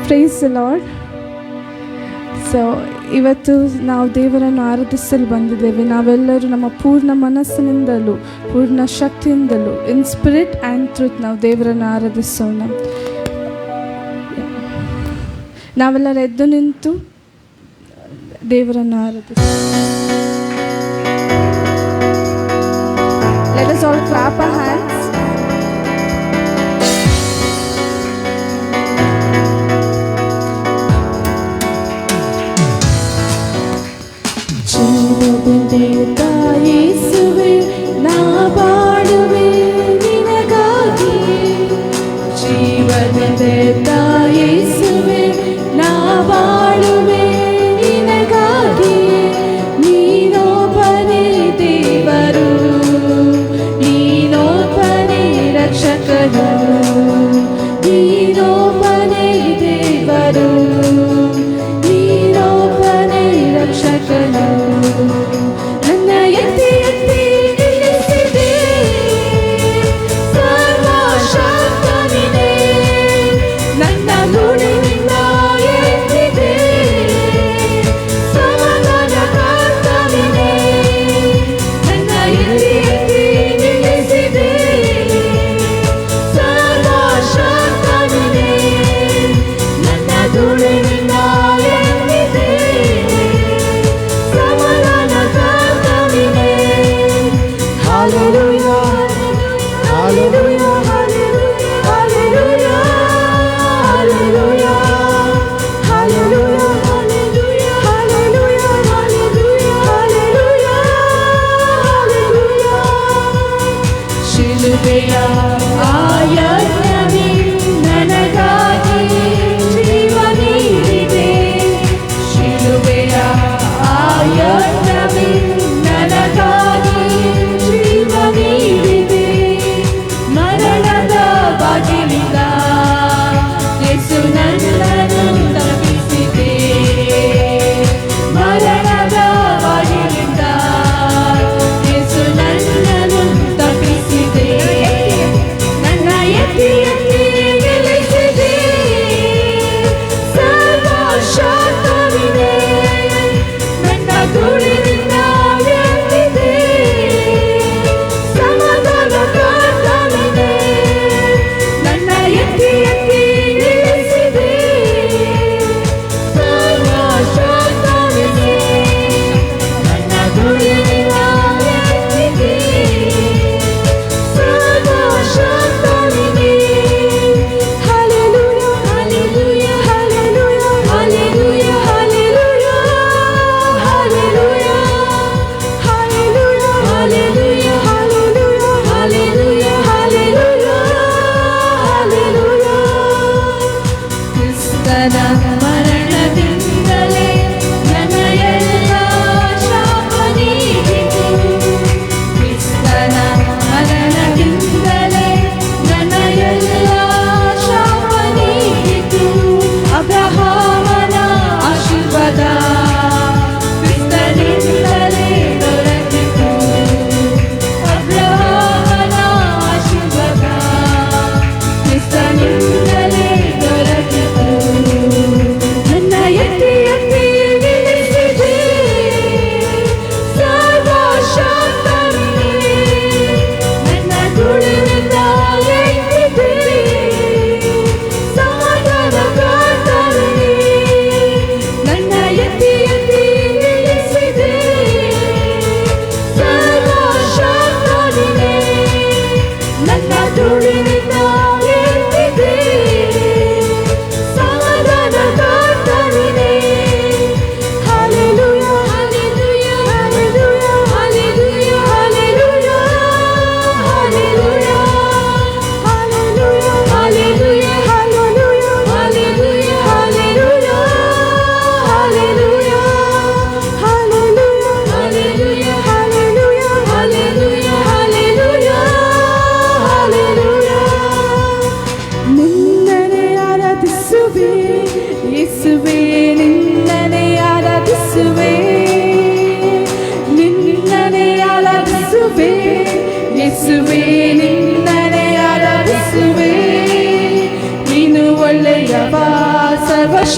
Price the lord. So ಇವತ್ತು ನಾವು ದೇವರನ್ನು ಆರಾಧಿಸಲು ಬಂದಿದ್ದೇವೆ. ನಾವೆಲ್ಲರೂ ನಮ್ಮ ಪೂರ್ಣ ಮನಸ್ಸಿನಿಂದಲೂ ಪೂರ್ಣ ಶಕ್ತಿಯಿಂದಲೂ ಇನ್ ಸ್ಪಿರಿಟ್ ಆ್ಯಂಡ್ ಟ್ರೂತ್ ನಾವು ದೇವರನ್ನು ಆರಾಧಿಸೋಣ. ನಾವೆಲ್ಲರೂ ಎದ್ದು ನಿಂತು ದೇವರನ್ನು ಆರಾಧಿಸೋಣ. Let us all clap our hands. ಯೇಸುವೆ ನಾ ಬಾಳುವೆ ನಿನಗಾಗಿ, ಜೀವನದ ಯೇಸುವೆ ನಾ ಬಾಳುವೆ ನಿನಗಾಗಿ. ನೀನೊಬ್ಬನೇ ದೇವರು, ನೀನೊಬ್ಬನೇ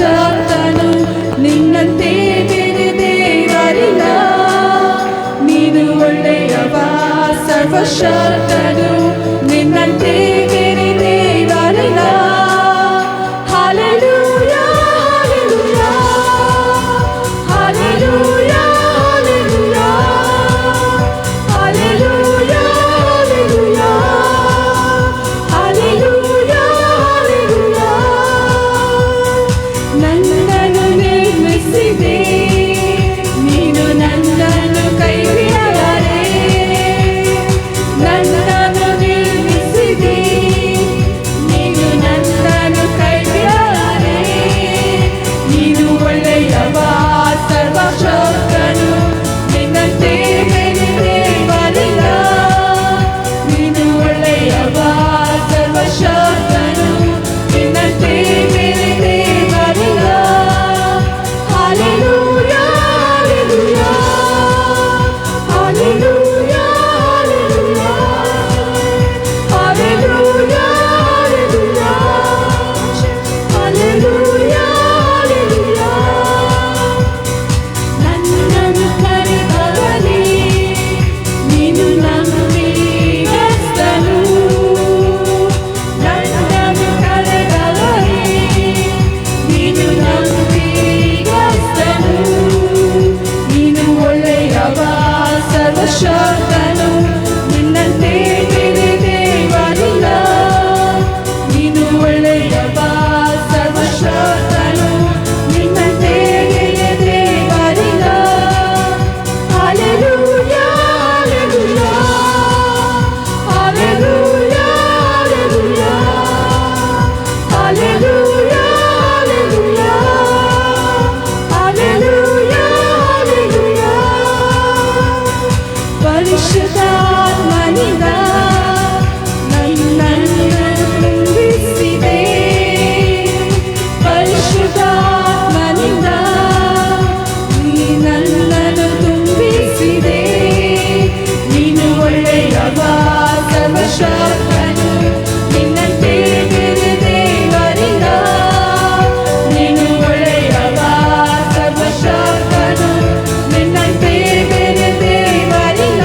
ಸರ್ವಶಕ್ತನು ನಿನ್ನಂತೆ ಬೇರೆ ದೇವರಿಲ್ಲ. ನೀನು ಒಳ್ಳೆಯವ ಸರ್ವಶಕ್ತನು ನಿನ್ನಂತೆ ಬೇರೆ ದೇವರಿಲ್ಲ. Hallelujah, hallelujah, hallelujah, hallelujah, hallelujah, hallelujah, hallelujah. ನನ್ನನ್ನು ನಿರ್ಮಿಸಿದೆ ನೀನು ನನ್ನನ್ನು ಕೈ ಬಿಡಲಾರೆ. ನನ್ನನ್ನು ನಿರ್ಮಿಸಿದೆ ನೀನು ನನ್ನನ್ನು ಕೈ ಬಿಡಲಾರೆ. ನೀನು ಒಳ್ಳೆಯವ ಸರ್ವಶಕ್ತನು ನಿನ್ನಂತೆ ಬೇರೆ ದೇವರಿಲ್ಲ. ನೀನು ಒಳ್ಳೆಯವ ಸರ್ವಶಕ್ತನು ನಿನ್ನಂತೆ ಬೇರೆ ದೇವರಿಲ್ಲ. Hallelujah, hallelujah, hallelujah, hallelujah, hallelujah, hallelujah. ನನ್ನನ್ನು ಕರೆದವನೇ ನೀನು ನಂಬಿಗಸ್ತನು. ನನ್ನನ್ನು ಕರೆದವನೇ ನೀನು ನಂಬಿಗಸ್ತನು. ನೀನು ಒಳ್ಳೆಯವ ಸರ್ವಶಕ್ತನು ನಿನ್ನಂತೆ ಬೇರೆ ದೇವರಿಲ್ಲ. ನೀನು ಒಳ್ಳೆಯವ ಸರ್ವಶಕ್ತನು ನಿನ್ನಂತೆ ಬೇರೆ ದೇವರಿಲ್ಲ. Hallelujah, hallelujah, hallelujah, hallelujah, hallelujah, hallelujah, hallelujah. ಪರಿಶುದ್ಧಾತ್ಮನಿಂದ ನನ್ನನ್ನು ತುಂಬಿಸಿದೆ. ಪರಿಶುದ್ಧಾತ್ಮನಿಂದ ನೀ ನನ್ನನ್ನು ತುಂಬಿಸಿದೆ. ನೀನು ಒಳ್ಳೆಯವ ಸರ್ವಶಕ್ತನು ನಿನ್ನಂತೆ ಬೇರೆ ದೇವರಿಲ್ಲ. ನೀನು ಒಳ್ಳೆಯವ ಸರ್ವಶಕ್ತನು ನಿನ್ನಂತೆ ಬೇರೆ ದೇವರಿಲ್ಲ.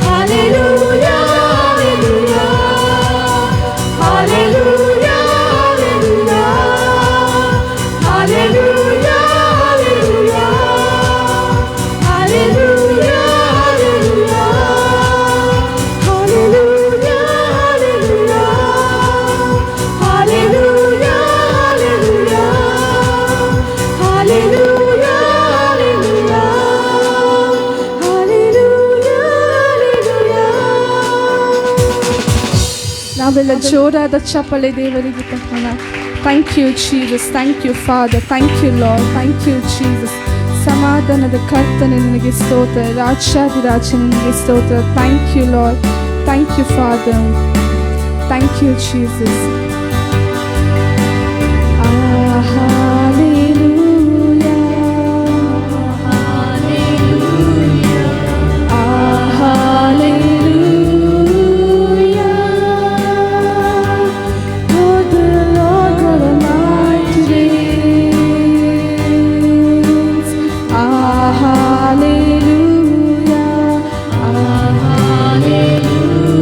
Hallelujah, hallelujah, hallelujah, hallelujah, hallelujah, hallelujah, hallelujah, hallelujah, hallelujah, hallelujah, ನಾವೆಲ್ಲ ಜೋರಾದ ಚಪ್ಪಳೆ ದೇವರಿಗೆ ತಗೋಣ. Thank you Jesus, thank you father, thank you lord, thank you Jesus. ಸಮಾಧಾನದ ಕರ್ತನೆ ನಿನಗೆ ಸ್ತೋತ್ರ, ರಾಜಾದಿರಾಜ ನಿನಗೆ ಸ್ತೋತ್ರ. Thank you lord, thank you father, thank you Jesus.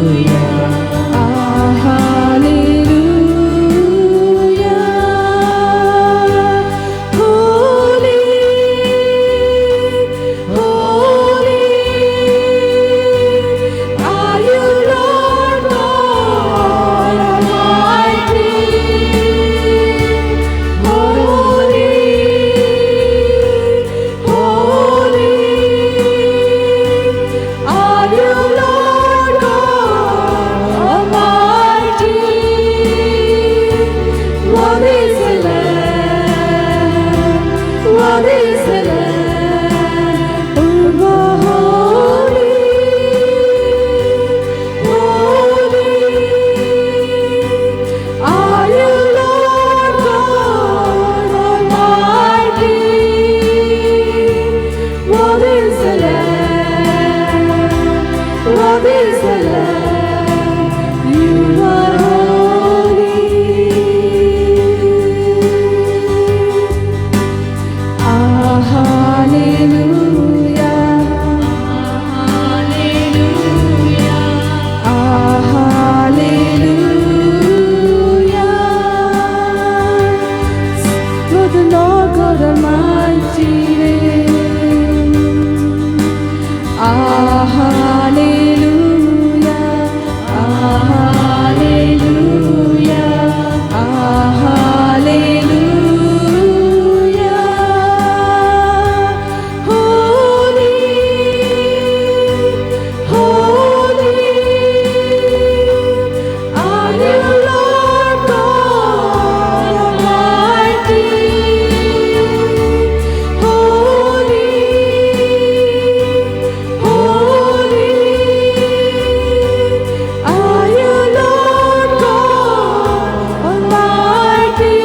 hallelujah, hallelujah. the mighty name. Hallelujah, hallelujah, hallelujah. Holy, holy are you, Lord God Almighty. Holy, holy are you, Lord God Almighty.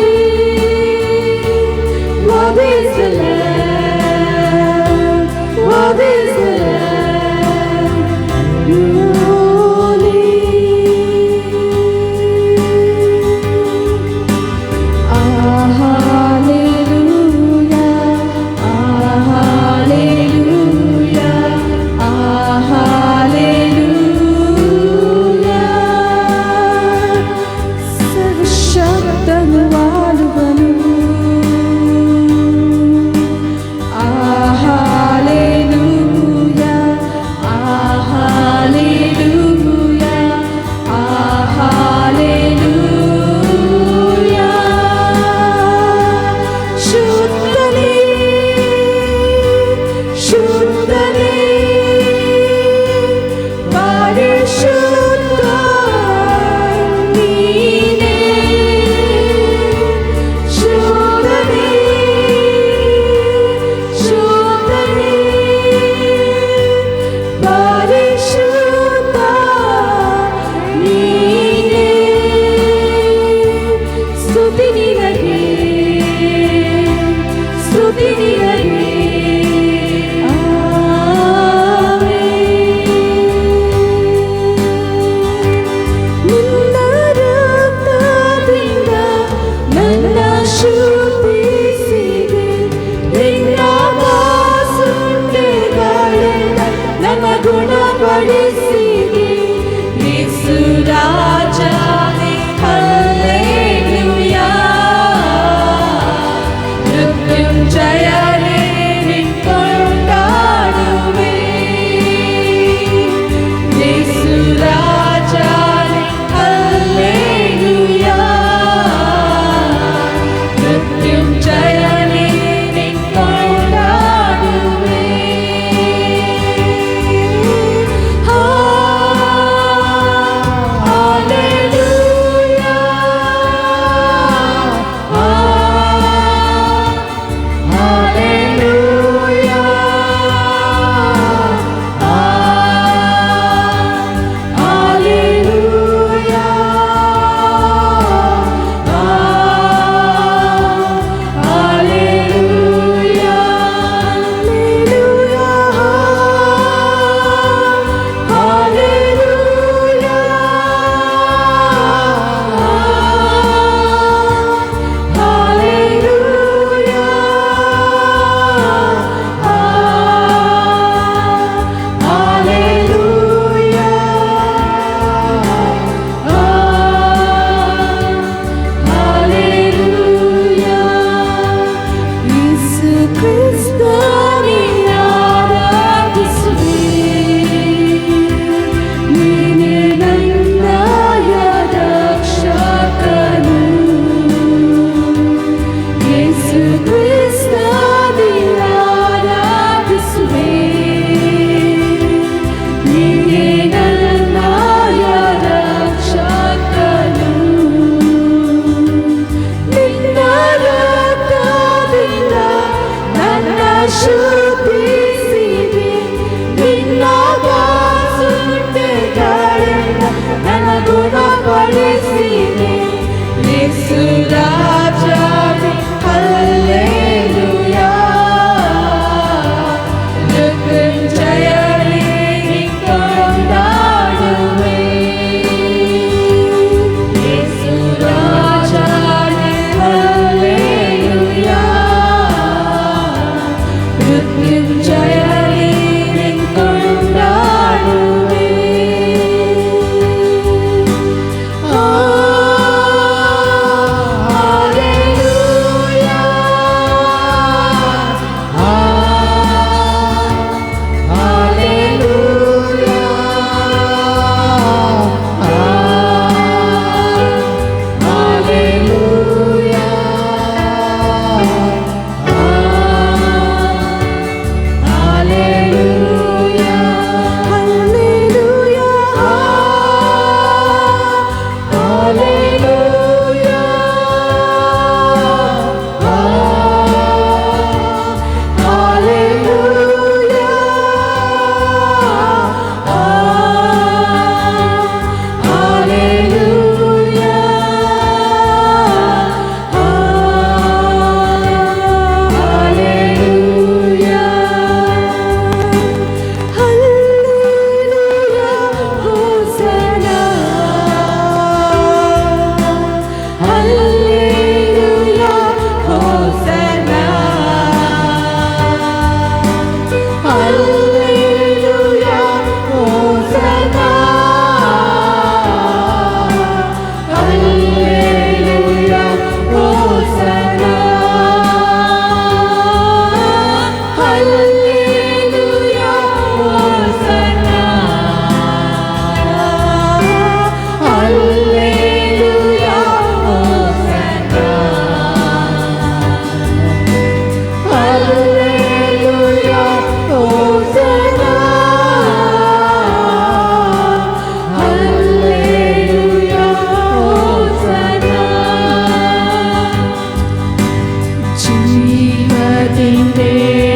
Worthy is the Lamb, worthy is the Lamb, you are holy. Hallelujah, hallelujah, hallelujah. ಸರ್ವಶಕ್ತನು ಆಳುವನು. Hallelujah, hallelujah.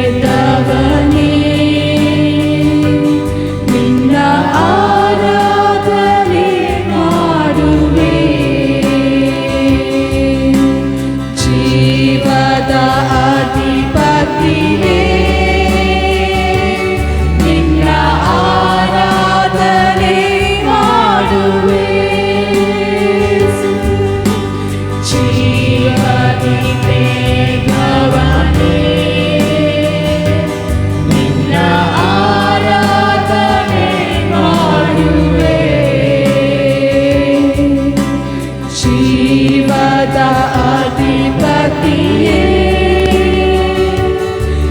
ಜೀವದಿಂದೆದ್ದವನೇ ನಿನ್ನ ಆರಾಧನೆ ಮಾಡುವೆ. ಜೀವದ ಅಧಿಪತಿಯೇ ನಿನ್ನ ಆರಾಧನೆ ಮಾಡುವೆ. ಜೀವದಿಂದೆದ್ದವನೇ ನಿನ್ನ ಆರಾಧನೆ ಮಾಡುವೆ. ಜೀವದ ಅಧಿಪತಿಯೇ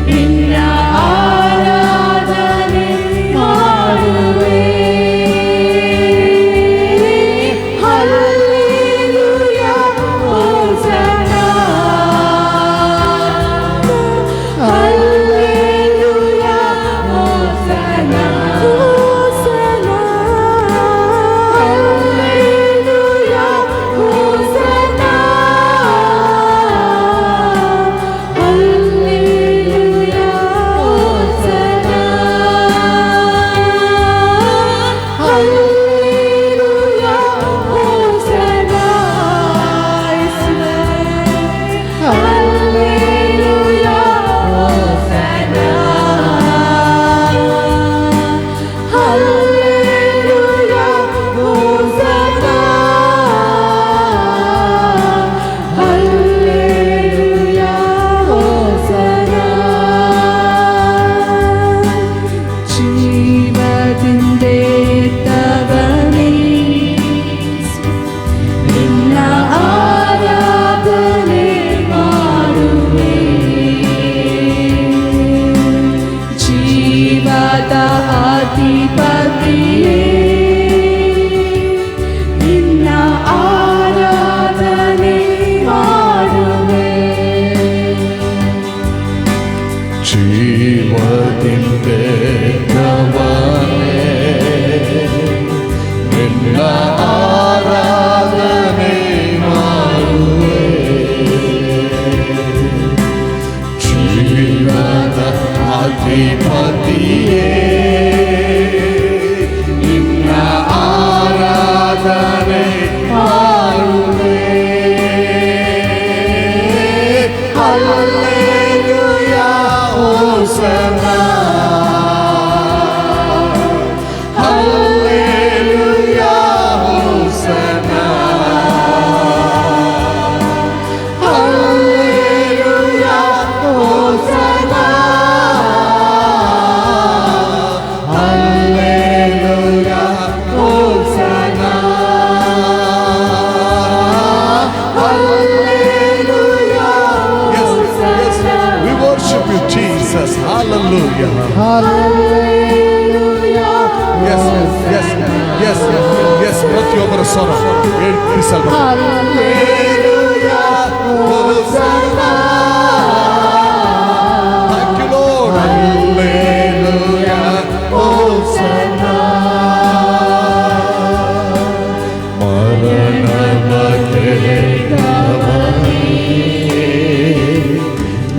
ನಿನ್ನ ಆರಾಧನೆ ಮಾಡುವೆ. ಹಲ್ಲೆಲೂಯಾ ಹೋಸನ್ನಾ, ಹಲ್ಲೆಲೂಯಾ ಹೋಸನ್ನಾ, ಹೋಸನ್ನಾ, ಹಲ್ಲೆಲೂಯಾ ಹೋಸನ್ನಾ, ಹಲ್ಲೆಲೂಯಾ ಹೋಸನ್ನಾ, ಹಲ್ಲೆಲೂಯಾ ಹೋಸನ್ನಾ. ಹಲ್ಲೆಲೂಯಾ ಹೋಸನ್ನಾ, ಹಲ್ಲೆಲೂಯಾ ಹೋಸನ್ನಾ, ಹಲ್ಲೆಲೂಯಾ ಹೋಸನ್ನಾ. ಜೀವದಿಂದೆದ್ದವನೇ ನಿನ್ನ ಆರಾಧನೆ ಮಾಡುವೆ. ಜೀವದ ಅಧಿಪತಿಯೇ ನಿನ್ನ ಆರಾಧನೆ ಮಾಡುವೆ. ಜೀವದಿಂದೆದ್ದವನೇ ನಿನ್ನ ಆರಾಧನೆ ಮಾಡುವೆ. ಜೀವದ ಅಧಿಪತಿಯೇ ನಿನ್ನ ಆರಾಧನೆ ಮಾಡುವೆ. ಹಲ್ಲೆಲೂಯಾ ಹೋಸನ್ನಾ, ಹಲ್ಲೆಲೂಯಾ ಹೋಸನ್ನಾ, ಹಲ್ಲೆಲೂಯಾ ಹೋಸನ್ನಾ, ಹಲ್ಲೆಲೂಯಾ ಹೋಸನ್ನಾ, ಹಲ್ಲೆಲೂಯಾ ಹೋಸನ್ನಾ. We worship you, Jesus. Hallelujah. Hallelujah. Yes, yes, yes, yes, yes. ಪ್ರತಿಯೊಬ್ಬರ ಸ್ವರ ಕೇಳಿಸಲ್ಪಡ. Hallelujah. Hosanna. Thank you, Lord. Hallelujah. Hosanna. ಮರಣದ ಗೆದ್ದವನೇ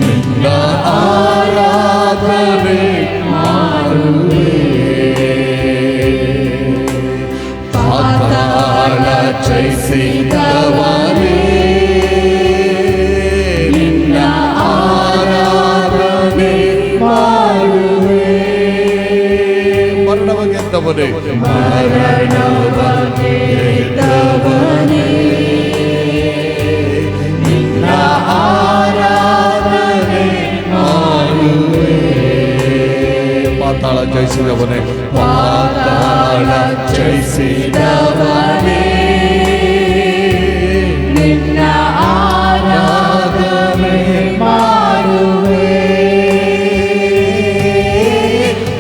ನಿನ್ನ ಆರಾಧನೆ ಮಾಡುವೆ. ಪಾತಾಳ ಜಯಿಸಿದವನೇ ನಿನ್ನ ಆರಾಧನೆ ಮಾಡುವೆ. ಮರಣವ ಗೆದ್ದವನೇ, ಮರಣವ ಗೆದ್ದವನೇ ನಿನ್ನ ಆರಾಧನೆ ಮಾಡುವೆ. ಪಾತಾಳ ಜಯಿಸಿದವನೇ, ಪಾತಾಳ ಜಯಿಸಿದವನೇ ನಿನ್ನ ಆರಾಧನೆ ಮಾಡುವೆ.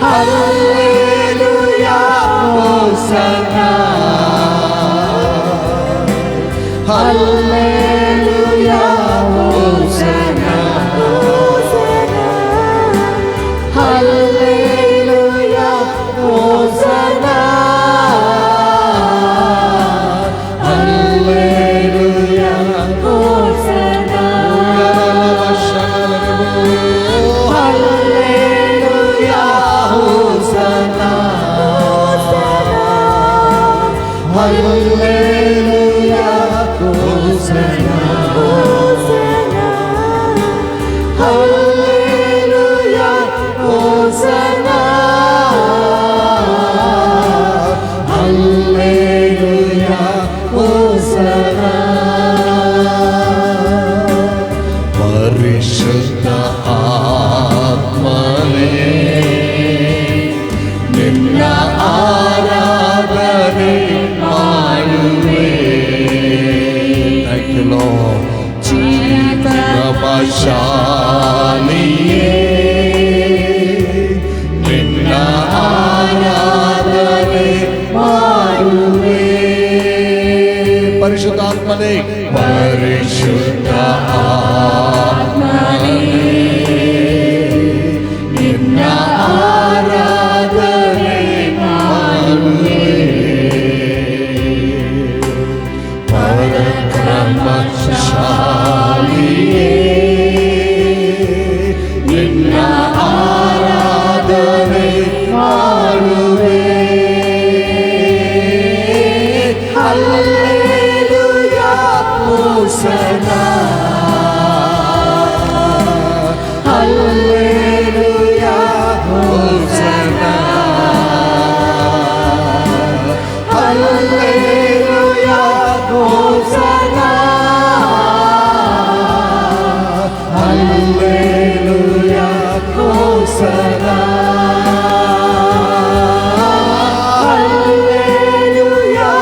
ಹಲ್ಲೆಲೂಯಾ ಹೋಸನ್ನಾ, ಹಲ್ಲೆಲೂಯಾ ಹೋಸನ್ನಾ, Hallelujah, Hosanna. Hallelujah, Hosanna. Hallelujah, Hosanna. Hallelujah, Hosanna. Hallelujah, Hosanna. ಪರಿಶುದ್ಧ ಆತ್ಮನೇ ನಿನ್ನ ಆರಾಧನೆ ಮಾಡುವೆ. Thank you, Lord. ಪ್ರಭಾಶಾಲಿಯೇ ನಿನ್ನ ಆರಾಧನೆ ಮಾಡುವೆ. ಪರಿಶುದ್ಧಾತ್ಮನೇ ಪರಿಶುದ್ಧ ಆತ್ಮನೇ ನಿನ್ನ ಆರಾಧನೆ ಮಾಡುವೆ. ಪರಾಕ್ರಮಶಾಲಿಯೇ ನಿನ್ನ ಆರಾಧನೆ ಮಾಡುವೆ. ಹಲ್ಲೆಲೂಯಾ, ಹೋಸನಾ. ಹಲ್ಲೆಲೂಯಾ, ಹೋಸನಾ. ಹಲ್ಲೆಲೂಯಾ, ಹೋಸನಾ. Hallelujah, Hosanna. Hallelujah,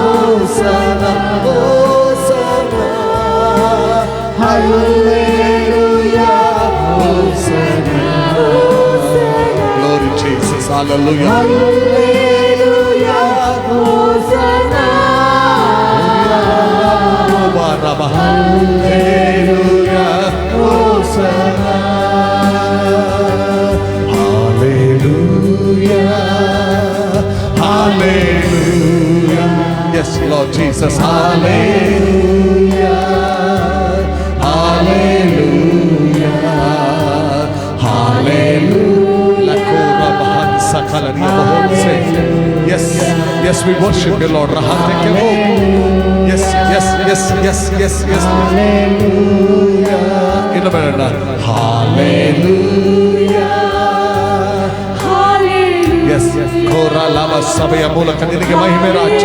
Hosanna, Hosanna. Hallelujah, Hosanna. Glory Jesus, hallelujah. Hallelujah, Hosanna. Hallelujah, Hosanna. Hallelujah, hallelujah. Yes, Lord Jesus, hallelujah, hallelujah, hallelujah. Yes, yes, we worship you, Lord. Yes, yes, yes, yes, yes, yes. Hallelujah. Hallelujah. Yes, Kora lava sabaya ಮೂಲಕ ನಿನಗೆ ಮಹಿಮೆ ರಾಜ.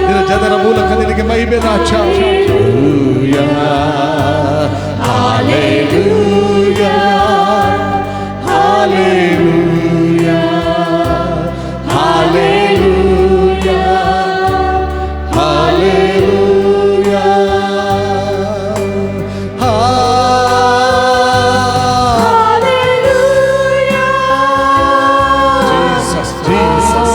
ನಿನ್ನ ಜನರ ಮೂಲಕ ನಿನಗೆ ಮಹಿಮೆ ರಾಜ. Hallelujah. Hallelujah. Hallelujah. Hallelujah. Jesus, Jesus.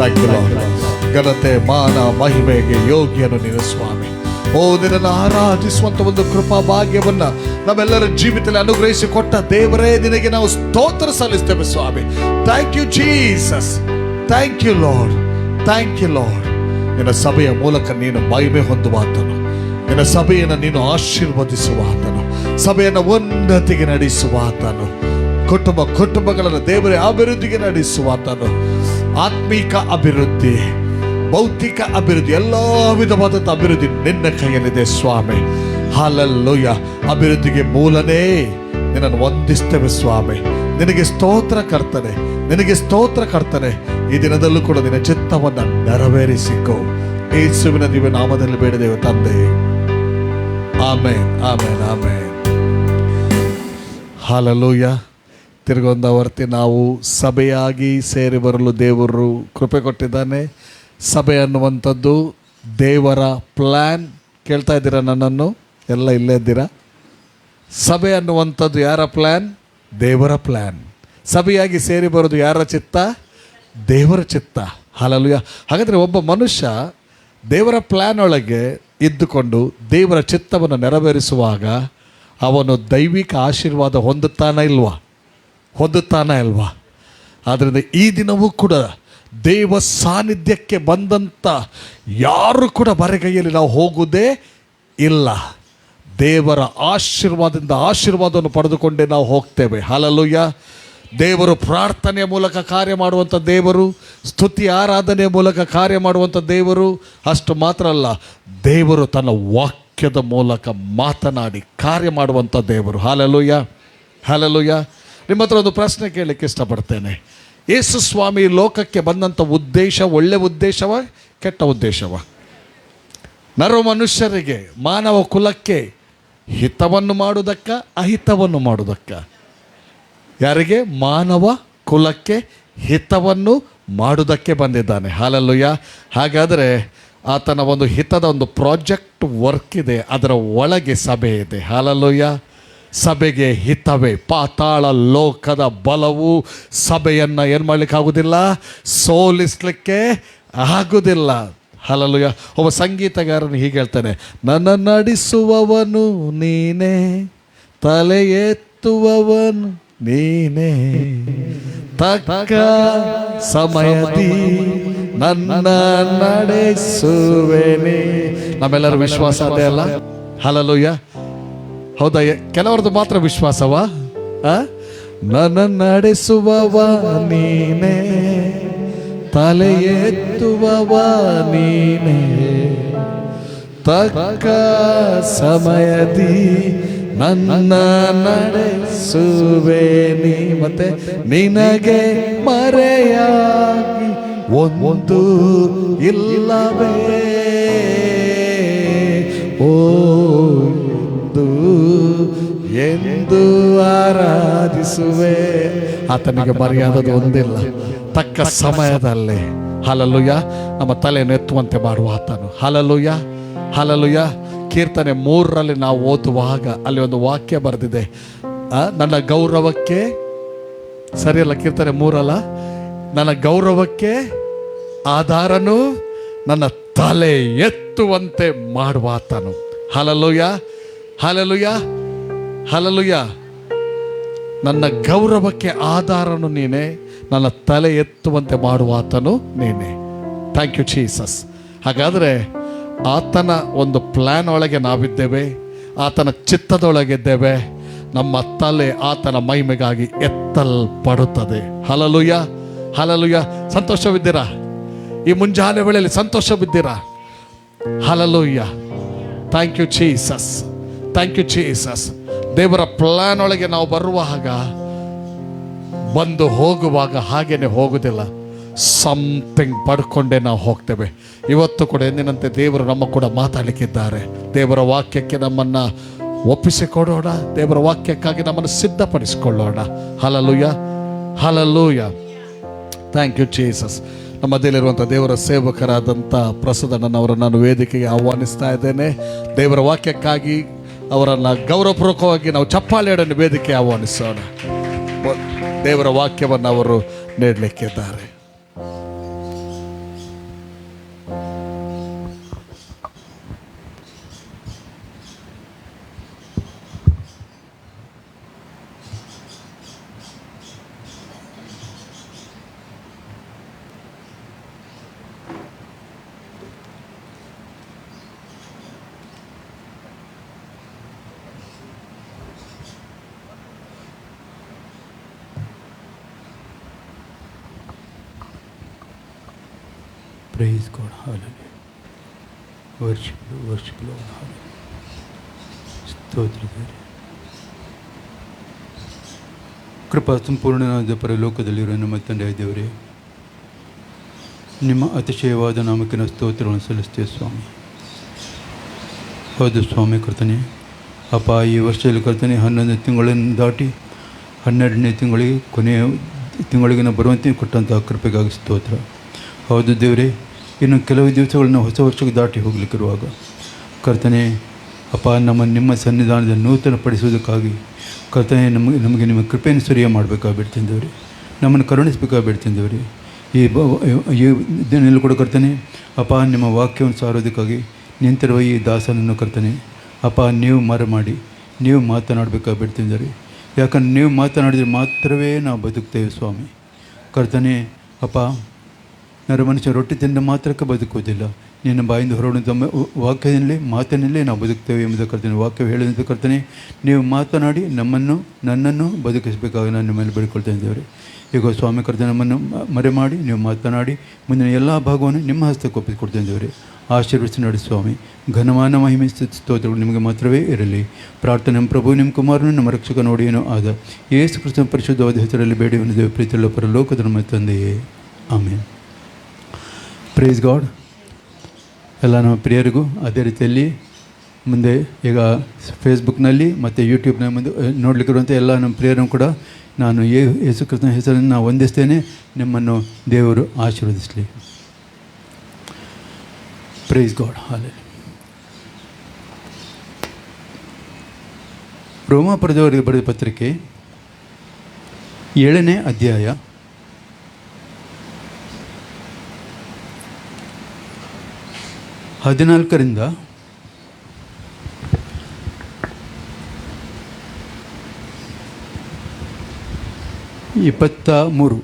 Thank you, Lord. ಘನತೆ ಮಾನ ಮಹಿಮೆಗೆ ಯೋಗ್ಯನು ನೀನು ಸ್ವಾಮಿ. ಓ ನಿನ್ನನ್ನು ಆರಾಧಿಸುವಂತ ಒಂದು ಕೃಪಾ ಭಾಗ್ಯವನ್ನ ನಮ್ಮೆಲ್ಲರ ಜೀವಿತದಲ್ಲಿ ಅನುಗ್ರಹಿಸಿಕೊಟ್ಟ ದೇವರೇ, ನಿನಗೆ ನಾವು ಸ್ತೋತ್ರ ಸಲ್ಲಿಸ್ತೇವೆ ಸ್ವಾಮಿ. Thank you Jesus. Thank you lord. Thank you Lord. ನಿನ್ನ ಸಭೆಯ ಮೂಲಕ ನೀನು ಮಹಿಮೆ ಹೊಂದುವಾತನು. ನಿನ್ನ ಸಭೆಯನ್ನು ನೀನು ಆಶೀರ್ವದಿಸುವಾತನು. ಸಭೆಯನ್ನು ಉನ್ನತಿಗೆ ನಡೆಸುವಾತನು. ಕುಟುಂಬಗಳನ್ನು ದೇವರೇ ಅಭಿವೃದ್ಧಿಗೆ ನಡೆಸುವಾತನು. ಆತ್ಮೀಕ ಅಭಿವೃದ್ಧಿ, ಭೌತಿಕ ಅಭಿವೃದ್ಧಿ, ಎಲ್ಲ ವಿಧವಾದಂಥ ಅಭಿವೃದ್ಧಿ ನಿನ್ನ ಕೈಯಲ್ಲಿದೆ ಸ್ವಾಮಿ. ಹಲ್ಲೆಲೂಯ. ಅಭಿವೃದ್ಧಿಗೆ ಮೂಲನೇ ನಿನ್ನನ್ನು ವಂದಿಸ್ತೇವೆ ಸ್ವಾಮಿ. ನಿನಗೆ ಸ್ತೋತ್ರ ಕರ್ತನೆ, ನಿನಗೆ ಸ್ತೋತ್ರ ಕರ್ತನೆ. ಈ ದಿನದಲ್ಲೂ ಕೂಡ ನಿನ್ನ ಚಿತ್ತವನ್ನು ನೆರವೇರಿಸಿಕೋ. ಯೇಸುವಿನ ದಿವ್ಯ ನಾಮದಲ್ಲಿ ಬೇಡಿದೆವು ತಂದೆ, ಆಮೇನ್ ಆಮೇನ್ ಆಮೇನ್. ಹಲ್ಲೆಲೂಯ. ತಿರುಗೊಂದವರ್ತಿ ನಾವು ಸಭೆಯಾಗಿ ಸೇರಿ ಬರಲು ದೇವರು ಕೃಪೆ ಕೊಟ್ಟಿದ್ದಾನೆ. ಸಭೆ ಅನ್ನುವಂಥದ್ದು ದೇವರ ಪ್ಲ್ಯಾನ್. ಕೇಳ್ತಾ ಇದ್ದೀರಾ ನನ್ನನ್ನು? ಎಲ್ಲ ಇಲ್ಲೇ ಇದ್ದೀರಾ? ಸಭೆ ಅನ್ನುವಂಥದ್ದು ಯಾರ ಪ್ಲ್ಯಾನ್? ದೇವರ ಪ್ಲ್ಯಾನ್. ಸಭೆಯಾಗಿ ಸೇರಿ ಬರೋದು ಯಾರ ಚಿತ್ತ? ದೇವರ ಚಿತ್ತ. ಹಲ್ಲೆಲೂಯ. ಹಾಗಾದರೆ ಒಬ್ಬ ಮನುಷ್ಯ ದೇವರ ಪ್ಲ್ಯಾನ್ ಒಳಗೆ ಇದ್ದುಕೊಂಡು ದೇವರ ಚಿತ್ತವನ್ನು ನೆರವೇರಿಸುವಾಗ ಅವನು ದೈವಿಕ ಆಶೀರ್ವಾದ ಹೊಂದುತ್ತಾನ ಇಲ್ವಾ? ಆದ್ದರಿಂದ ಈ ದಿನವೂ ಕೂಡ ದೇವ ಸಾನ್ನಿಧ್ಯಕ್ಕೆ ಬಂದಂಥ ಯಾರು ಕೂಡ ಬರೆಗೈಯಲ್ಲಿ ನಾವು ಹೋಗುವುದೇ ಇಲ್ಲ. ದೇವರ ಆಶೀರ್ವಾದವನ್ನು ಪಡೆದುಕೊಂಡೇ ನಾವು ಹೋಗ್ತೇವೆ. ಹಲ್ಲೆಲೂಯ. ದೇವರು ಪ್ರಾರ್ಥನೆಯ ಮೂಲಕ ಕಾರ್ಯ ಮಾಡುವಂಥ ದೇವರು, ಸ್ತುತಿ ಆರಾಧನೆಯ ಮೂಲಕ ಕಾರ್ಯ ಮಾಡುವಂಥ ದೇವರು. ಅಷ್ಟು ಮಾತ್ರ ಅಲ್ಲ, ದೇವರು ತನ್ನ ವಾಕ್ಯದ ಮೂಲಕ ಮಾತನಾಡಿ ಕಾರ್ಯ ಮಾಡುವಂಥ ದೇವರು. Hallelujah hallelujah. ನಿಮ್ಮ ಹತ್ರ ಒಂದು ಪ್ರಶ್ನೆ ಕೇಳಲಿಕ್ಕೆ ಇಷ್ಟಪಡ್ತೇನೆ. ಯೇಸು ಸ್ವಾಮಿ ಲೋಕಕ್ಕೆ ಬಂದಂಥ ಉದ್ದೇಶ ಒಳ್ಳೆ ಉದ್ದೇಶವ, ಕೆಟ್ಟ ಉದ್ದೇಶವ? ನರ ಮನುಷ್ಯರಿಗೆ, ಮಾನವ ಕುಲಕ್ಕೆ ಹಿತವನ್ನು ಮಾಡುವುದಕ್ಕ, ಅಹಿತವನ್ನು ಮಾಡುವುದಕ್ಕ? ಯಾರಿಗೆ? ಮಾನವ ಕುಲಕ್ಕೆ ಹಿತವನ್ನು ಮಾಡುವುದಕ್ಕೆ ಬಂದಿದ್ದಾನೆ. ಹಲ್ಲೆಲೂಯ. ಹಾಗಾದರೆ ಆತನ ಒಂದು ಹಿತದ ಒಂದು ಪ್ರಾಜೆಕ್ಟ್ ವರ್ಕ್ ಇದೆ, ಅದರ ಒಳಗೆ ಸಭೆ ಇದೆ. ಹಲ್ಲೆಲೂಯ. ಸಭೆಗೆ ಹಿತವೇ. ಪಾತಾಳ ಲೋಕದ ಬಲವು ಸಭೆಯನ್ನು ಏನು ಮಾಡಲಿಕ್ಕೆ ಆಗುವುದಿಲ್ಲ? ಸೋಲಿಸಲಿಕ್ಕೆ ಆಗುವುದಿಲ್ಲ. ಹಲ್ಲೆಲೂಯ. ಒಬ್ಬ ಸಂಗೀತಗಾರನು ಹೀಗೆ ಹೇಳ್ತಾನೆ, ನನ್ನ ನಡೆಸುವವನು ನೀನೇ, ತಲೆ ಎತ್ತುವವನು ನೀನೇ, ತಕ್ಕ ಸಮಯದಿ ನನ್ನ ನಡೆಸುವೆನೇ. ನಮ್ಮೆಲ್ಲರ ವಿಶ್ವಾಸ ಅದೇ ಅಲ್ಲ? ಹಲ್ಲೆಲೂಯ. ಹೌದಾ? ಕೆಲವರದ್ದು ಮಾತ್ರ ವಿಶ್ವಾಸವ? ನನ್ನ ನಡೆಸುವವ ನೀನೇ, ತಲೆ ಎತ್ತುವವ ನೀನೇ, ತಕ್ಕ ಸಮಯದಿ ನನ್ನ ನಡೆಸುವೇನಿ. ಮತ್ತೆ ನಿನಗೆ ಮರೆಯಾಗಿ ಒಂದು ಇಲ್ಲವೇ, ಓ ಎಂದು ಆರಾಧಿಸುವೆ. ಆತನಿಗೆ ಮರ್ಯಾದದು ಒಂದಿಲ್ಲ. ತಕ್ಕ ಸಮಯದಲ್ಲಿ ಹಲ್ಲೆಲೂಯ ನಮ್ಮ ತಲೆಯನ್ನು ಎತ್ತುವಂತೆ ಮಾಡುವ ಆತನು. Hallelujah hallelujah. ಕೀರ್ತನೆ 3ರಲ್ಲಿ ನಾವು ಓದುವಾಗ ಅಲ್ಲಿ ಒಂದು ವಾಕ್ಯ ಬರೆದಿದೆ, ನನ್ನ ಗೌರವಕ್ಕೆ, ಸರಿಯಲ್ಲ? ಕೀರ್ತನೆ 3 ನನ್ನ ಗೌರವಕ್ಕೆ ಆಧಾರನು ನನ್ನ ತಲೆ ಎತ್ತುವಂತೆ ಮಾಡುವ ಆತನು. Hallelujah hallelujah hallelujah. ನನ್ನ ಗೌರವಕ್ಕೆ ಆಧಾರನು ನೀನೇ, ನನ್ನ ತಲೆ ಎತ್ತುವಂತೆ ಮಾಡುವ ಆತನು ನೀನೇ. Thank you Jesus. ಹಾಗಾದರೆ ಆತನ ಒಂದು ಪ್ಲ್ಯಾನ್ ಒಳಗೆ ನಾವಿದ್ದೇವೆ, ಆತನ ಚಿತ್ತದೊಳಗಿದ್ದೇವೆ. ನಮ್ಮ ತಲೆ ಆತನ ಮಹಿಮೆಗಾಗಿ ಎತ್ತಲ್ಪಡುತ್ತದೆ. Hallelujah hallelujah. ಸಂತೋಷವಿದ್ದೀರಾ? ಈ ಮುಂಜಾನೆ ವೇಳೆಯಲ್ಲಿ ಸಂತೋಷವಿದ್ದೀರಾ? ಹಲ್ಲೆಲೂಯ. Thank you Jesus. Thank you Jesus. ದೇವರ ಪ್ಲ್ಯಾನ್ ಒಳಗೆ ನಾವು ಬರುವಾಗ, ಬಂದು ಹೋಗುವಾಗ ಹಾಗೇನೆ ಹೋಗುವುದಿಲ್ಲ, ಸಮಥಿಂಗ್ ಪಡ್ಕೊಂಡೇ ನಾವು ಹೋಗ್ತೇವೆ. ಇವತ್ತು ಕೂಡ ಎಂದಿನಂತೆ ದೇವರು ನಮ್ಮ ಕೂಡ ಮಾತಾಡಲಿಕ್ಕಿದ್ದಾರೆ. ದೇವರ ವಾಕ್ಯಕ್ಕೆ ನಮ್ಮನ್ನು ಒಪ್ಪಿಸಿಕೊಡೋಣ, ದೇವರ ವಾಕ್ಯಕ್ಕಾಗಿ ನಮ್ಮನ್ನು ಸಿದ್ಧಪಡಿಸಿಕೊಳ್ಳೋಣ. ಹಲ್ಲೆಲೂಯ ಹಲ್ಲೆಲೂಯ. Thank you Jesus. ನಮ್ಮ ಮಧ್ಯದಲ್ಲಿರುವಂಥ ದೇವರ ಸೇವಕರಾದಂಥ ಪ್ರಸನ್ನನವರನ್ನು ನಾನು ವೇದಿಕೆಗೆ ಆಹ್ವಾನಿಸ್ತಾ ಇದ್ದೇನೆ. ದೇವರ ವಾಕ್ಯಕ್ಕಾಗಿ ಅವರನ್ನು ಗೌರವಪೂರ್ವಕವಾಗಿ ನಾವು ಚಪ್ಪಾಳೆಯನ್ನು ವೇದಿಕೆ ಆಹ್ವಾನಿಸೋಣ. ದೇವರ ವಾಕ್ಯವನ್ನು ಅವರು ನೀಡಲಿಕ್ಕಿದ್ದಾರೆ. Praise God, hallelujah. Worship Lord, hallelujah. ಸ್ತೋತ್ರ ದೇವರೇ. ಕೃಪಾ ಸಂಪೂರ್ಣನಾದ ಪರಲೋಕದಲ್ಲಿರುವ ನಮ್ಮ ತಂದೆಯ ದೇವರೇ, ನಿಮ್ಮ ಅತಿಶಯವಾದ ನಾಮಕ್ಕಿನ ಸ್ತೋತ್ರವನ್ನು ಸಲ್ಲಿಸ್ತೇವೆ ಸ್ವಾಮಿ. ಹೌದು ಸ್ವಾಮಿ ಕರ್ತನೆ, ಅಪ್ಪ ಈ ವರ್ಷದಲ್ಲಿ ಕರ್ತನೆ 11 ತಿಂಗಳನ್ನು ದಾಟಿ 12ನೇ ತಿಂಗಳಿಗೆ ಕೊನೆಯ ತಿಂಗಳಿಗೆ ನಾವು ಬರುವಂತೆ ಕೊಟ್ಟಂತಹ ಕೃಪೆಗಾಗಿ ಸ್ತೋತ್ರ. ಹೌದು ದೇವರೇ, ಇನ್ನು ಕೆಲವು ದಿವಸಗಳನ್ನ ಹೊಸ ವರ್ಷಕ್ಕೆ ದಾಟಿ ಹೋಗಲಿಕ್ಕಿರುವಾಗ ಕರ್ತನೆ ಅಪ್ಪ ನಿಮ್ಮ ಸನ್ನಿಧಾನದಲ್ಲಿ ನೂತನಪಡಿಸುವುದಕ್ಕಾಗಿ ಕರ್ತನೆ ನಮಗೆ ನಿಮ್ಮ ಕೃಪೆಯನ್ನು ಸರಿಯ ಮಾಡಬೇಕಾಗಿ ಬಿಡ್ತೀನಿ ದೇವರೇ, ನಮ್ಮನ್ನು ಕರುಣಿಸಬೇಕಾಗಿ ಬಿಡ್ತೀನಿ ದೇವರೇ. ಈ ದಿನದಲ್ಲಿ ಕೂಡ ಕರ್ತನೆ ಅಪ್ಪ ನಿಮ್ಮ ವಾಕ್ಯವನ್ನು ಸಾರೋದಕ್ಕಾಗಿ ನಿಂತಿರುವ ಈ ದಾಸನನ್ನು ಕರ್ತನೆ ಅಪ್ಪ ನೀವು ಮಾಡಿ ನೀವು ಮಾತನಾಡಬೇಕಾಗಿ ಬಿಡ್ತೀನಿ ದೇವರೇ. ಯಾಕಂದ್ರೆ ನೀವು ಮಾತನಾಡಿದರೆ ಮಾತ್ರವೇ ನಾವು ಬದುಕ್ತೇವೆ ಸ್ವಾಮಿ. ಕರ್ತನೆ ಅಪ್ಪ ಮನುಷ್ಯ ರೊಟ್ಟಿ ತಿಂದ ಮಾತ್ರಕ್ಕೆ ಬದುಕುವುದಿಲ್ಲ, ನಿನ್ನ ಬಾಯಿಂದ ಹೊರಡುವಂಥ ವಾಕ್ಯದಲ್ಲೇ ಮಾತಿನಲ್ಲೇ ನಾವು ಬದುಕ್ತೇವೆ ಎಂಬುದು ಕರ್ತನೆ ವಾಕ್ಯ ಹೇಳಿದಂಥ ಕರ್ತನೆ ನೀವು ಮಾತನಾಡಿ ನನ್ನನ್ನು ಬದುಕಿಸಬೇಕಾಗಿ ನಾನು ನಿಮ್ಮಲ್ಲಿ ಬೇಡಿಕೊಳ್ತೇನೆ ದೇವರೇ. ಈಗ ಸ್ವಾಮಿ ಕರ್ತನೆ ನಮ್ಮನ್ನು ಮರೆ ಮಾಡಿ ನೀವು ಮಾತನಾಡಿ ಮುಂದಿನ ಎಲ್ಲ ಭಾಗವನ್ನು ನಿಮ್ಮ ಹಸ್ತಕ್ಕೆ ಒಪ್ಪಿಕೊಡ್ತೇನೆ ದೇವರೇ. ಆಶೀರ್ವದಿಸಿ ನೋಡಿ ಸ್ವಾಮಿ. ಘನಮಾನ ಮಹಿಮೆ ಸ್ತೋತ್ರಗಳು ನಿಮಗೆ ಮಾತ್ರವೇ ಇರಲಿ. ಪ್ರಾರ್ಥನೆ ನಮ್ಮ ಪ್ರಭು ನಿಮ್ಮ ಕುಮಾರನು ನಮ್ಮ ರಕ್ಷಕ ನೋಡಿಯೇನೋ ಆದ ಯೇಸು ಕ್ರಿಸ್ತನ ಪರಿಶುದ್ಧವಾದ ಹೆಸರಲ್ಲಿ ಬೇಡಿವನ್ನು ದೇವ ಪ್ರೀತಿಯುಳ್ಳ ಪರಲೋಕದ ನಮ್ಮ ತಂದೆಯೇ, ಆಮೇನ್. Praise God. ಎಲ್ಲ ನಮ್ಮ ಪ್ರಿಯರಿಗೂ ಅದೇ ರೀತಿಯಲ್ಲಿ ಮುಂದೆ ಈಗ ಫೇಸ್ಬುಕ್ನಲ್ಲಿ ಮತ್ತು ಯೂಟ್ಯೂಬ್ನ ಮುಂದೆ ನೋಡಲಿಕ್ಕಿರುವಂಥ ಎಲ್ಲ ನಮ್ಮ ಪ್ರಿಯರನ್ನು ಕೂಡ ನಾನು ಯೇಸು ಕ್ರಿಸ್ತನ ಹೆಸರನ್ನು ನಾನು ವಂದಿಸ್ತೇನೆ. ನಿಮ್ಮನ್ನು ದೇವರು ಆಶೀರ್ವದಿಸಲಿ. Praise God. ಹಾಲೆ ರೋಮಾಪುರದವರಿಗೆ ಬರೆದ ಪತ್ರಿಕೆ 7ನೇ ಅಧ್ಯಾಯ 14ರಿಂದ 23.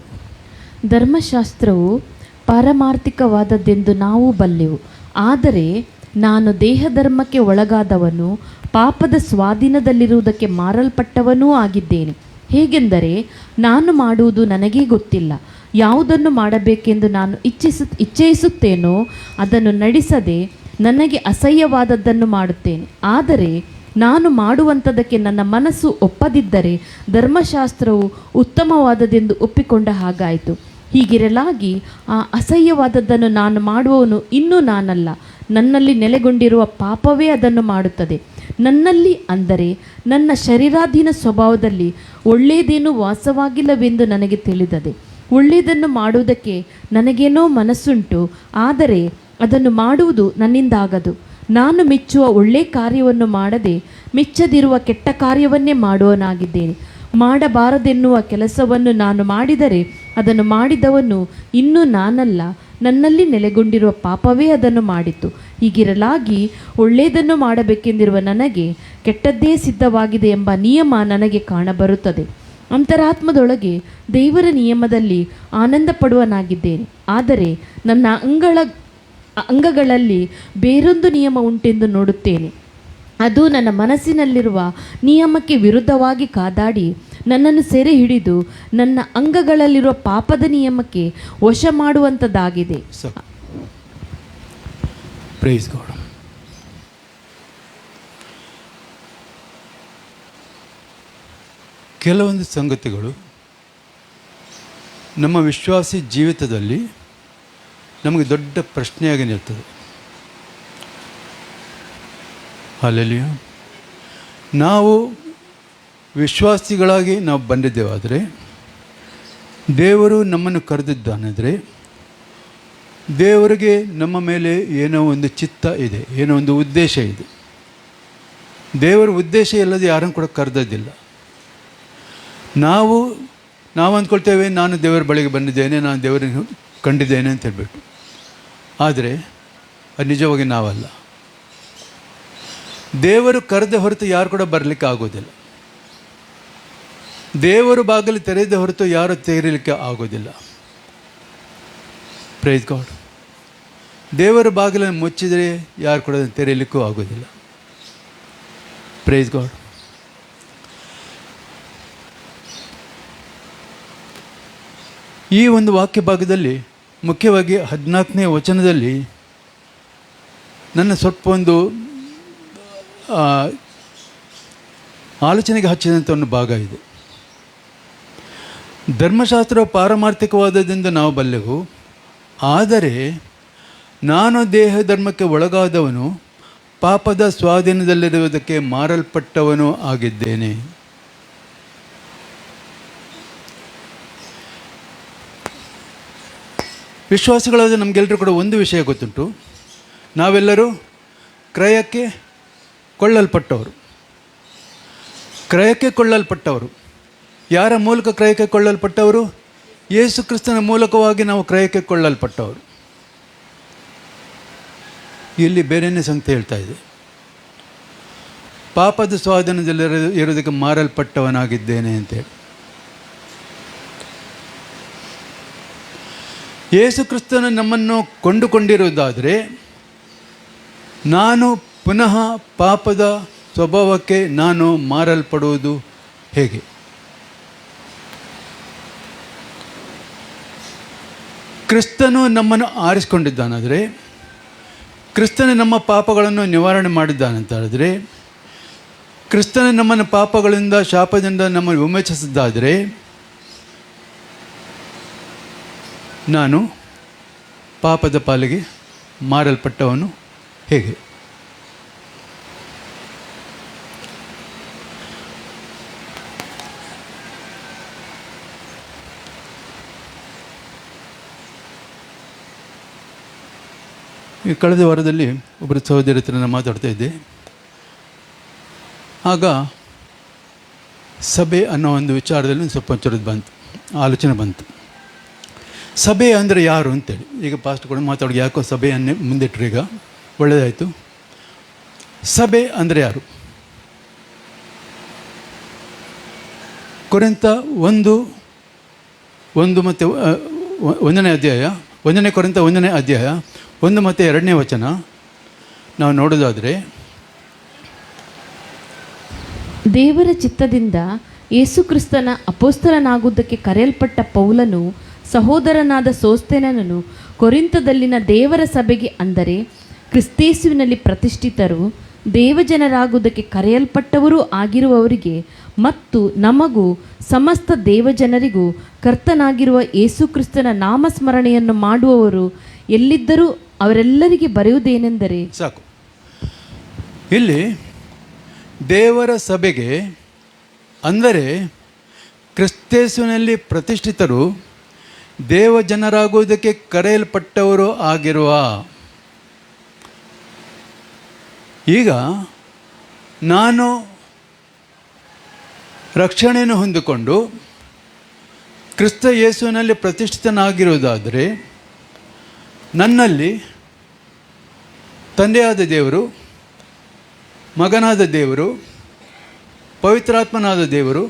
ಧರ್ಮಶಾಸ್ತ್ರವು ಪಾರಮಾರ್ಥಿಕವಾದದ್ದೆಂದು ನಾವು ಬಲ್ಲೆವು, ಆದರೆ ನಾನು ದೇಹಧರ್ಮಕ್ಕೆ ಒಳಗಾದವನು, ಪಾಪದ ಸ್ವಾಧೀನದಲ್ಲಿರುವುದಕ್ಕೆ ಮಾರಲ್ಪಟ್ಟವನೂ ಆಗಿದ್ದೇನೆ. ಹೇಗೆಂದರೆ ನಾನು ಮಾಡುವುದು ನನಗೇ ಗೊತ್ತಿಲ್ಲ. ಯಾವುದನ್ನು ಮಾಡಬೇಕೆಂದು ನಾನು ಇಚ್ಛಿಸುತ್ತೇನೋ ಅದನ್ನು ನಡೆಸದೆ ನನಗೆ ಅಸಹ್ಯವಾದದ್ದನ್ನು ಮಾಡುತ್ತೇನೆ. ಆದರೆ ನಾನು ಮಾಡುವಂಥದ್ದಕ್ಕೆ ನನ್ನ ಮನಸ್ಸು ಒಪ್ಪದಿದ್ದರೆ ಧರ್ಮಶಾಸ್ತ್ರವು ಉತ್ತಮವಾದದೆಂದು ಒಪ್ಪಿಕೊಂಡ ಹಾಗಾಯಿತು. ಹೀಗಿರಲಾಗಿ ಆ ಅಸಹ್ಯವಾದದ್ದನ್ನು ನಾನು ಮಾಡುವವನು ಇನ್ನೂ ನಾನಲ್ಲ, ನನ್ನಲ್ಲಿ ನೆಲೆಗೊಂಡಿರುವ ಪಾಪವೇ ಅದನ್ನು ಮಾಡುತ್ತದೆ. ನನ್ನಲ್ಲಿ ಅಂದರೆ ನನ್ನ ಶರೀರಾಧೀನ ಸ್ವಭಾವದಲ್ಲಿ ಒಳ್ಳೆಯದೇನೂ ವಾಸವಾಗಿಲ್ಲವೆಂದು ನನಗೆ ತಿಳಿದದೆ. ಒಳ್ಳೆಯದನ್ನು ಮಾಡುವುದಕ್ಕೆ ನನಗೇನೋ ಮನಸ್ಸುಂಟು, ಆದರೆ ಅದನ್ನು ಮಾಡುವುದು ನನ್ನಿಂದಾಗದು. ನಾನು ಮೆಚ್ಚುವ ಒಳ್ಳೆಯ ಕಾರ್ಯವನ್ನು ಮಾಡದೆ ಮೆಚ್ಚದಿರುವ ಕೆಟ್ಟ ಕಾರ್ಯವನ್ನೇ ಮಾಡುವನಾಗಿದ್ದೇನೆ. ಮಾಡಬಾರದೆನ್ನುವ ಕೆಲಸವನ್ನು ನಾನು ಮಾಡಿದರೆ ಅದನ್ನು ಮಾಡಿದವನು ಇನ್ನೂ ನಾನಲ್ಲ, ನನ್ನಲ್ಲಿ ನೆಲೆಗೊಂಡಿರುವ ಪಾಪವೇ ಅದನ್ನು ಮಾಡಿತು. ಹೀಗಿರಲಾಗಿ ಒಳ್ಳೆಯದನ್ನು ಮಾಡಬೇಕೆಂದಿರುವ ನನಗೆ ಕೆಟ್ಟದ್ದೇ ಸಿದ್ಧವಾಗಿದೆ ಎಂಬ ನಿಯಮ ನನಗೆ ಕಾಣಬರುತ್ತದೆ. ಅಂತರಾತ್ಮದೊಳಗೆ ದೇವರ ನಿಯಮದಲ್ಲಿ ಆನಂದ ಪಡುವನಾಗಿದ್ದೇನೆ. ಆದರೆ ನನ್ನ ಅಂಗಗಳಲ್ಲಿ ಬೇರೊಂದು ನಿಯಮ ಉಂಟೆಂದು ನೋಡುತ್ತೇನೆ. ಅದು ನನ್ನ ಮನಸ್ಸಿನಲ್ಲಿರುವ ನಿಯಮಕ್ಕೆ ವಿರುದ್ಧವಾಗಿ ಕಾದಾಡಿ ನನ್ನನ್ನು ಸೆರೆ ಹಿಡಿದು ನನ್ನ ಅಂಗಗಳಲ್ಲಿರುವ ಪಾಪದ ನಿಯಮಕ್ಕೆ ವಶ ಮಾಡುವಂಥದ್ದಾಗಿದೆ. Praise God. ಕೆಲವೊಂದು ಸಂಗತಿಗಳು ನಮ್ಮ ವಿಶ್ವಾಸಿ ಜೀವಿತದಲ್ಲಿ ನಮಗೆ ದೊಡ್ಡ ಪ್ರಶ್ನೆಯಾಗಿ ನಿಲ್ತದೆ. ಅಲ್ಲೆಲ್ಲಿಯ ನಾವು ವಿಶ್ವಾಸಿಗಳಾಗಿ ನಾವು ಬಂದಿದ್ದೇವಾದರೆ, ದೇವರು ನಮ್ಮನ್ನು ಕರೆದಿದ್ದಾನೆಂದರೆ, ದೇವರಿಗೆ ನಮ್ಮ ಮೇಲೆ ಏನೋ ಒಂದು ಚಿತ್ತ ಇದೆ, ಏನೋ ಒಂದು ಉದ್ದೇಶ ಇದೆ. ದೇವರ ಉದ್ದೇಶ ಇಲ್ಲದೆ ಯಾರನ್ನು ಕೂಡ ಕರೆದಿದ್ದಿಲ್ಲ. ನಾವು ಅಂದ್ಕೊಳ್ತೇವೆ, ನಾನು ದೇವರ ಬಳಿಗೆ ಬಂದಿದ್ದೇನೆ, ನಾನು ದೇವರನ್ನು ಕಂಡಿದ್ದೇನೆ ಅಂತ ಹೇಳ್ಬಿಟ್ಟು. ಆದರೆ ಅದು ನಿಜವಾಗಿ ನಾವಲ್ಲ. ದೇವರು ಕರೆದ ಹೊರತು ಯಾರು ಕೂಡ ಬರಲಿಕ್ಕೆ ಆಗೋದಿಲ್ಲ. ದೇವರು ಬಾಗಿಲು ತೆರೆದ ಹೊರತು ಯಾರು ತೆರೀಲಿಕ್ಕೆ ಆಗೋದಿಲ್ಲ. Praise God. ದೇವರ ಬಾಗಿಲನ್ನು ಮುಚ್ಚಿದರೆ ಯಾರು ಕೂಡ ತೆರೆಯಲಿಕ್ಕೂ ಆಗೋದಿಲ್ಲ. Praise God. ಈ ಒಂದು ವಾಕ್ಯ ಭಾಗದಲ್ಲಿ ಮುಖ್ಯವಾಗಿ 14ನೇ ವಚನದಲ್ಲಿ ನನ್ನ ಸ್ವಲ್ಪ ಒಂದು ಆಲೋಚನೆಗೆ ಹಚ್ಚಿದಂಥ ಒಂದು ಭಾಗ ಇದೆ. ಧರ್ಮಶಾಸ್ತ್ರ ಪಾರಮಾರ್ಥಿಕವಾದದಿಂದ ನಾವು ಬಲ್ಲೆವು, ಆದರೆ ನಾನು ದೇಹ ಧರ್ಮಕ್ಕೆ ಒಳಗಾದವನು, ಪಾಪದ ಸ್ವಾಧೀನದಲ್ಲಿರುವುದಕ್ಕೆ ಮಾರಲ್ಪಟ್ಟವನು ಆಗಿದ್ದೇನೆ. ವಿಶ್ವಾಸಿಗಳಾದ ನಮಗೆಲ್ಲರೂ ಕೂಡ ಒಂದು ವಿಷಯ ಗೊತ್ತುಂಟು, ನಾವೆಲ್ಲರೂ ಕ್ರಯಕ್ಕೆ ಕೊಳ್ಳಲ್ಪಟ್ಟವರು. ಕ್ರಯಕ್ಕೆ ಕೊಳ್ಳಲ್ಪಟ್ಟವರು ಯಾರ ಮೂಲಕ ಕ್ರಯಕ್ಕೆ ಕೊಳ್ಳಲ್ಪಟ್ಟವರು? ಯೇಸು ಕ್ರಿಸ್ತನ ಮೂಲಕವಾಗಿ ನಾವು ಕ್ರಯಕ್ಕೆ ಕೊಳ್ಳಲ್ಪಟ್ಟವರು. ಇಲ್ಲಿ ಬೇರೆಯೇ ಸಂಗತಿ ಹೇಳ್ತಾ ಇದೆ, ಪಾಪದ ಸ್ವಾಧೀನದಲ್ಲಿ ಇರೋದಕ್ಕೆ ಮಾರಲ್ಪಟ್ಟವನಾಗಿದ್ದೇನೆ ಅಂತೇಳಿ. ಯೇಸು ಕ್ರಿಸ್ತನು ನಮ್ಮನ್ನು ಕೊಂಡುಕೊಂಡಿರುವುದಾದರೆ ನಾನು ಪುನಃ ಪಾಪದ ಸ್ವಭಾವಕ್ಕೆ ನಾನು ಮಾರಲ್ಪಡುವುದು ಹೇಗೆ? ಕ್ರಿಸ್ತನು ನಮ್ಮನ್ನು ಆರಿಸಿಕೊಂಡಿದ್ದಾನಾದರೆ, ಕ್ರಿಸ್ತನು ನಮ್ಮ ಪಾಪಗಳನ್ನು ನಿವಾರಣೆ ಮಾಡಿದ್ದಾನಂತ ಹೇಳಿದ್ರೆ, ಕ್ರಿಸ್ತನು ನಮ್ಮನ್ನು ಪಾಪಗಳಿಂದ ಶಾಪದಿಂದ ನಮ್ಮನ್ನು ವಿಮೋಚಿಸಿದ್ದಾದರೆ ನಾನು ಪಾಪದ ಪಾಲಿಗೆ ಮಾರಲ್ಪಟ್ಟವನು ಹೇಗೆ? ಈ ಕಳೆದ ವಾರದಲ್ಲಿ ಒಬ್ಬರು ಸಹೋದರಿ ಹತ್ರ ನಾನು ಮಾತಾಡ್ತಾ ಇದ್ದೆ. ಆಗ ಸಭೆ ಅನ್ನೋ ಒಂದು ವಿಚಾರದಲ್ಲಿ ಸ್ವಲ್ಪ ಒಂಚೂರು ಬಂತು, ಆಲೋಚನೆ ಬಂತು. ಸಭೆ ಅಂದರೆ ಯಾರು ಅಂತೇಳಿ. ಈಗ ಪಾಸ್ಟ್ ಕೂಡ ಮಾತಾಡೋ ಯಾಕೋ ಸಭೆಯನ್ನೇ ಮುಂದಿಟ್ಟರು, ಈಗ ಒಳ್ಳೆಯದಾಯಿತು. ಸಭೆ ಅಂದರೆ ಯಾರು? ಕೊರಿಂಥ 1 ಮತ್ತು 1ನೇ ಅಧ್ಯಾಯ, 1ನೇ ಕೊರಿಂಥ 1ನೇ ಅಧ್ಯಾಯ 1 ಮತ್ತು 2ನೇ ವಚನ ನಾವು ನೋಡೋದಾದರೆ, ದೇವರ ಚಿತ್ತದಿಂದ ಯೇಸುಕ್ರಿಸ್ತನ ಅಪೊಸ್ತಲನಾಗುವುದಕ್ಕೆ ಕರೆಯಲ್ಪಟ್ಟ ಪೌಲನು ಸಹೋದರನಾದ ಸೋಸ್ಥೆನನನು ಕೊರಿಂಥದಲ್ಲಿನ ದೇವರ ಸಭೆಗೆ, ಅಂದರೆ ಕ್ರಿಸ್ತೇಸುವಿನಲ್ಲಿ ಪ್ರತಿಷ್ಠಿತರು ದೇವಜನರಾಗುವುದಕ್ಕೆ ಕರೆಯಲ್ಪಟ್ಟವರೂ ಆಗಿರುವವರಿಗೆ ಮತ್ತು ನಮಗೂ ಸಮಸ್ತ ದೇವಜನರಿಗೂ ಕರ್ತನಾಗಿರುವ ಯೇಸುಕ್ರಿಸ್ತನ ನಾಮಸ್ಮರಣೆಯನ್ನು ಮಾಡುವವರು ಎಲ್ಲಿದ್ದರೂ ಅವರೆಲ್ಲರಿಗೆ ಬರೆಯುವುದೇನೆಂದರೆ, ಸಾಕು. ಇಲ್ಲಿ ದೇವರ ಸಭೆಗೆ ಅಂದರೆ ಕ್ರಿಸ್ತೇಸುವಿನಲ್ಲಿ ಪ್ರತಿಷ್ಠಿತರು ದೇವಜನರಾಗುವುದಕ್ಕೆ ಕರೆಯಲ್ಪಟ್ಟವರು ಆಗಿರುವ. ಈಗ ನಾನು ರಕ್ಷಣೆಯನ್ನು ಹೊಂದಿಕೊಂಡು ಕ್ರಿಸ್ತ ಯೇಸುವಿನಲ್ಲಿ ಪ್ರತಿಷ್ಠಿತನಾಗಿರುವುದಾದರೆ ನನ್ನಲ್ಲಿ ತಂದೆಯಾದ ದೇವರು, ಮಗನಾದ ದೇವರು, ಪವಿತ್ರಾತ್ಮನಾದ ದೇವರು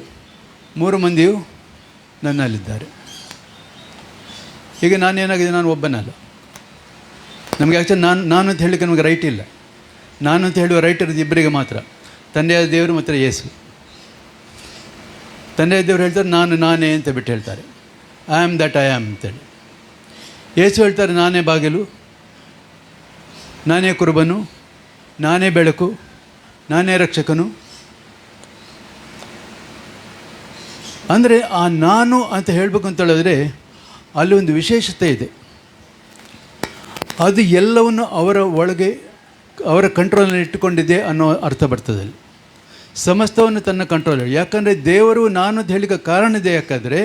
3 ಮಂದಿಯೂ ನನ್ನಲ್ಲಿದ್ದಾರೆ. ಈಗ ನಾನೇನಾಗಿದೆ, ನಾನು ಒಬ್ಬನಲ್ಲ. ನಮಗೆ ಆ್ಯಕ್ಚುಲಿ ನಾನು ಅಂತ ಹೇಳಲಿಕ್ಕೆ ನಮಗೆ ರೈಟ್ ಇಲ್ಲ. ನಾನು ಅಂತ ಹೇಳುವ ರೈಟ್ ಇರೋದು ಇಬ್ಬರಿಗೆ ಮಾತ್ರ, ತಂದೆಯಾದ ದೇವರು ಮತ್ತು ಯೇಸು. ತಂದೆಯಾದ ದೇವರು ಹೇಳ್ತಾರೆ ನಾನೇ ಅಂತ ಬಿಟ್ಟು ಹೇಳ್ತಾರೆ, I am that I am ಅಂತೇಳಿ. ಯೇಸು ಹೇಳ್ತಾರೆ ನಾನೇ ಬಾಗಿಲು, ನಾನೇ ಕುರುಬನು, ನಾನೇ ಬೆಳಕು, ನಾನೇ ರಕ್ಷಕನು. ಅಂದರೆ ಆ ನಾನು ಅಂತ ಹೇಳಬೇಕು ಅಂತ ಹೇಳಿದ್ರೆ ಅಲ್ಲಿ ಒಂದು ವಿಶೇಷತೆ ಇದೆ. ಅದು ಎಲ್ಲವನ್ನು ಅವರ ಒಳಗೆ ಅವರ ಕಂಟ್ರೋಲಲ್ಲಿ ಇಟ್ಟುಕೊಂಡಿದೆ ಅನ್ನೋ ಅರ್ಥ ಬರ್ತದೆ ಅಲ್ಲಿ. ಸಮಸ್ತವನ್ನು ತನ್ನ ಕಂಟ್ರೋಲ್. ಯಾಕಂದರೆ ದೇವರು ನಾನು ಅಂತ ಹೇಳಿಕೆ ಕಾರಣ ಇದೆ. ಯಾಕಂದರೆ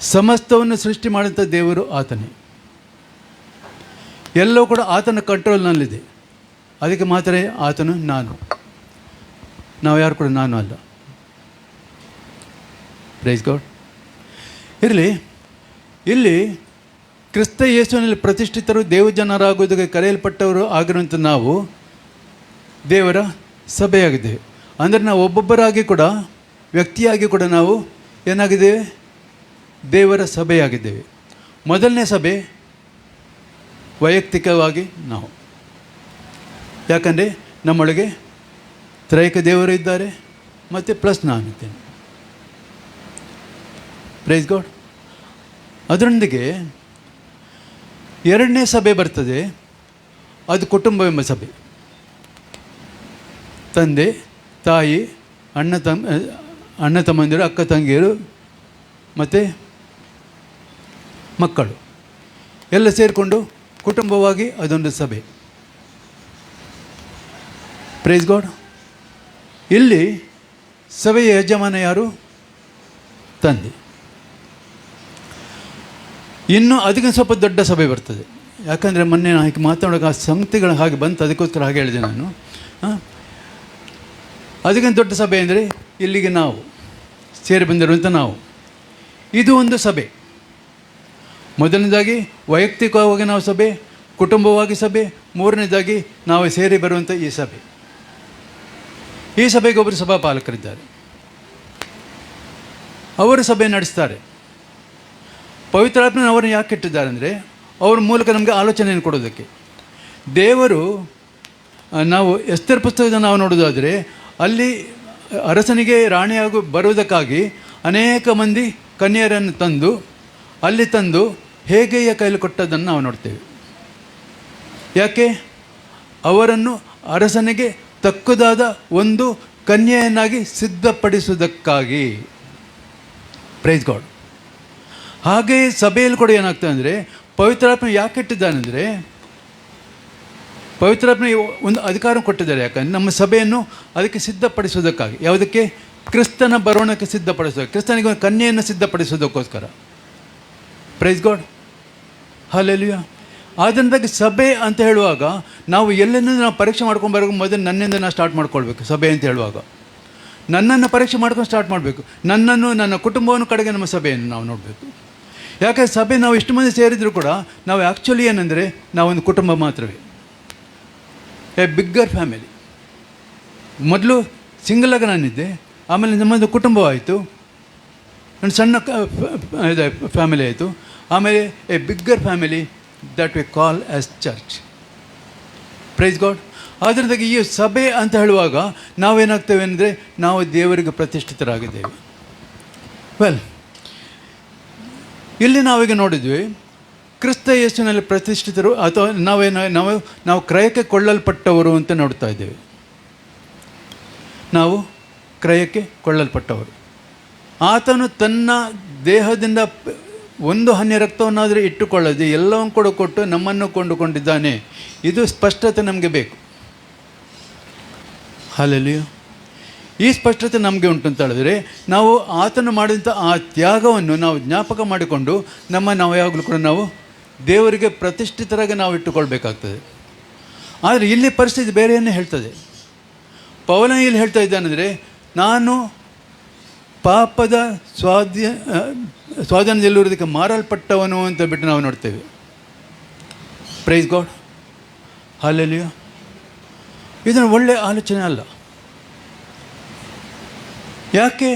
ಸಮಸ್ತವನ್ನು ಸೃಷ್ಟಿ ಮಾಡಿದಂಥ ದೇವರು ಆತನೇ. ಎಲ್ಲವೂ ಕೂಡ ಆತನ ಕಂಟ್ರೋಲ್ನಲ್ಲಿದೆ. ಅದಕ್ಕೆ ಮಾತ್ರ ಆತನು ನಾನು. ನಾವು ಯಾರು ಕೂಡ ನಾನು ಅಲ್ಲ. Praise God. ಇರಲಿ, ಇಲ್ಲಿ ಕ್ರಿಸ್ತ ಯೇಸುವಿನಲ್ಲಿ ಪ್ರತಿಷ್ಠಿತರು ದೇವಜನರಾಗುವುದಕ್ಕೆ ಕರೆಯಲ್ಪಟ್ಟವರು ಆಗಿರುವಂಥ ನಾವು ದೇವರ ಸಭೆಯಾಗಿದ್ದೇವೆ. ಅಂದರೆ ನಾವು ಒಬ್ಬೊಬ್ಬರಾಗಿ ಕೂಡ, ವ್ಯಕ್ತಿಯಾಗಿ ಕೂಡ ನಾವು ಏನಾಗಿದ್ದೇವೆ? ದೇವರ ಸಭೆಯಾಗಿದ್ದೇವೆ. ಮೊದಲನೇ ಸಭೆ ವೈಯಕ್ತಿಕವಾಗಿ ನಾವು. ಯಾಕಂದರೆ ನಮ್ಮೊಳಗೆ ತ್ರೈಕ ದೇವರು ಇದ್ದಾರೆ ಮತ್ತು ಪ್ಲಸ್ ನಾನಿದ್ದೇನೆ. Praise God. ಅದರೊಂದಿಗೆ ಎರಡನೇ ಸಭೆ ಬರ್ತದೆ, ಅದು ಕುಟುಂಬ ಎಂಬ ಸಭೆ. ತಂದೆ, ತಾಯಿ, ಅಣ್ಣ ತಮ್ಮಂದಿರು, ಅಕ್ಕ ತಂಗಿಯರು ಮತ್ತು ಮಕ್ಕಳು ಎಲ್ಲ ಸೇರಿಕೊಂಡು ಕುಟುಂಬವಾಗಿ ಅದೊಂದು ಸಭೆ. Praise God. ಇಲ್ಲಿ ಸಭೆಯ ಯಜಮಾನ ಯಾರು? ತಂದೆ. ಇನ್ನು ಅದಕ್ಕೆ ಸ್ವಲ್ಪ ದೊಡ್ಡ ಸಭೆ ಬರ್ತದೆ. ಯಾಕಂದರೆ ಮೊನ್ನೆ ಹಾಗೆ ಮಾತಾಡೋಕೆ ಆ ಸಂಗತಿಗಳು ಹಾಗೆ ಬಂತು, ಅದಕ್ಕೋಸ್ಕರ ಹಾಗೆ ಹೇಳಿದೆ ನಾನು. ಅದಕ್ಕಿಂತ ದೊಡ್ಡ ಸಭೆ ಅಂದರೆ ಇಲ್ಲಿಗೆ ನಾವು ಸೇರಿ ಬಂದಿರುವಂಥ ನಾವು. ಇದು ಒಂದು ಸಭೆ. ಮೊದಲನೇದಾಗಿ ವೈಯಕ್ತಿಕವಾಗಿ ನಾವು ಸಭೆ, ಕುಟುಂಬವಾಗಿ ಸಭೆ, ಮೂರನೇದಾಗಿ ನಾವು ಸೇರಿ ಬರುವಂಥ ಈ ಸಭೆ. ಈ ಸಭೆಗೆ ಒಬ್ಬರು ಸಭಾಪಾಲಕರಿದ್ದಾರೆ, ಅವರು ಸಭೆ ನಡೆಸ್ತಾರೆ. ಪವಿತ್ರಾತ್ಮನ ಅವರನ್ನು ಯಾಕೆ ಇಟ್ಟಿದ್ದಾರೆ ಅಂದರೆ ಅವ್ರ ಮೂಲಕ ನಮಗೆ ಆಲೋಚನೆಯನ್ನು ಕೊಡೋದಕ್ಕೆ. ದೇವರು, ನಾವು ಎಸ್ತರ್ ಪುಸ್ತಕದ ನಾವು ನೋಡೋದಾದರೆ ಅಲ್ಲಿ ಅರಸನಿಗೆ ರಾಣಿಯಾಗಿ ಬರುವುದಕ್ಕಾಗಿ ಅನೇಕ ಮಂದಿ ಕನ್ಯೆಯರನ್ನು ತಂದು ಅಲ್ಲಿ ತಂದು ಹೇಗೆಯ ಕೈಲಿ ಕೊಟ್ಟದ್ದನ್ನು ನಾವು ನೋಡ್ತೇವೆ. ಯಾಕೆ? ಅವರನ್ನು ಅರಸನಿಗೆ ತಕ್ಕುದಾದ ಒಂದು ಕನ್ಯೆಯನ್ನಾಗಿ ಸಿದ್ಧಪಡಿಸುವುದಕ್ಕಾಗಿ. Praise God. ಹಾಗೆಯೇ ಸಭೆಯಲ್ಲಿ ಕೂಡ ಏನಾಗ್ತದೆ ಅಂದರೆ ಪವಿತ್ರಾತ್ಮ ಯಾಕೆ ಇಟ್ಟಿದ್ದಾನೆಂದರೆ ಪವಿತ್ರಾತ್ಮ ಒಂದು ಅಧಿಕಾರ ಕೊಟ್ಟಿದ್ದಾರೆ. ಯಾಕಂದರೆ ನಮ್ಮ ಸಭೆಯನ್ನು ಅದಕ್ಕೆ ಸಿದ್ಧಪಡಿಸೋದಕ್ಕಾಗಿ. ಯಾವುದಕ್ಕೆ? ಕ್ರಿಸ್ತನ ಬರೋಣಕ್ಕೆ ಸಿದ್ಧಪಡಿಸೋದು, ಕ್ರಿಸ್ತನಿಗೆ ಒಂದು ಕನ್ಯೆಯನ್ನು ಸಿದ್ಧಪಡಿಸೋದಕ್ಕೋಸ್ಕರ. Praise God. ಹಲ್ಲೆಲೂಯಾ. ಅದರಿಂದಾಗಿ ಸಭೆ ಅಂತ ಹೇಳುವಾಗ ನಾವು ಎಲ್ಲೆನ್ನೂ ನಾವು ಪರೀಕ್ಷೆ ಮಾಡ್ಕೊಂಡು ಬರೋ ಮೊದಲು ನನ್ನಿಂದ ನಾವು ಸ್ಟಾರ್ಟ್ ಮಾಡ್ಕೊಳ್ಬೇಕು. ಸಭೆ ಅಂತ ಹೇಳುವಾಗ ನನ್ನನ್ನು ಪರೀಕ್ಷೆ ಮಾಡ್ಕೊಂಡು ಸ್ಟಾರ್ಟ್ ಮಾಡಬೇಕು. ನನ್ನನ್ನು, ನನ್ನ ಕುಟುಂಬವನ್ನು ಕಡೆಗೆ ನಮ್ಮ ಸಭೆಯನ್ನು ನಾವು ನೋಡಬೇಕು. ಯಾಕಂದರೆ ಸಭೆ ನಾವು ಇಷ್ಟು ಮಂದಿ ಸೇರಿದರೂ ಕೂಡ ನಾವು ಆ್ಯಕ್ಚುಲಿ ಏನಂದರೆ ನಾವೊಂದು ಕುಟುಂಬ ಮಾತ್ರವೇ. A bigger family. ಮೊದಲು ಸಿಂಗಲಾಗಿ ನಾನಿದ್ದೆ, ಆಮೇಲೆ ನಮ್ಮದು ಕುಟುಂಬವಾಯಿತು, ನನ್ನ ಸಣ್ಣ ಇದೆ ಫ್ಯಾಮಿಲಿ ಆಯಿತು, ಆಮೇಲೆ A bigger family that we call as church. Praise God. ಅದರಿಂದಾಗಿ ಈ ಸಭೆ ಅಂತ ಹೇಳುವಾಗ ನಾವೇನಾಗ್ತೇವೆ ಅಂದರೆ ನಾವು ದೇವರಿಗೆ ಪ್ರತಿಷ್ಠಿತರಾಗಿದ್ದೇವೆ. ವೆಲ್, ಇಲ್ಲಿ ನಾವೀಗ ನೋಡಿದ್ವಿ ಕ್ರಿಸ್ತ ಯೇಸುವಿನಲ್ಲಿ ಪ್ರತಿಷ್ಠಿತರು ಅಥವಾ ನಾವು ಕ್ರಯಕ್ಕೆ ಕೊಳ್ಳಲ್ಪಟ್ಟವರು ಅಂತ ನೋಡ್ತಾ ಇದ್ದೇವೆ. ನಾವು ಕ್ರಯಕ್ಕೆ ಕೊಳ್ಳಲ್ಪಟ್ಟವರು. ಆತನು ತನ್ನ ದೇಹದಿಂದ ಒಂದು ಹನಿ ರಕ್ತವನ್ನಾದರೂ ಇಟ್ಟುಕೊಳ್ಳದೆ ಎಲ್ಲವನ್ನು ಕೂಡ ಕೊಟ್ಟು ನಮ್ಮನ್ನು ಕೊಂಡುಕೊಂಡಿದ್ದಾನೆ. ಇದು ಸ್ಪಷ್ಟತೆ ನಮಗೆ ಬೇಕು. ಹಲ್ಲೆಲೂಯಾ. ಈ ಸ್ಪಷ್ಟತೆ ನಮಗೆ ಉಂಟು ಅಂತ ಹೇಳಿದ್ರೆ ನಾವು ಆತನು ಮಾಡಿದಂಥ ಆ ತ್ಯಾಗವನ್ನು ನಾವು ಜ್ಞಾಪಕ ಮಾಡಿಕೊಂಡು ನಾವು ಯಾವಾಗಲೂ ಕೂಡ ನಾವು ದೇವರಿಗೆ ಪ್ರತಿಷ್ಠಿತರಾಗಿ ನಾವು ಇಟ್ಟುಕೊಳ್ಬೇಕಾಗ್ತದೆ. ಆದರೆ ಇಲ್ಲಿ ಪರಿಸ್ಥಿತಿ ಬೇರೆಯನ್ನೇ ಹೇಳ್ತದೆ. ಪೌಲ ಇಲ್ಲಿ ಹೇಳ್ತಾ ಇದ್ದಾನೆಂದರೆ ನಾನು ಪಾಪದ ಸ್ವಾಧೀನದಲ್ಲಿರುವುದಕ್ಕೆ ಮಾರಲ್ಪಟ್ಟವನು ಅಂತ ಬಿಟ್ಟು ನಾವು ನೋಡ್ತೇವೆ. Price God. ಹಲ್ಲೆಲೂಯಾ. ಇದನ್ನು ಒಳ್ಳೆಯ ಆಲೋಚನೆ ಅಲ್ಲ. ಯಾಕೆ?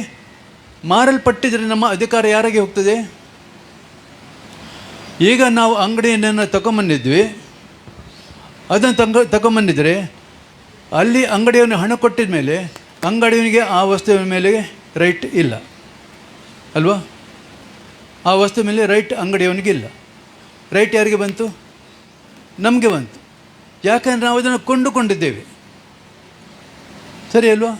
ಮಾರಲ್ಪಟ್ಟಿದ್ರೆ ನಮ್ಮ ಅಧಿಕಾರ ಯಾರಿಗೆ ಹೋಗ್ತದೆ? ಈಗ ನಾವು ಅಂಗಡಿಯನ್ನು ತಗೊಂಬಂದಿದ್ವಿ, ಅದನ್ನು ತಗೊಂಬಂದಿದ್ರೆ ಅಲ್ಲಿ ಅಂಗಡಿಯವನು ಹಣ ಕೊಟ್ಟಿದ ಮೇಲೆ ಅಂಗಡಿಯವನಿಗೆ ಆ ವಸ್ತುವಿನ ಮೇಲೆ ರೈಟ್ ಇಲ್ಲ ಅಲ್ವಾ? ಆ ವಸ್ತು ಮೇಲೆ ರೈಟ್ ಅಂಗಡಿಯವನಿಗಿಲ್ಲ. ರೈಟ್ ಯಾರಿಗೆ ಬಂತು? ನಮಗೆ ಬಂತು. ಯಾಕಂದರೆ ನಾವು ಅದನ್ನು ಕೊಂಡುಕೊಂಡಿದ್ದೇವೆ. ಸರಿ ಅಲ್ವಾ?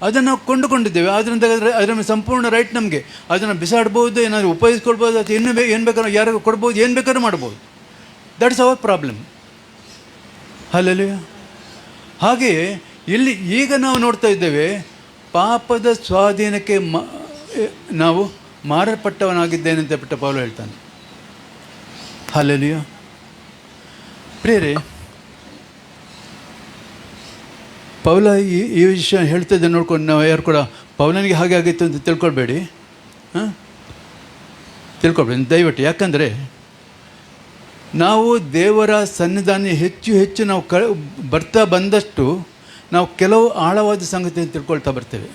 ಅದನ್ನು ನಾವು ಕೊಂಡುಕೊಂಡಿದ್ದೇವೆ. ಆದ್ದರಿಂದ ಅದರ ಸಂಪೂರ್ಣ ರೈಟ್ ನಮಗೆ. ಅದನ್ನು ಬಿಸಾಡ್ಬೋದು, ಏನಾದರೂ ಉಪಯೋಗಿಸ್ಕೊಳ್ಬೋದು, ಅಥವಾ ಏನು ಬೇಕಾದ್ರೂ ಯಾರಿಗೂ ಕೊಡ್ಬೋದು, ಏನು ಬೇಕಾದ್ರೂ ಮಾಡ್ಬೋದು. That's our problem. ಹಲ್ಲೆಲೂಯಾ. ಹಾಗೆಯೇ ಇಲ್ಲಿ ಈಗ ನಾವು ನೋಡ್ತಾ ಇದ್ದೇವೆ ಪಾಪದ ಸ್ವಾಧೀನಕ್ಕೆ ನಾವು ಮಾರಲ್ಪಟ್ಟವನಾಗಿದ್ದೇನೆ ಅಂತ ಬಿಟ್ಟ ಪೌಲ ಹೇಳ್ತಾನೆ. ಹಲ್ಲೆಲೂಯಾ. ಪ್ರಿಯರೇ, ಪೌಲ ಈ ವಿಷಯ ಹೇಳ್ತಿದ್ದೆ ನೋಡ್ಕೊಂಡು ನಾವು ಯಾರು ಕೂಡ ಪೌಲನಿಗೆ ಹಾಗೆ ಆಗಿತ್ತು ಅಂತ ತಿಳ್ಕೊಳ್ಬೇಡಿ. ದಯವಿಟ್ಟು. ಯಾಕಂದರೆ ನಾವು ದೇವರ ಸನ್ನಿಧಾನ ಹೆಚ್ಚು ನಾವು ಬರ್ತಾ ಬಂದಷ್ಟು ನಾವು ಕೆಲವು ಆಳವಾದ ಸಂಗತಿಯನ್ನು ತಿಳ್ಕೊಳ್ತಾ ಬರ್ತೇವೆ.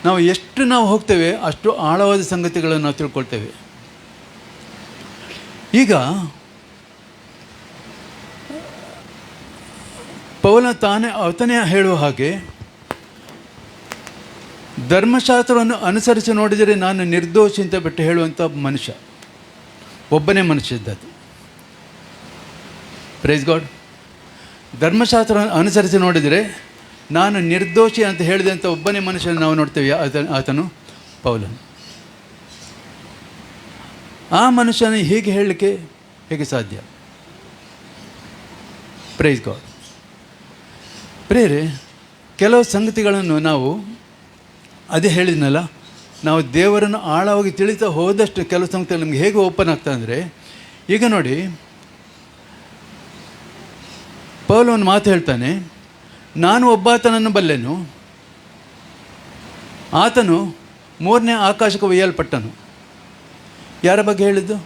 ನಾವು ಎಷ್ಟು ನಾವು ಹೋಗ್ತೇವೆ ಅಷ್ಟು ಆಳವಾದ ಸಂಗತಿಗಳನ್ನು ನಾವು ತಿಳ್ಕೊಳ್ತೇವೆ. ಈಗ ಪೌಲ ಆತನೇ ಹೇಳುವ ಹಾಗೆ ಧರ್ಮಶಾಸ್ತ್ರವನ್ನು ಅನುಸರಿಸಿ ನೋಡಿದರೆ ನಾನು ನಿರ್ದೋಷಿ ಅಂತ ಬಿಟ್ಟು ಹೇಳುವಂಥ ಮನುಷ್ಯ ಒಬ್ಬನೇ ಮನುಷ್ಯ ಇದ್ದದ್ದು. Praise God. ಧರ್ಮಶಾಸ್ತ್ರವನ್ನು ಅನುಸರಿಸಿ ನೋಡಿದರೆ ನಾನು ನಿರ್ದೋಷಿ ಅಂತ ಹೇಳಿದಂಥ ಒಬ್ಬನೇ ಮನುಷ್ಯನ ನಾವು ನೋಡ್ತೇವೆ. ಆತನು ಪೌಲನು. ಆ ಮನುಷ್ಯನ ಹೀಗೆ ಹೇಳಲಿಕ್ಕೆ ಹೇಗೆ ಸಾಧ್ಯ? Praise God. ಪ್ರೇರೆ, ಕೆಲವು ಸಂಗತಿಗಳನ್ನು ನಾವು ಅದೇ ಹೇಳಿದ್ನಲ್ಲ, ನಾವು ದೇವರನ್ನು ಆಳವಾಗಿ ತಿಳಿತಾ ಹೋದಷ್ಟು ಕೆಲವು ಸಂಗತಿಗಳು ನಮ್ಗೆ ಹೇಗೆ ಓಪನ್ ಆಗ್ತದೆ ಅಂದರೆ, ಈಗ ನೋಡಿ ಪೌಲ ಒಂದು ಮಾತು ಹೇಳ್ತಾನೆ, ನಾನು ಒಬ್ಬಾತನನ್ನು ಬಲ್ಲೆನು, ಆತನು 3ನೇ ಆಕಾಶಕ್ಕೆ ಒಯ್ಯಲ್ಪಟ್ಟನು. ಯಾರ ಬಗ್ಗೆ ಹೇಳಿದ್ದು?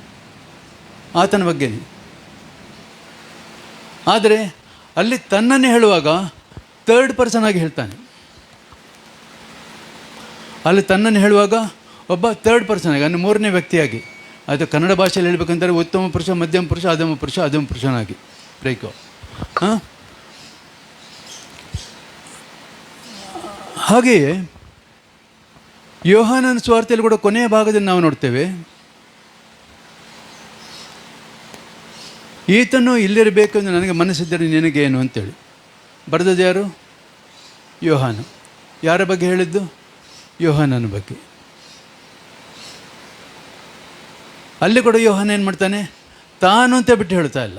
ಆತನ ಬಗ್ಗೆ. ಆದರೆ ಅಲ್ಲಿ ತನ್ನನ್ನೇ ಹೇಳುವಾಗ 3rd ಪರ್ಸನ್ ಆಗಿ ಹೇಳ್ತಾನೆ. ಅಲ್ಲಿ ತನ್ನನ್ನು ಹೇಳುವಾಗ ಒಬ್ಬ 3rd ಪರ್ಸನ್ ಆಗಿ, ಅಂದರೆ 3ನೇ ವ್ಯಕ್ತಿಯಾಗಿ. ಅದು ಕನ್ನಡ ಭಾಷೆಯಲ್ಲಿ ಹೇಳ್ಬೇಕಂತಾರೆ ಉತ್ತಮ ಪುರುಷ, ಮಧ್ಯಮ ಪುರುಷ, ಅಧಮ ಪುರುಷ, ಅಧಮ ಪುರುಷನಾಗಿ. ಬ್ರೇಕೋ. ಹಾಂ, ಹಾಗೆಯೇ ಯೋಹಾನನ ಸುವಾರ್ತೆಯಲ್ಲಿ ಕೂಡ ಕೊನೆಯ ಭಾಗದಲ್ಲಿ ನಾವು ನೋಡ್ತೇವೆ, ಈತನು ಇಲ್ಲಿರಬೇಕೆಂದು ನನಗೆ ಮನಸ್ಸಿದ್ದರೆ ನಿನಗೇನು ಅಂತೇಳಿ ಬರೆದದ್ದು ಯಾರು? ಯೋಹಾನ. ಯಾರ ಬಗ್ಗೆ ಹೇಳಿದ್ದು? ಯೋಹಾನನ ಬಗ್ಗೆ. ಅಲ್ಲಿ ಕೂಡ ಯೋಹಾನ ಏನು ಮಾಡ್ತಾನೆ? ತಾನು ಅಂತ ಬಿಟ್ಟು ಹೇಳ್ತಾ ಇಲ್ಲ,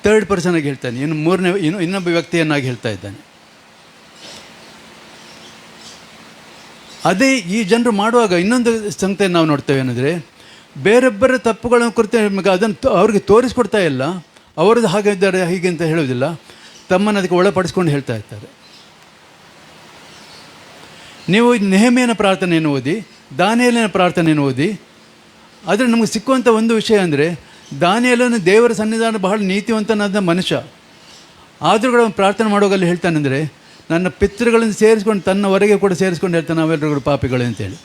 3rd ಪರ್ಸನ್ ಆಗಿ ಹೇಳ್ತಾನೆ. ಇನ್ನೊಬ್ಬ ವ್ಯಕ್ತಿಯನ್ನಾಗಿ ಹೇಳ್ತಾ ಇದ್ದಾನೆ. ಅದೇ ಈ ಜನರು ಮಾಡುವಾಗ ಇನ್ನೊಂದು ಸಂಗತಿ ನಾವು ನೋಡ್ತೇವೆ ಏನಂದರೆ, ಬೇರೊಬ್ಬರ ತಪ್ಪುಗಳನ್ನು ಕುರಿತು ಅದನ್ನು ಅವ್ರಿಗೆ ತೋರಿಸ್ಕೊಡ್ತಾ ಇಲ್ಲ, ಅವರದ್ದು ಹಾಗೆ ಇದ್ದಾರೆ ಹೀಗೆ ಅಂತ ಹೇಳೋದಿಲ್ಲ, ತಮ್ಮನ್ನು ಅದಕ್ಕೆ ಒಳಪಡಿಸ್ಕೊಂಡು ಹೇಳ್ತಾ ಇರ್ತಾರೆ. ನೀವು ನೆಹೆಮೀಯನ ಪ್ರಾರ್ಥನೆಯನ್ನು ಓದಿ, ದಾನಿಯೇಲನ ಪ್ರಾರ್ಥನೆಯನ್ನು ಓದಿ, ಆದರೆ ನಮಗೆ ಸಿಕ್ಕುವಂಥ ಒಂದು ವಿಷಯ ಅಂದರೆ, ದಾನಿಯೇಲನು ದೇವರ ಸನ್ನಿಧಾನ ಬಹಳ ನೀತಿವಂತನಾದ ಮನುಷ್ಯ. ಆದರೂ ಕೂಡ ಅವನು ಪ್ರಾರ್ಥನೆ ಮಾಡುವಾಗಲ್ಲಿ ಹೇಳ್ತಾನೆಂದರೆ, ನನ್ನ ಪಿತೃಗಳನ್ನು ಸೇರಿಸ್ಕೊಂಡು ತನ್ನವರೆಗೆ ಕೂಡ ಸೇರಿಸ್ಕೊಂಡು ಹೇಳ್ತಾನೆ, ನಾವೆಲ್ಲರೂ ಕೂಡ ಪಾಪಿಗಳೇ ಅಂತೇಳಿ,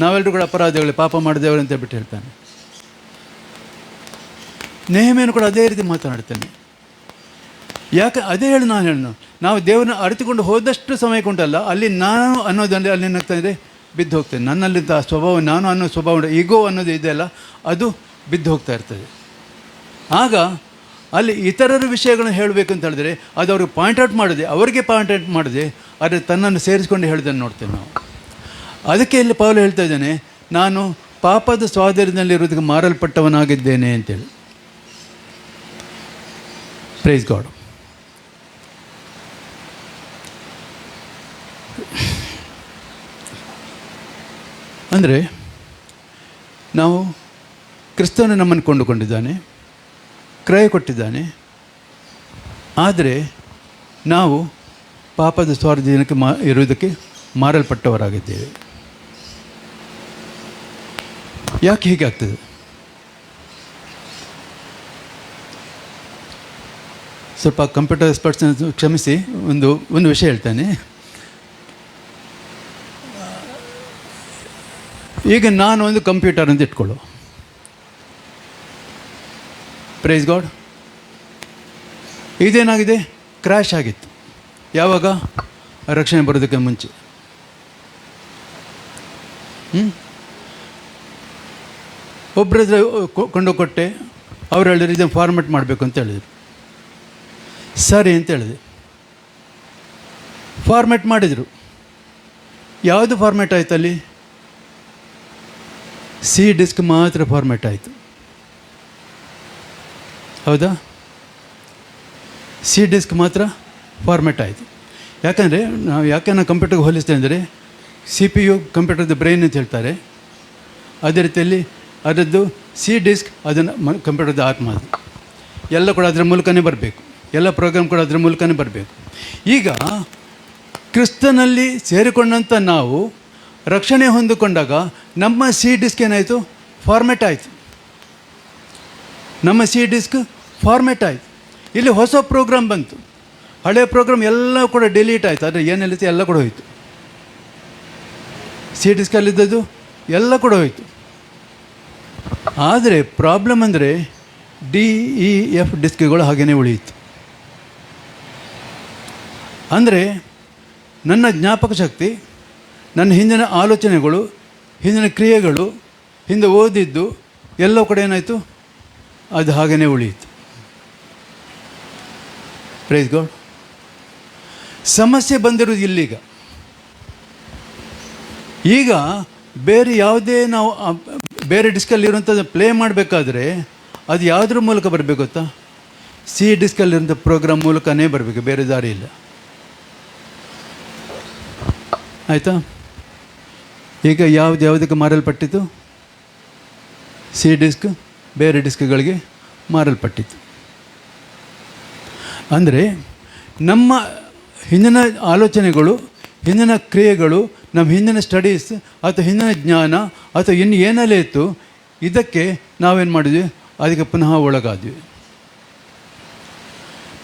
ನಾವೆಲ್ಲರೂ ಕೂಡ ಅಪರಾಧಿಗಳೇ, ಪಾಪ ಮಾಡಿದವರು ಅಂತ ಹೇಳ್ಬಿಟ್ಟು ಹೇಳ್ತಾನೆ. ನೆಹೆಮೀಯನು ಕೂಡ ಅದೇ ರೀತಿ ಮಾತನಾಡ್ತಾನೆ. ಯಾಕೆ ಅದೇ ನಾನು ನಾವು ದೇವರನ್ನ ಅರಿತುಕೊಂಡು ಹೋದಷ್ಟು ಸಮಯಕ್ಕೆ ಉಂಟಲ್ಲ, ಅಲ್ಲಿ ನಾನು ಅನ್ನೋದಲ್ಲಿ ಅಲ್ಲಿ ಏನಾಗ್ತಾಯಿದೆ, ಬಿದ್ದು ಹೋಗ್ತೇನೆ. ನನ್ನಲ್ಲಿದ್ದ ಆ ಸ್ವಭಾವ, ನಾನು ಅನ್ನೋ ಸ್ವಭಾವ, ಈಗೋ ಅನ್ನೋದು ಇದೆಯಲ್ಲ, ಅದು ಬಿದ್ದು ಹೋಗ್ತಾ ಇರ್ತದೆ. ಆಗ ಅಲ್ಲಿ ಇತರರ ವಿಷಯಗಳನ್ನು ಹೇಳಬೇಕು ಅಂತ ಹೇಳಿದ್ರೆ ಅದು ಅವ್ರಿಗೆ ಪಾಯಿಂಟ್ಔಟ್ ಮಾಡಿದೆ, ಅವರಿಗೆ ಪಾಯಿಂಟ್ಔಟ್ ಮಾಡಿದೆ, ಆದರೆ ತನ್ನನ್ನು ಸೇರಿಸ್ಕೊಂಡು ಹೇಳಿದ್ದನ್ನು ನೋಡ್ತೇವೆ ನಾವು. ಅದಕ್ಕೆ ಇಲ್ಲಿ ಪೌಲ ಹೇಳ್ತಾ ಇದ್ದಾನೆ, ನಾನು ಪಾಪದ ಸ್ವಾಧೀನದಲ್ಲಿರೋದಕ್ಕೆ ಮಾರಲ್ಪಟ್ಟವನಾಗಿದ್ದೇನೆ ಅಂತೇಳಿ. Praise God. ಅಂದರೆ ನಾವು ಕ್ರಿಸ್ತನು ನಮ್ಮನ್ನು ಕೊಂಡುಕೊಂಡಿದ್ದಾನೆ, ಕ್ರಯ ಕೊಟ್ಟಿದ್ದಾನೆ, ಆದರೆ ನಾವು ಪಾಪದ ಸ್ವಾಧೀನಕ್ಕೆ ಇರುವುದಕ್ಕೆ ಮಾರಲ್ಪಟ್ಟವರಾಗಿದ್ದೇವೆ. ಯಾಕೆ ಹೀಗೆ ಆಗ್ತದೆ? ಸ್ವಲ್ಪ ಕಂಪ್ಯೂಟರ್ ಎಕ್ಸ್ಪರ್ಟ್ಸ್ ಕ್ಷಮಿಸಿ, ಒಂದು ವಿಷಯ ಹೇಳ್ತಾನೆ. ಈಗ ನಾನು ಒಂದು ಕಂಪ್ಯೂಟರ್ ಅಂತ ಇಟ್ಕೊಳ್ಳು. Praise God. ಇದೇನಾಗಿದೆ? ಕ್ರ್ಯಾಶ್ ಆಗಿತ್ತು. ಯಾವಾಗ? ರಕ್ಷಣೆ ಬರೋದಕ್ಕೆ ಮುಂಚೆ. ಒಬ್ಬರ ಹತ್ರ ಕೊಂಡೋಗ್ಕೊಟ್ಟೆ, ಅವ್ರು ಹೇಳಿದ್ರು ಇದನ್ನು ಫಾರ್ಮೆಟ್ ಮಾಡಬೇಕು ಅಂತ ಹೇಳಿದರು. ಸರಿ ಅಂತ ಹೇಳಿದೆ, ಫಾರ್ಮೆಟ್ ಮಾಡಿದರು. ಯಾವುದು ಫಾರ್ಮೆಟ್ ಆಯಿತು? ಅಲ್ಲಿ ಸಿ ಡಿಸ್ಕ್ ಮಾತ್ರ ಫಾರ್ಮೆಟ್ ಆಯಿತು. ಹೌದಾ? ಸಿ ಡಿಸ್ಕ್ ಮಾತ್ರ ಫಾರ್ಮೆಟ್ ಆಯಿತು. ಯಾಕಂದರೆ ನಾವು ಕಂಪ್ಯೂಟರ್ಗೆ ಹೋಲಿಸ್ತೇವೆ ಅಂದರೆ, CPU ಕಂಪ್ಯೂಟರ್ದು ಬ್ರೈನ್ ಅಂತ ಹೇಳ್ತಾರೆ, ಅದೇ ರೀತಿಯಲ್ಲಿ ಅದರದ್ದು ಸಿ ಡಿಸ್ಕ್ ಅದನ್ನು ಕಂಪ್ಯೂಟರ್ದು ಆತ್ಮ. ಅದು ಎಲ್ಲ ಕೂಡ ಅದರ ಮೂಲಕನೇ ಬರಬೇಕು, ಎಲ್ಲ ಪ್ರೋಗ್ರಾಮ್ ಕೂಡ ಅದರ ಮೂಲಕನೇ ಬರಬೇಕು. ಈಗ ಕ್ರಿಸ್ತನಲ್ಲಿ ಸೇರಿಕೊಂಡಂಥ ನಾವು ರಕ್ಷಣೆ ಹೊಂದಿಕೊಂಡಾಗ ನಮ್ಮ ಸಿ ಡಿಸ್ಕ್ ಏನಾಯಿತು? ಫಾರ್ಮೆಟ್ ಆಯಿತು. ನಮ್ಮ ಸಿ ಡಿಸ್ಕ್ ಫಾರ್ಮೆಟ್ ಆಯಿತು. ಇಲ್ಲಿ ಹೊಸ ಪ್ರೋಗ್ರಾಮ್ ಬಂತು, ಹಳೆಯ ಪ್ರೋಗ್ರಾಮ್ ಎಲ್ಲ ಕೂಡ ಡಿಲೀಟ್ ಆಯಿತು. ಆದರೆ ಏನೆಲ್ಲಿತ್ತು ಎಲ್ಲ ಕೂಡ ಹೋಯಿತು. ಸಿ ಡಿಸ್ಕಲ್ಲಿದ್ದದ್ದು ಎಲ್ಲ ಕೂಡ ಹೋಯಿತು. ಆದರೆ ಪ್ರಾಬ್ಲಮ್ ಅಂದರೆ DEF ಡಿಸ್ಕ್ಗಳು ಹಾಗೇ ಉಳಿಯಿತು. ಅಂದರೆ ನನ್ನ ಜ್ಞಾಪಕ ಶಕ್ತಿ, ನನ್ನ ಹಿಂದಿನ ಆಲೋಚನೆಗಳು, ಹಿಂದಿನ ಕ್ರಿಯೆಗಳು, ಹಿಂದೆ ಓದಿದ್ದು ಎಲ್ಲವೂ ಕಡೆ ಏನಾಯಿತು? ಅದು ಹಾಗೇ ಉಳಿಯಿತು. Praise God. ಸಮಸ್ಯೆ ಬಂದಿರೋದು ಇಲ್ಲೀಗ. ಈಗ ಬೇರೆ ಯಾವುದೇ ನಾವು ಬೇರೆ ಡಿಸ್ಕಲ್ಲಿರುವಂಥದ್ದು ಪ್ಲೇ ಮಾಡಬೇಕಾದ್ರೆ ಅದು ಯಾವುದ್ರ ಮೂಲಕ ಬರಬೇಕು ಗೊತ್ತಾ? ಸಿ ಡಿಸ್ಕಲ್ಲಿರೋಂಥ ಪ್ರೋಗ್ರಾಮ್ ಮೂಲಕನೇ ಬರಬೇಕು, ಬೇರೆ ದಾರಿ ಇಲ್ಲ. ಆಯಿತಾ? ಈಗ ಯಾವುದಕ್ಕೆ ಮಾರಲ್ಪಟ್ಟಿತು? ಸಿ ಡಿಸ್ಕ್ ಬೇರೆ ಡಿಸ್ಕ್ಗಳಿಗೆ ಮಾರಲ್ಪಟ್ಟಿತು. ಅಂದರೆ ನಮ್ಮ ಹಿಂದಿನ ಆಲೋಚನೆಗಳು, ಹಿಂದಿನ ಕ್ರಿಯೆಗಳು, ನಮ್ಮ ಹಿಂದಿನ ಸ್ಟಡೀಸ್ ಅಥವಾ ಹಿಂದಿನ ಜ್ಞಾನ ಅಥವಾ ಇನ್ನು ಏನೆಲ್ಲ ಇತ್ತು, ಇದಕ್ಕೆ ನಾವೇನು ಮಾಡಿದ್ವಿ? ಅದಕ್ಕೆ ಪುನಃ ಒಳಗಾದ್ವಿ.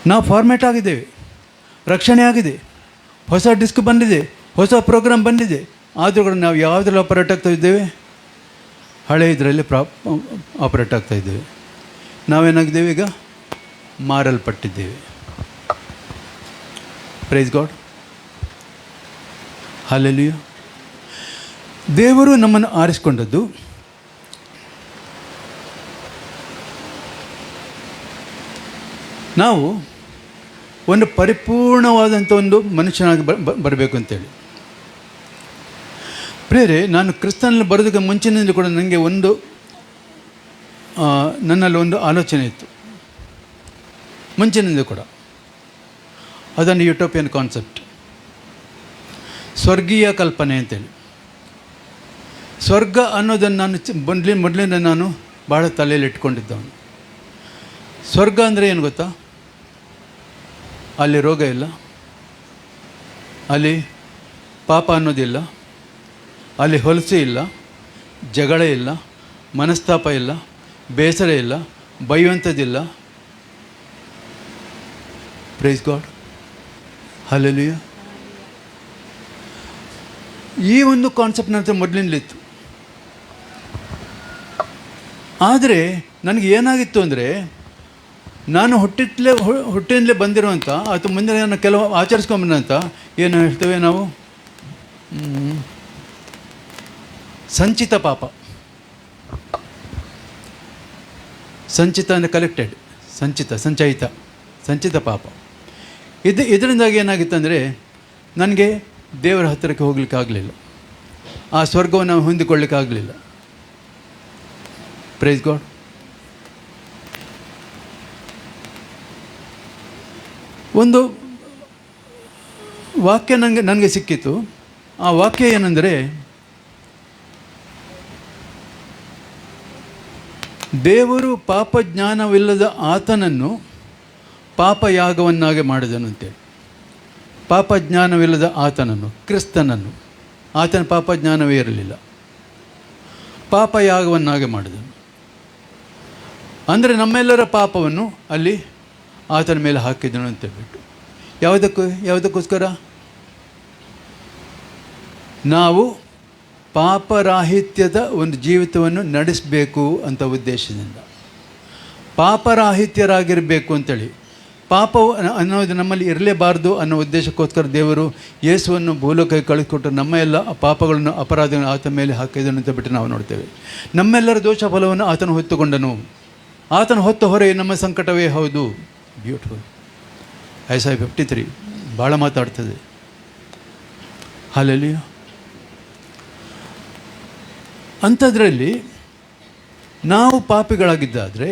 ನಾವು ಫಾರ್ಮ್ಯಾಟ್ ಆಗಿದ್ದೇವೆ, ರಕ್ಷಣೆ ಆಗಿದೆ, ಹೊಸ ಡಿಸ್ಕ್ ಬಂದಿದೆ, ಹೊಸ ಪ್ರೋಗ್ರಾಮ್ ಬಂದಿದೆ. ಆದರೂ ಕೂಡ ನಾವು ಯಾವುದ್ರಲ್ಲಿ ಆಪರೇಟ್ ಆಗ್ತಾ ಇದ್ದೇವೆ? ಹಳೆ ಇದರಲ್ಲಿ ಆಪರೇಟ್ ಆಗ್ತಾ ಇದ್ದೇವೆ. ನಾವೇನಾಗಿದ್ದೇವೆ? ಈಗ ಮಾರಲ್ಪಟ್ಟಿದ್ದೇವೆ. Price God, hallelujah. ದೇವರು ನಮ್ಮನ್ನು ಆರಿಸಿಕೊಂಡದ್ದು ನಾವು ಒಂದು ಪರಿಪೂರ್ಣವಾದಂಥ ಒಂದು ಮನುಷ್ಯನಾಗಿ ಬರಬೇಕು ಅಂತೇಳಿ. ಪ್ರಿಯರೇ, ನಾನು ಕ್ರಿಸ್ತನಲ್ಲಿ ಬರೋದಕ್ಕೆ ಮುಂಚಿನಿಂದ ಕೂಡ ನನಗೆ ನನ್ನಲ್ಲಿ ಒಂದು ಆಲೋಚನೆ ಇತ್ತು, ಮುಂಚಿನಿಂದ ಕೂಡ. ಅದನ್ನು ಯುಟೋಪಿಯನ್ ಕಾನ್ಸೆಪ್ಟ್, ಸ್ವರ್ಗೀಯ ಕಲ್ಪನೆ ಅಂತೇಳಿ. ಸ್ವರ್ಗ ಅನ್ನೋದನ್ನು ನಾನು ಮೊದಲಿಂದ ನಾನು ಭಾಳ ತಲೆಯಲ್ಲಿ ಇಟ್ಕೊಂಡಿದ್ದವನು. ಸ್ವರ್ಗ ಅಂದರೆ ಏನು ಗೊತ್ತಾ? ಅಲ್ಲಿ ರೋಗ ಇಲ್ಲ, ಅಲ್ಲಿ ಪಾಪ ಅನ್ನೋದಿಲ್ಲ, ಅಲ್ಲಿ ಹೊಲಸು ಇಲ್ಲ, ಜಗಳ ಇಲ್ಲ, ಮನಸ್ತಾಪ ಇಲ್ಲ, ಬೇಸರ ಇಲ್ಲ, ಬೈಯುವಂಥದ್ದಿಲ್ಲ. Price God, hallelujah. ಈ ಒಂದು ಕಾನ್ಸೆಪ್ಟ್ ನನ್ನ ಹತ್ರ ಮೊದಲಿನಲ್ಲಿತ್ತು. ಆದರೆ ನನಗೆ ಏನಾಗಿತ್ತು ಅಂದರೆ, ನಾನು ಹುಟ್ಟಿನಿಂದಲೇ ಬಂದಿರುವಂಥ ಅಥವಾ ಮುಂದೆ ನಾನು ಕೆಲವು ಆಚರಿಸ್ಕೊಂಬಂದಂಥ ಏನು ಹೇಳ್ತೇವೆ ನಾವು, ಸಂಚಿತ ಪಾಪ. ಸಂಚಿತ ಅಂದರೆ ಕಲೆಕ್ಟೆಡ್, ಸಂಚಿತ ಪಾಪ. ಇದರಿಂದಾಗಿ ಏನಾಗಿತ್ತು ಅಂದರೆ, ನನಗೆ ದೇವರ ಹತ್ತಿರಕ್ಕೆ ಹೋಗ್ಲಿಕ್ಕೆ ಆಗಲಿಲ್ಲ, ಆ ಸ್ವರ್ಗವನ್ನು ನಾವು ಹೊಂದಿಕೊಳ್ಳಿಕ್ಕೆ ಆಗಲಿಲ್ಲ. Praise God. ಒಂದು ವಾಕ್ಯ ನನಗೆ ಸಿಕ್ಕಿತು. ಆ ವಾಕ್ಯ ಏನೆಂದರೆ, ದೇವರು ಪಾಪ ಜ್ಞಾನವಿಲ್ಲದ ಆತನನ್ನು ಪಾಪಯಾಗವನ್ನಾಗಿ ಮಾಡಿದನು ಅಂತೇಳಿ. ಪಾಪ ಜ್ಞಾನವಿಲ್ಲದ ಆತನನ್ನು, ಕ್ರಿಸ್ತನನ್ನು, ಆತನ ಪಾಪ ಜ್ಞಾನವೇ ಇರಲಿಲ್ಲ, ಪಾಪಯಾಗವನ್ನಾಗಿ ಮಾಡಿದನು. ಅಂದರೆ ನಮ್ಮೆಲ್ಲರ ಪಾಪವನ್ನು ಅಲ್ಲಿ ಆತನ ಮೇಲೆ ಹಾಕಿದನು ಅಂತ ಹೇಳ್ಬಿಟ್ಟು. ಯಾವುದಕ್ಕೋಸ್ಕರ? ನಾವು ಪಾಪರಾಹಿತ್ಯದ ಒಂದು ಜೀವಿತವನ್ನು ನಡೆಸಬೇಕು ಅಂತ ಉದ್ದೇಶದಿಂದ, ಪಾಪರಾಹಿತ್ಯರಾಗಿರಬೇಕು ಅಂತೇಳಿ. ಪಾಪ ಅನ್ನೋದು ನಮ್ಮಲ್ಲಿ ಇರಲೇಬಾರ್ದು ಅನ್ನೋ ಉದ್ದೇಶಕ್ಕೋಸ್ಕರ ದೇವರು ಯೇಸುವನ್ನು ಭೂಲೋಕಕ್ಕೆ ಕಳಿಸ್ಕೊಟ್ಟು ನಮ್ಮ ಎಲ್ಲ ಪಾಪಗಳನ್ನು, ಅಪರಾಧಗಳನ್ನು ಆತನ ಮೇಲೆ ಹಾಕಿದನು ಅಂತ ಬಿಟ್ಟು ನಾವು ನೋಡ್ತೇವೆ. ನಮ್ಮೆಲ್ಲರ ದೋಷ ಫಲವನ್ನು ಆತನು ಹೊತ್ತುಕೊಂಡನು. ಆತನು ಹೊತ್ತ ಹೊರೆ ನಮ್ಮ ಸಂಕಟವೇ ಹೌದು. ಬ್ಯೂಟಿಫುಲ್. ಐಸಾಯ 53 ಭಾಳ ಮಾತಾಡ್ತದೆ. ಹಲ್ಲೆಲೂಯಾ. ಅಂಥದ್ರಲ್ಲಿ ನಾವು ಪಾಪಿಗಳಾಗಿದ್ದಾದರೆ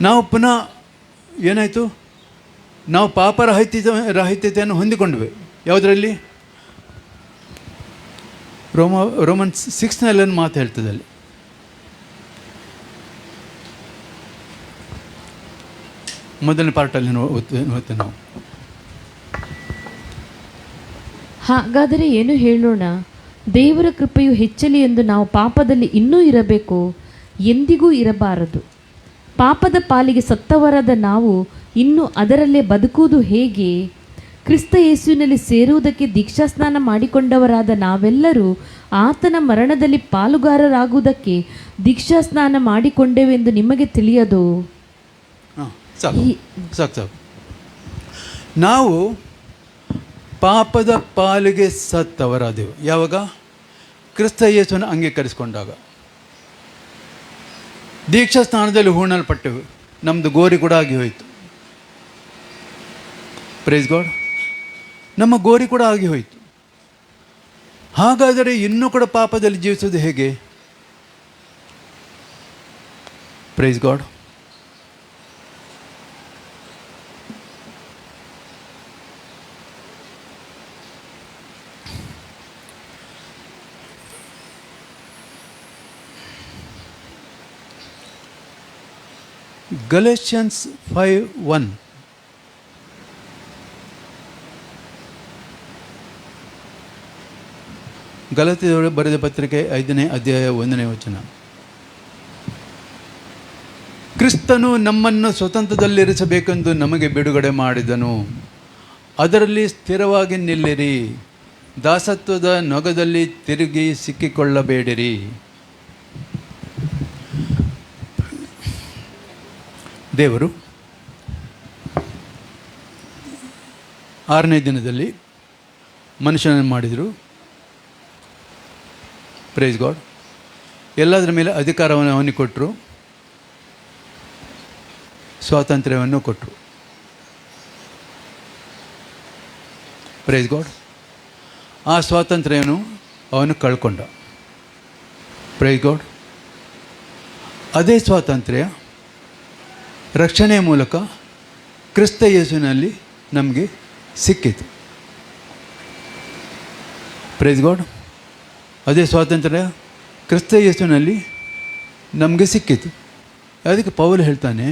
ನಾವು ಪುನಃ ಏನಾಯಿತು? ನಾವು ಪಾಪರಾಹಿತ್ಯತೆಯನ್ನು ಹೊಂದಿಕೊಂಡ್ವಿ. ಯಾವುದರಲ್ಲಿ? ರೋಮನ್ಸ್ 6 ಮಾತು ಹೇಳ್ತದೆ ಅಲ್ಲಿ. ಮೊದಲನೇ ಪಾರ್ಟಲ್ಲಿ ಓದ್ತೇವೆ ನಾವು. ಹಾಗಾದರೆ ಏನು ಹೇಳೋಣ? ದೇವರ ಕೃಪೆಯು ಹೆಚ್ಚಲಿ ಎಂದು ನಾವು ಪಾಪದಲ್ಲಿ ಇನ್ನೂ ಇರಬೇಕು? ಎಂದಿಗೂ ಇರಬಾರದು. ಪಾಪದ ಪಾಲಿಗೆ ಸತ್ತವರಾದ ನಾವು ಇನ್ನು ಅದರಲ್ಲೇ ಬದುಕುವುದು ಹೇಗೆ? ಕ್ರಿಸ್ತ ಯೇಸುವಿನಲ್ಲಿ ಸೇರುವುದಕ್ಕೆ ದೀಕ್ಷಾಸ್ನಾನ ಮಾಡಿಕೊಂಡವರಾದ ನಾವೆಲ್ಲರೂ ಆತನ ಮರಣದಲ್ಲಿ ಪಾಲುಗಾರರಾಗುವುದಕ್ಕೆ ದೀಕ್ಷಾಸ್ನಾನ ಮಾಡಿಕೊಂಡೆವೆಂದು ನಿಮಗೆ ತಿಳಿಯದು? ಸಾಕು. ನಾವು ಪಾಪದ ಪಾಲಿಗೆ ಸತ್ತವರಾದೆವು. ಯಾವಾಗ? ಕ್ರಿಸ್ತ ಯೇಸುವನ್ನು ಅಂಗೀಕರಿಸಿಕೊಂಡಾಗ. ದೀಕ್ಷಾ ಸ್ನಾನದಲ್ಲಿ ಹೂಣಲ್ಪಟ್ಟೆವು. ನಮ್ಮದು ಗೋರಿ ಕೂಡ ಆಗಿ ಹೋಯಿತು. Praise God. ನಮ್ಮ ಗೋರಿ ಕೂಡ ಆಗಿ ಹೋಯಿತು. ಹಾಗಾದರೆ ಇನ್ನೂ ಕೂಡ ಪಾಪದಲ್ಲಿ ಜೀವಿಸೋದು ಹೇಗೆ? Praise God. ಗಲೇಷಿಯನ್ಸ್ 5:1. ಗಲಾತ್ಯದವರು ಬರೆದ ಪತ್ರಿಕೆ 5ನೇ ಅಧ್ಯಾಯ 1ನೇ ವಚನ. ಕ್ರಿಸ್ತನು ನಮ್ಮನ್ನು ಸ್ವತಂತ್ರದಲ್ಲಿರಿಸಬೇಕೆಂದು ನಮಗೆ ಬಿಡುಗಡೆ ಮಾಡಿದನು. ಅದರಲ್ಲಿ ಸ್ಥಿರವಾಗಿ ನಿಲ್ಲಿರಿ, ದಾಸತ್ವದ ನೊಗದಲ್ಲಿ ತಿರುಗಿ ಸಿಕ್ಕಿಕೊಳ್ಳಬೇಡಿರಿ. ದೇವರು 6ನೇ ದಿನದಲ್ಲಿ ಮನುಷ್ಯನನ್ನು ಮಾಡಿದರು. Praise God. ಎಲ್ಲದರ ಮೇಲೆ ಅಧಿಕಾರವನ್ನು ಅವನಿಗೆ ಕೊಟ್ಟರು, ಸ್ವಾತಂತ್ರ್ಯವನ್ನು ಕೊಟ್ಟರು. Praise God. ಆ ಸ್ವಾತಂತ್ರ್ಯವನ್ನು ಅವನು ಕಳ್ಕೊಂಡ. Praise God. ಅದೇ ಸ್ವಾತಂತ್ರ್ಯ ರಕ್ಷಣೆಯ ಮೂಲಕ ಕ್ರಿಸ್ತ ಯೇಸುವಿನಲ್ಲಿ ನಮಗೆ ಸಿಕ್ಕಿತು. Praise God. ಅದೇ ಸ್ವಾತಂತ್ರ್ಯ ಕ್ರಿಸ್ತ ಯೇಸುವಿನಲ್ಲಿ ನಮಗೆ ಸಿಕ್ಕಿತು. ಅದಕ್ಕೆ ಪೌಲ್ ಹೇಳ್ತಾನೆ,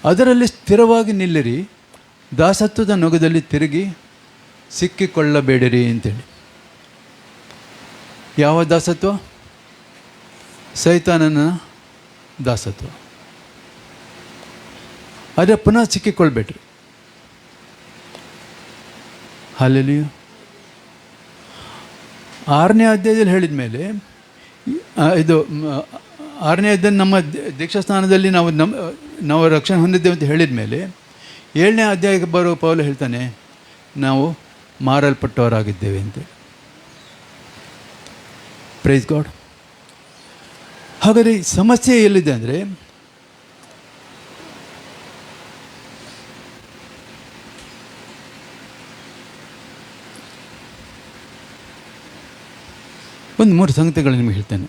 ಅದರಲ್ಲಿ ಸ್ಥಿರವಾಗಿ ನಿಲ್ಲಿರಿ, ದಾಸತ್ವದ ನೊಗದಲ್ಲಿ ತಿರುಗಿ ಸಿಕ್ಕಿಕೊಳ್ಳಬೇಡಿರಿ ಅಂತೇಳಿ. ಯಾವ ದಾಸತ್ವ? ಸೈತಾನನ ದಾಸತ್ವ. ಆದರೆ ಪುನಃ ಸಿಕ್ಕಿಕೊಳ್ಬೇಡ್ರಿ. ಹಲ್ಲೆಲೂಯಾ. 6ನೇ ಅಧ್ಯಾಯದಲ್ಲಿ ಹೇಳಿದ ಮೇಲೆ, ಇದು 6ನೇ ಅಧ್ಯಾಯ ನಮ್ಮ ದೀಕ್ಷಾಸ್ನಾನದಲ್ಲಿ ನಾವು ರಕ್ಷಣೆ ಹೊಂದಿದ್ದೇವೆ ಅಂತ ಹೇಳಿದ ಮೇಲೆ 7ನೇ ಅಧ್ಯಾಯಕ್ಕೆ ಬರೋ ಪೌಲ ಹೇಳ್ತಾನೆ, ನಾವು ಮಾರಲ್ಪಟ್ಟವರಾಗಿದ್ದೇವೆ ಅಂತೇಳಿ. Praise God. ಹಾಗಾದರೆ ಸಮಸ್ಯೆ ಎಲ್ಲಿದೆ ಅಂದರೆ, ಒಂದು 3 ಸಂಗತಿಗಳು ನಿಮಗೆ ಹೇಳ್ತೇನೆ.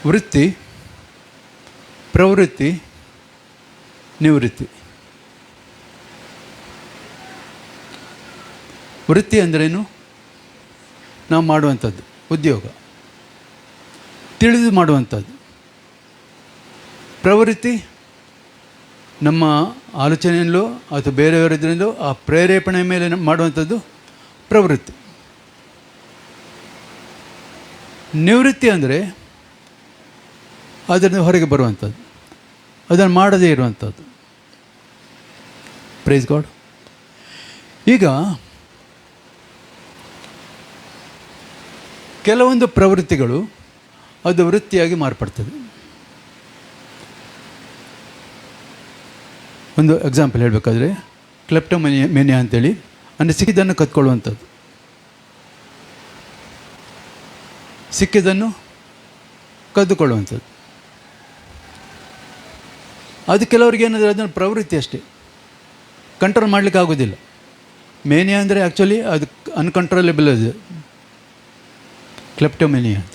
ವೃತ್ತಿ, ಪ್ರವೃತ್ತಿ, ನಿವೃತ್ತಿ. ವೃತ್ತಿ ಅಂದ್ರೇನು? ನಾವು ಮಾಡುವಂಥದ್ದು ಉದ್ಯೋಗ, ತಿಳಿದು ಮಾಡುವಂಥದ್ದು. ಪ್ರವೃತ್ತಿ ನಮ್ಮ ಆಲೋಚನೆಯಲ್ಲೋ ಅಥವಾ ಬೇರೆಯವರಿದ್ರಿಂದಲೋ ಆ ಪ್ರೇರೇಪಣೆ ಮೇಲೆ ಮಾಡುವಂಥದ್ದು ಪ್ರವೃತ್ತಿ. ನಿವೃತ್ತಿ ಅಂದರೆ ಅದರಿಂದ ಹೊರಗೆ ಬರುವಂಥದ್ದು, ಅದನ್ನು ಮಾಡದೇ ಇರುವಂಥದ್ದು. Praise God. ಈಗ ಕೆಲವೊಂದು ಪ್ರವೃತ್ತಿಗಳು ಅದು ವೃತ್ತಿಯಾಗಿ ಮಾರ್ಪಡ್ತದೆ. ಒಂದು ಎಕ್ಸಾಂಪಲ್ ಹೇಳಬೇಕಾದ್ರೆ, ಕ್ಲೆಪ್ಟೋಮೇನಿಯಾ ಅಂತೇಳಿ ಅಂದರೆ ಸಿಕ್ಕಿದ್ದನ್ನು ಕತ್ಕೊಳ್ಳುವಂಥದ್ದು. ಸಿಕ್ಕಿದ್ದನ್ನು ಕದ್ದುಕೊಳ್ಳುವಂಥದ್ದು. ಅದು ಕೆಲವರಿಗೆ ಏನಾದರೂ ಅದನ್ನು ಪ್ರವೃತ್ತಿ ಅಷ್ಟೇ, ಕಂಟ್ರೋಲ್ ಮಾಡಲಿಕ್ಕೆ ಆಗೋದಿಲ್ಲ. ಮೇನಿಯಾ ಅಂದರೆ ಆ್ಯಕ್ಚುಲಿ ಅದು ಅನ್ಕಂಟ್ರೋಲೇಬಲ್. ಅದು ಕ್ಲೆಪ್ಟೋಮೇನಿಯಾ ಅಂತ.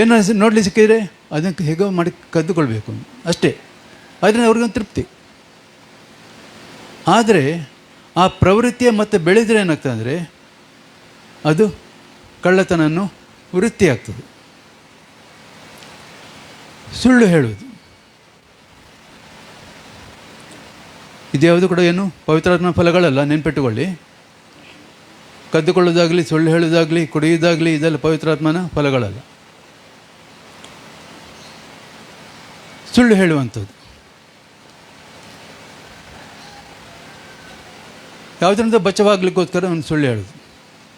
ಏನೋ ನೋಡಲಿಕ್ಕೆ ಸಿಕ್ಕಿದರೆ ಅದನ್ನು ಹೇಗೋ ಮಾಡಿ ಕದ್ದುಕೊಳ್ಬೇಕು ಅಷ್ಟೇ. ಅದರಿಂದ ಅವ್ರಿಗೊಂದು ತೃಪ್ತಿ. ಆದರೆ ಆ ಪ್ರವೃತ್ತಿಯ ಮತ್ತೆ ಬೆಳೆದರೆ ಏನಾಗ್ತದೆ ಅಂದರೆ ಅದು ಕಳ್ಳತನನ್ನು ವೃತ್ತಿಯಾಗ್ತದೆ. ಸುಳ್ಳು ಹೇಳುವುದು, ಇದ್ಯಾವುದು ಕೂಡ ಏನು ಪವಿತ್ರಾತ್ಮ ಫಲಗಳಲ್ಲ, ನೆನ್ಪಿಟ್ಟುಕೊಳ್ಳಿ. ಕದ್ದುಕೊಳ್ಳೋದಾಗಲಿ, ಸುಳ್ಳು ಹೇಳೋದಾಗಲಿ, ಕುಡಿಯೋದಾಗಲಿ, ಇದೆಲ್ಲ ಪವಿತ್ರಾತ್ಮನ ಫಲಗಳಲ್ಲ. ಸುಳ್ಳು ಹೇಳುವಂಥದ್ದು ಯಾವುದರಿಂದ ಬಚಾವಾಗಲಿಕ್ಕೋಸ್ಕರ ಒಂದು ಸುಳ್ಳು ಹೇಳೋದು,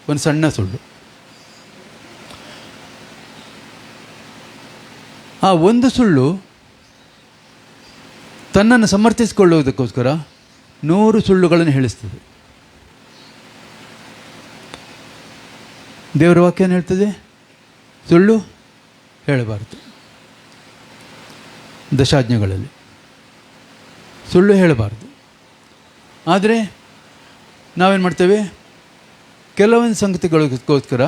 ಒಂದು ಸಣ್ಣ ಸುಳ್ಳು. ಆ ಒಂದು ಸುಳ್ಳು ತನ್ನನ್ನು ಸಮರ್ಥಿಸಿಕೊಳ್ಳುವುದಕ್ಕೋಸ್ಕರ 100 ಸುಳ್ಳುಗಳನ್ನು ಹೇಳಿಸ್ತದೆ. ದೇವರ ವಾಕ್ಯ ಏನು ಹೇಳ್ತದೆ? ಸುಳ್ಳು ಹೇಳಬಾರ್ದು. ದಶಾಜ್ಞೆಗಳಲ್ಲಿ ಸುಳ್ಳು ಹೇಳಬಾರ್ದು. ಆದರೆ ನಾವೇನು ಮಾಡ್ತೇವೆ? ಕೆಲವೊಂದು ಸಂಗತಿಗಳಿಗೋಸ್ಕರ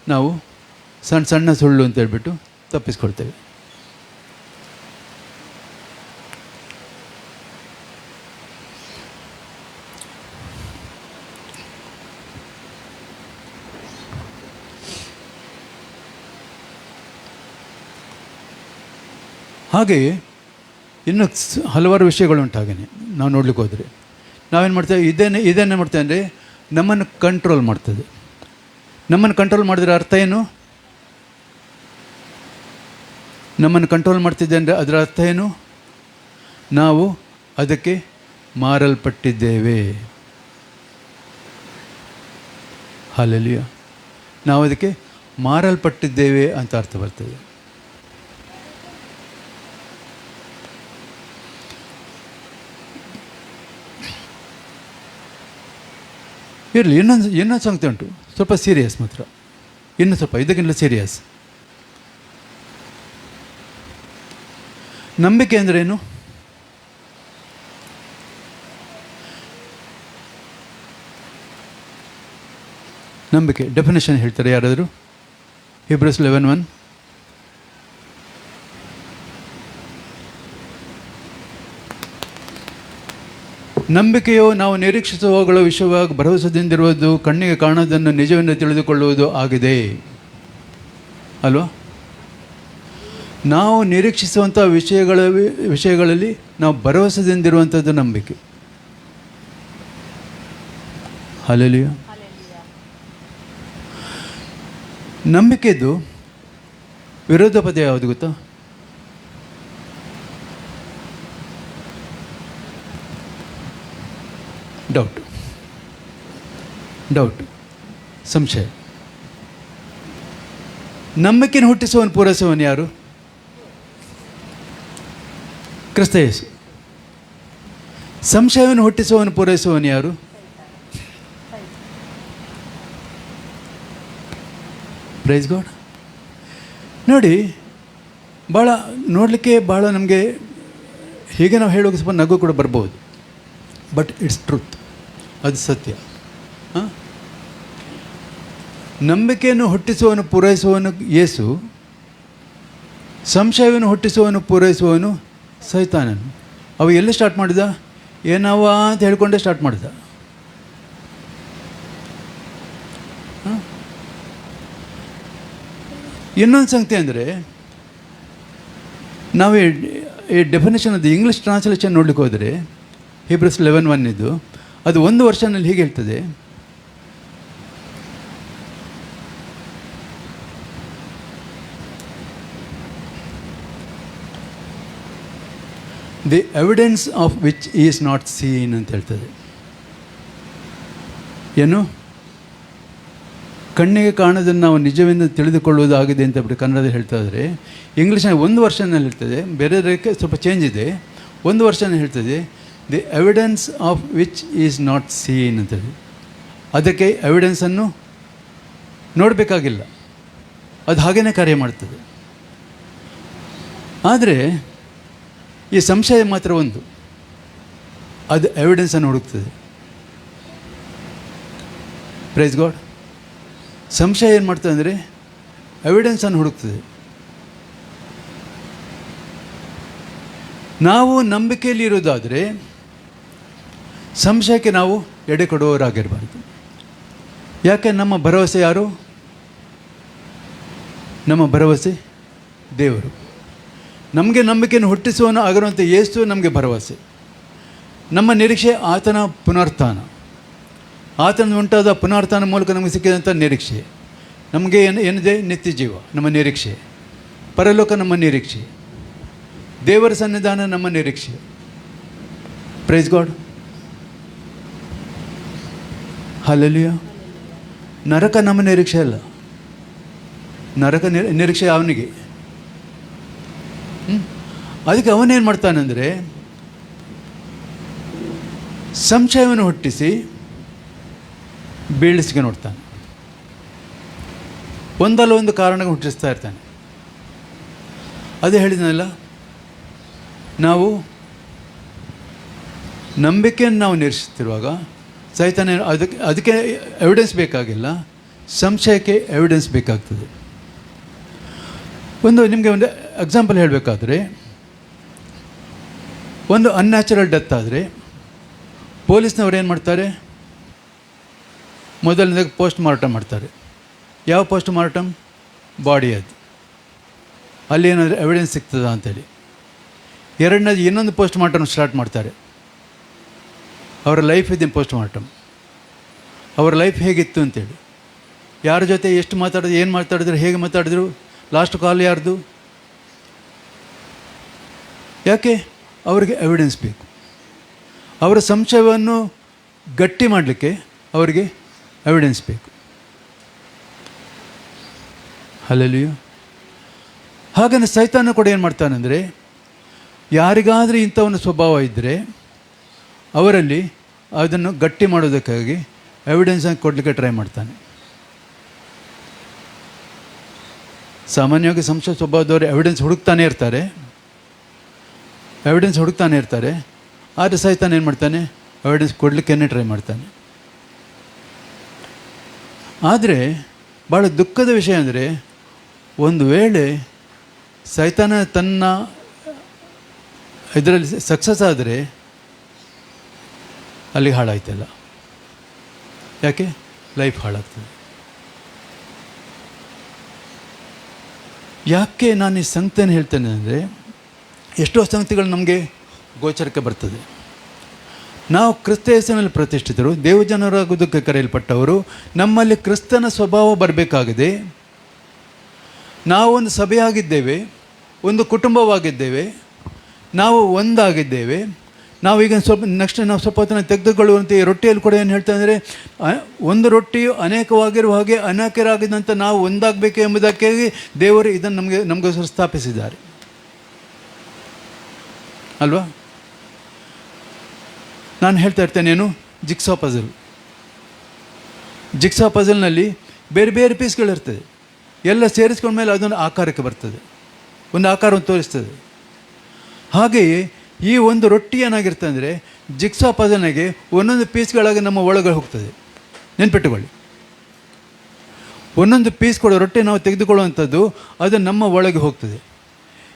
ನಾವು ಸಣ್ಣ ಸಣ್ಣ ಸುಳ್ಳು ಅಂತ ಹೇಳ್ಬಿಟ್ಟು ತಪ್ಪಿಸ್ಕೊಳ್ತೇವೆ. ಹಾಗೆಯೇ ಇನ್ನು ಹಲವಾರು ವಿಷಯಗಳುಂಟು. ಹಾಗೆಯೇ ನಾವು ನೋಡ್ಲಿಕ್ಕೆ ಹೋದರೆ ನಾವೇನು ಮಾಡ್ತೇವೆ, ಇದನ್ನೇ ಮಾಡ್ತೇವೆ ಅಂದರೆ ನಮ್ಮನ್ನು ಕಂಟ್ರೋಲ್ ಮಾಡ್ತದೆ. ನಮ್ಮನ್ನು ಕಂಟ್ರೋಲ್ ಮಾಡಿದ್ರೆ ಅರ್ಥ ಏನು? ನಮ್ಮನ್ನು ಕಂಟ್ರೋಲ್ ಮಾಡ್ತಿದ್ದೆ ಅಂದರೆ ಅದರ ಅರ್ಥ ಏನು? ನಾವು ಅದಕ್ಕೆ ಮಾರಲ್ಪಟ್ಟಿದ್ದೇವೆ. ಹಲ್ಲೆಲೂಯ. ನಾವು ಅದಕ್ಕೆ ಮಾರಲ್ಪಟ್ಟಿದ್ದೇವೆ ಅಂತ ಅರ್ಥ ಬರ್ತದೆ. ಇರಲಿ, ಇನ್ನೊಂದು ಸಂಗತಿ ಉಂಟು, ಸ್ವಲ್ಪ ಸೀರಿಯಸ್ ಮಾತ್ರ, ಇನ್ನು ಸ್ವಲ್ಪ ಇದಕ್ಕಿಂತ ಸೀರಿಯಸ್. ನಂಬಿಕೆ ಅಂದ್ರೇನು? ನಂಬಿಕೆ ಡೆಫಿನೇಷನ್ ಹೇಳ್ತಾರೆ ಯಾರಾದರೂ? Hebrews 11:1. ನಂಬಿಕೆಯು ನಾವು ನಿರೀಕ್ಷಿಸುವವುಗಳ ವಿಷಯವಾಗಿ ಭರವಸೆದಿಂದಿರುವುದು, ಕಣ್ಣಿಗೆ ಕಾಣೋದನ್ನು ನಿಜವೆಂದು ತಿಳಿದುಕೊಳ್ಳುವುದು ಆಗಿದೆ ಅಲ್ವಾ? ನಾವು ನಿರೀಕ್ಷಿಸುವಂಥ ವಿಷಯಗಳಲ್ಲಿ ನಾವು ಭರವಸೆದಿಂದಿರುವಂಥದ್ದು ನಂಬಿಕೆ. ಹಲ್ಲೆಲೂಯ. ನಂಬಿಕೆದು ವಿರೋಧ ಪದ ಯಾವುದು ಗೊತ್ತಾ? ಡೌಟ್, ಸಂಶಯ. ನಂಬಿಕೆಯನ್ನು ಹುಟ್ಟಿಸುವವನು ಪೂರೈಸುವವನು ಯಾರು? ಕ್ರಿಸ್ತ ಯೇಸು. ಸಂಶಯವನ್ನು ಹುಟ್ಟಿಸುವವನು ಪೂರೈಸುವವನು ಯಾರು? Praise God. ನೋಡಿ, ಭಾಳ ನೋಡಲಿಕ್ಕೆ ಭಾಳ ನಮಗೆ ಹೀಗೆ ನಾವು ಹೇಳುವಾಗ ಸ್ವಲ್ಪ ನಗು ಕೂಡ ಬರ್ಬೋದು, ಬಟ್ ಇಟ್ಸ್ ಟ್ರೂತ್, ಅದು ಸತ್ಯ. ನಂಬಿಕೆಯನ್ನು ಹುಟ್ಟಿಸುವವನು ಪೂರೈಸುವವನು ಯೇಸು, ಸಂಶಯವನ್ನು ಹುಟ್ಟಿಸುವವನು ಪೂರೈಸುವವನು ಸೈತಾನನು. ಅವು ಎಲ್ಲಿ ಸ್ಟಾರ್ಟ್ ಮಾಡಿದ? ಏನವ ಅಂತ ಹೇಳ್ಕೊಂಡೇ ಸ್ಟಾರ್ಟ್ ಮಾಡಿದ. ಇನ್ನೊಂದು ಸಂಗತಿ ಅಂದರೆ, ನಾವು ಈ ಡೆಫಿನೇಷನ್ ಅದು ಇಂಗ್ಲೀಷ್ ಟ್ರಾನ್ಸ್ಲೇಷನ್ ನೋಡ್ಲಿಕ್ಕೆ ಹೋದರೆ Hebrews 11:1 ಇದು, ಅದು 1 ವರ್ಷನಲ್ಲಿ ಹೀಗೆ ಹೇಳ್ತದೆ, the evidence of which is not seen ಅಂತ ಹೇಳ್ತದೆ. ಏನು? ಕಣ್ಣಿಗೆ ಕಾಣೋದನ್ನು ನಾವು ನಿಜವೆಂದು ತಿಳಿದುಕೊಳ್ಳುವುದಾಗಿದೆ ಅಂತ ಬಿಟ್ಟು ಕನ್ನಡದಲ್ಲಿ ಹೇಳ್ತಾ ಇದ್ದಾರೆ. ಇಂಗ್ಲೀಷ್ನಲ್ಲಿ 1 ವರ್ಷನಲ್ಲಿ ಹೇಳ್ತದೆ, ಬೇರೆದಕ್ಕೆ ಸ್ವಲ್ಪ ಚೇಂಜ್ ಇದೆ. 1 ವರ್ಷನೇ ಹೇಳ್ತದೆ the evidence of which is not seen ಅಂತೇಳಿ. ಅದಕ್ಕೆ ಎವಿಡೆನ್ಸನ್ನು ನೋಡಬೇಕಾಗಿಲ್ಲ, ಅದು ಹಾಗೇ ಕಾರ್ಯ ಮಾಡ್ತದೆ. ಆದರೆ ಈ ಸಂಶಯ ಮಾತ್ರ ಒಂದು, ಅದು ಎವಿಡೆನ್ಸನ್ನು ಹುಡುಕ್ತದೆ. Praise God. ಸಂಶಯ ಏನು ಮಾಡ್ತದೆ ಅಂದರೆ ಎವಿಡೆನ್ಸನ್ನು ಹುಡುಕ್ತದೆ. ನಾವು ನಂಬಿಕೆಯಲ್ಲಿ ಇರೋದಾದರೆ ಸಂಶಯಕ್ಕೆ ನಾವು ಎಡೆ ಕೊಡುವವರಾಗಿರಬಾರ್ದು. ಯಾಕೆ? ನಮ್ಮ ಭರವಸೆ ಯಾರು? ನಮ್ಮ ಭರವಸೆ ದೇವರು. ನಮಗೆ ನಂಬಿಕೆಯನ್ನು ಹುಟ್ಟಿಸುವನು ಆಗಿರುವಂಥ ಯೇಸು ನಮಗೆ ಭರವಸೆ. ನಮ್ಮ ನಿರೀಕ್ಷೆ ಆತನ ಪುನರುತ್ಥಾನ. ಆತನ ಉಂಟಾದ ಪುನರುತ್ಥಾನ ಮೂಲಕ ನಮಗೆ ಸಿಕ್ಕಿದಂಥ ನಿರೀಕ್ಷೆ. ನಮಗೆ ಏನಿದೆ? ನಿತ್ಯ ಜೀವ ನಮ್ಮ ನಿರೀಕ್ಷೆ, ಪರಲೋಕ ನಮ್ಮ ನಿರೀಕ್ಷೆ, ದೇವರ ಸನ್ನಿಧಾನ ನಮ್ಮ ನಿರೀಕ್ಷೆ. Praise God. ಹಲ್ಲೆಲೂಯ. ನರಕ ನಮ್ಮ ನಿರೀಕ್ಷೆ ಅಲ್ಲ, ನರಕ ನಿರೀಕ್ಷೆ ಅವನಿಗೆ. ಅದಕ್ಕೆ ಅವನೇನು ಮಾಡ್ತಾನೆಂದರೆ ಸಂಶಯವನ್ನು ಹುಟ್ಟಿಸಿ ಬೀಳಿಸಿಗೆ ನೋಡ್ತಾನೆ. ಒಂದಲ್ಲ ಒಂದು ಕಾರಣ ಹುಟ್ಟಿಸ್ತಾ ಇರ್ತಾನೆ. ಅದೇ ಹೇಳಿದ್ನಲ್ಲ, ನಾವು ನಂಬಿಕೆಯನ್ನು ನಾವು ನಿರೀಕ್ಷಿಸ್ತಿರುವಾಗ ಸೈತಾನ ಅದಕ್ಕೆ ಎವಿಡೆನ್ಸ್ ಬೇಕಾಗಿಲ್ಲ, ಸಂಶಯಕ್ಕೆ ಎವಿಡೆನ್ಸ್ ಬೇಕಾಗ್ತದೆ. ನಿಮಗೆ ಒಂದು ಎಕ್ಸಾಂಪಲ್ ಹೇಳಬೇಕಾದ್ರೆ, ಒಂದು ಅನ್ಯಾಚುರಲ್ ಡೆತ್ ಆದರೆ ಪೊಲೀಸ್ನವ್ರು ಏನು ಮಾಡ್ತಾರೆ? ಮೊದಲನೇದಾಗಿ ಪೋಸ್ಟ್ ಮಾರ್ಟಮ್ ಮಾಡ್ತಾರೆ. ಯಾವ ಪೋಸ್ಟ್ ಮಾರ್ಟಮ್? ಬಾಡಿ. ಅದು ಅಲ್ಲಿ ಏನಾದರೂ ಎವಿಡೆನ್ಸ್ ಸಿಗ್ತದ ಅಂಥೇಳಿ. ಎರಡನೇದು ಇನ್ನೊಂದು ಪೋಸ್ಟ್ ಮಾರ್ಟಮ್ ಸ್ಟಾರ್ಟ್ ಮಾಡ್ತಾರೆ. ಅವರ ಲೈಫ್ ಇದನ್ನು ಪೋಸ್ಟ್ ಮಾರ್ಟಮ್, ಅವರ ಲೈಫ್ ಹೇಗಿತ್ತು ಅಂತೇಳಿ, ಯಾರ ಜೊತೆ ಎಷ್ಟು ಮಾತಾಡಿದ್ರು, ಏನು ಮಾತಾಡಿದ್ರು, ಹೇಗೆ ಮಾತಾಡಿದ್ರು, ಲಾಸ್ಟ್ ಕಾಲ್ ಯಾರ್ದು. ಯಾಕೆ? ಅವರಿಗೆ ಎವಿಡೆನ್ಸ್ ಬೇಕು. ಅವರ ಸಂಶಯವನ್ನು ಗಟ್ಟಿ ಮಾಡಲಿಕ್ಕೆ ಅವರಿಗೆ ಎವಿಡೆನ್ಸ್ ಬೇಕು. ಹಲ್ಲೆಲೂಯಾ. ಹಾಗಂದ್ರೆ ಸೈತಾನ ಕೂಡ ಏನು ಮಾಡ್ತಾನೆಂದರೆ, ಯಾರಿಗಾದರೂ ಇಂಥ ಒಂದು ಸ್ವಭಾವ ಇದ್ದರೆ ಅವರಲ್ಲಿ ಅದನ್ನು ಗಟ್ಟಿ ಮಾಡೋದಕ್ಕಾಗಿ ಎವಿಡೆನ್ಸನ್ನು ಕೊಡಲಿಕ್ಕೆ ಟ್ರೈ ಮಾಡ್ತಾನೆ. ಸಾಮಾನ್ಯವಾಗಿ ಸಂಶಯ ಸ್ವಭಾವದವರು ಎವಿಡೆನ್ಸ್ ಹುಡುಕ್ತಾನೆ ಇರ್ತಾರೆ, ಆದರೆ ಸೈತಾನ ಏನು ಮಾಡ್ತಾನೆ? ಎವಿಡೆನ್ಸ್ ಕೊಡಲಿಕ್ಕೇ ಟ್ರೈ ಮಾಡ್ತಾನೆ. ಆದರೆ ಭಾಳ ದುಃಖದ ವಿಷಯ ಅಂದರೆ, ಒಂದು ವೇಳೆ ಸೈತಾನ ತನ್ನ ಇದರಲ್ಲಿ ಸಕ್ಸಸ್ ಆದರೆ ಅಲ್ಲಿಗೆ ಹಾಳಾಯ್ತಲ್ಲ. ಯಾಕೆ? ಲೈಫ್ ಹಾಳಾಗ್ತದೆ. ಯಾಕೆ ನಾನು ಈ ಸಂಗತಿಯನ್ನು ಹೇಳ್ತೇನೆ ಅಂದರೆ, ಎಷ್ಟೋ ಸಂಗತಿಗಳು ನಮಗೆ ಗೋಚರಕ್ಕೆ ಬರ್ತದೆ. ನಾವು ಕ್ರಿಸ್ತ ಯೇಸುವಿನಲ್ಲಿ ಪ್ರತಿಷ್ಠಿತರು, ದೇವಜನರಾಗುವುದಕ್ಕೆ ಕರೆಯಲ್ಪಟ್ಟವರು. ನಮ್ಮಲ್ಲಿ ಕ್ರಿಸ್ತನ ಸ್ವಭಾವ ಬರಬೇಕಾಗಿದೆ. ನಾವು ಒಂದು ಸಭೆಯಾಗಿದ್ದೇವೆ, ಒಂದು ಕುಟುಂಬವಾಗಿದ್ದೇವೆ, ನಾವು ಒಂದಾಗಿದ್ದೇವೆ. ನಾವು ಈಗ ಸ್ವಲ್ಪ ಹೊತ್ತನ್ನು ತೆಗೆದುಕೊಳ್ಳುವಂತೆ ಈ ರೊಟ್ಟಿಯಲ್ಲಿ ಕೂಡ ಏನು ಹೇಳ್ತಾ ಅಂದರೆ, ಒಂದು ರೊಟ್ಟಿಯು ಅನೇಕವಾಗಿರುವ ಹಾಗೆ ಅನೇಕರಾಗಿದ್ದಂಥ ನಾವು ಒಂದಾಗಬೇಕು ಎಂಬುದಕ್ಕಾಗಿ ದೇವರು ಇದನ್ನು ನಮಗೋಸ್ಕರ ಸ್ಥಾಪಿಸಿದ್ದಾರೆ ಅಲ್ವಾ. ನಾನು ಹೇಳ್ತಾ ಇರ್ತೇನೆ, ಏನು ಜಿಕ್ಸಾ ಪಜಲ್ನಲ್ಲಿ ಬೇರೆ ಬೇರೆ ಪೀಸ್ಗಳಿರ್ತದೆ. ಎಲ್ಲ ಸೇರಿಸ್ಕೊಂಡ ಮೇಲೆ ಅದೊಂದು ಆಕಾರಕ್ಕೆ ಬರ್ತದೆ, ಒಂದು ಆಕಾರವನ್ನು ತೋರಿಸ್ತದೆ. ಹಾಗೆಯೇ ಈ ಒಂದು ರೊಟ್ಟಿ ಏನಾಗಿರ್ತದೆ ಅಂದರೆ, ಜಿಕ್ಸಾ ಪಜಲ್ನಾಗೆ ಒಂದೊಂದು ಪೀಸ್ಗಳಾಗಿ ನಮ್ಮ ಒಳಗೆ ಹೋಗ್ತದೆ. ನೆನ್ಪಿಟ್ಟುಕೊಳ್ಳಿ, ಒಂದೊಂದು ಪೀಸ್ ಕೂಡ ರೊಟ್ಟಿ ನಾವು ತೆಗೆದುಕೊಳ್ಳುವಂಥದ್ದು ಅದು ನಮ್ಮ ಒಳಗೆ ಹೋಗ್ತದೆ.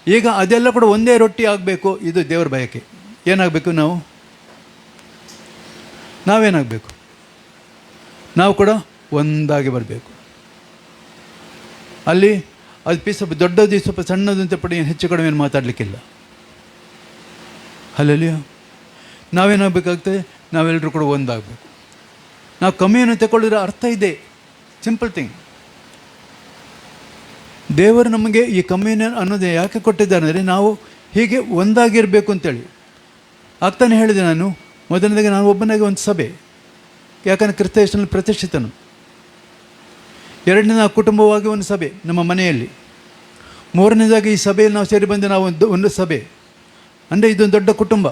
ಈಗ ಅದೆಲ್ಲ ಕೂಡ ಒಂದೇ ರೊಟ್ಟಿ ಆಗಬೇಕು, ಇದು ದೇವರ ಬಯಕೆ. ಏನಾಗಬೇಕು? ನಾವೇನಾಗಬೇಕು? ನಾವು ಕೂಡ ಒಂದಾಗಿ ಬರಬೇಕು. ಅಲ್ಲಿ ಅದು ಪೀಸ್ ಸ್ವಲ್ಪ ದೊಡ್ಡದು, ಸ್ವಲ್ಪ ಸಣ್ಣದು ಅಂತ ಪಡಿ ಹೆಚ್ಚು ಕಡಿಮೆ ಏನು ಮಾತಾಡಲಿಕ್ಕಿಲ್ಲ. ಅಲ್ಲಲ್ಲಿಯೋ ನಾವೇನಾಗಬೇಕಾಗ್ತದೆ? ನಾವೆಲ್ಲರೂ ಕೂಡ ಒಂದಾಗಬೇಕು. ನಾವು ಕಮ್ಮಿಯನ್ನು ತಗೊಳ್ಳಿದ್ರೆ ಅರ್ಥ ಇದೆ, ಸಿಂಪಲ್ ಥಿಂಗ್. ದೇವರು ನಮಗೆ ಈ ಕಮ್ಯುನಿಯನ್ ಅನ್ನೋದು ಯಾಕೆ ಕೊಟ್ಟಿದ್ದಾರೆ ಅಂದರೆ, ನಾವು ಹೀಗೆ ಒಂದಾಗಿರಬೇಕು ಅಂತೇಳಿ. ಆಗ್ತಾನೆ ಹೇಳಿದೆ ನಾನು ಮೊದಲನೇದಾಗಿ, ನಾನು ಒಬ್ಬನಾಗಿ ಒಂದು ಸಭೆ, ಯಾಕಂದರೆ ಕ್ರಿಸ್ತ ಯೇಸುವಿನಲ್ಲಿ ಪ್ರತಿಷ್ಠಿತನು. ಎರಡನೇದು ಕುಟುಂಬವಾಗಿ ಒಂದು ಸಭೆ ನಮ್ಮ ಮನೆಯಲ್ಲಿ. ಮೂರನೇದಾಗಿ ಈ ಸಭೆಯಲ್ಲಿ ನಾವು ಸೇರಿ ಬಂದು ನಾವು ಒಂದು ಸಭೆ ಅಂದರೆ ಇದೊಂದು ದೊಡ್ಡ ಕುಟುಂಬ.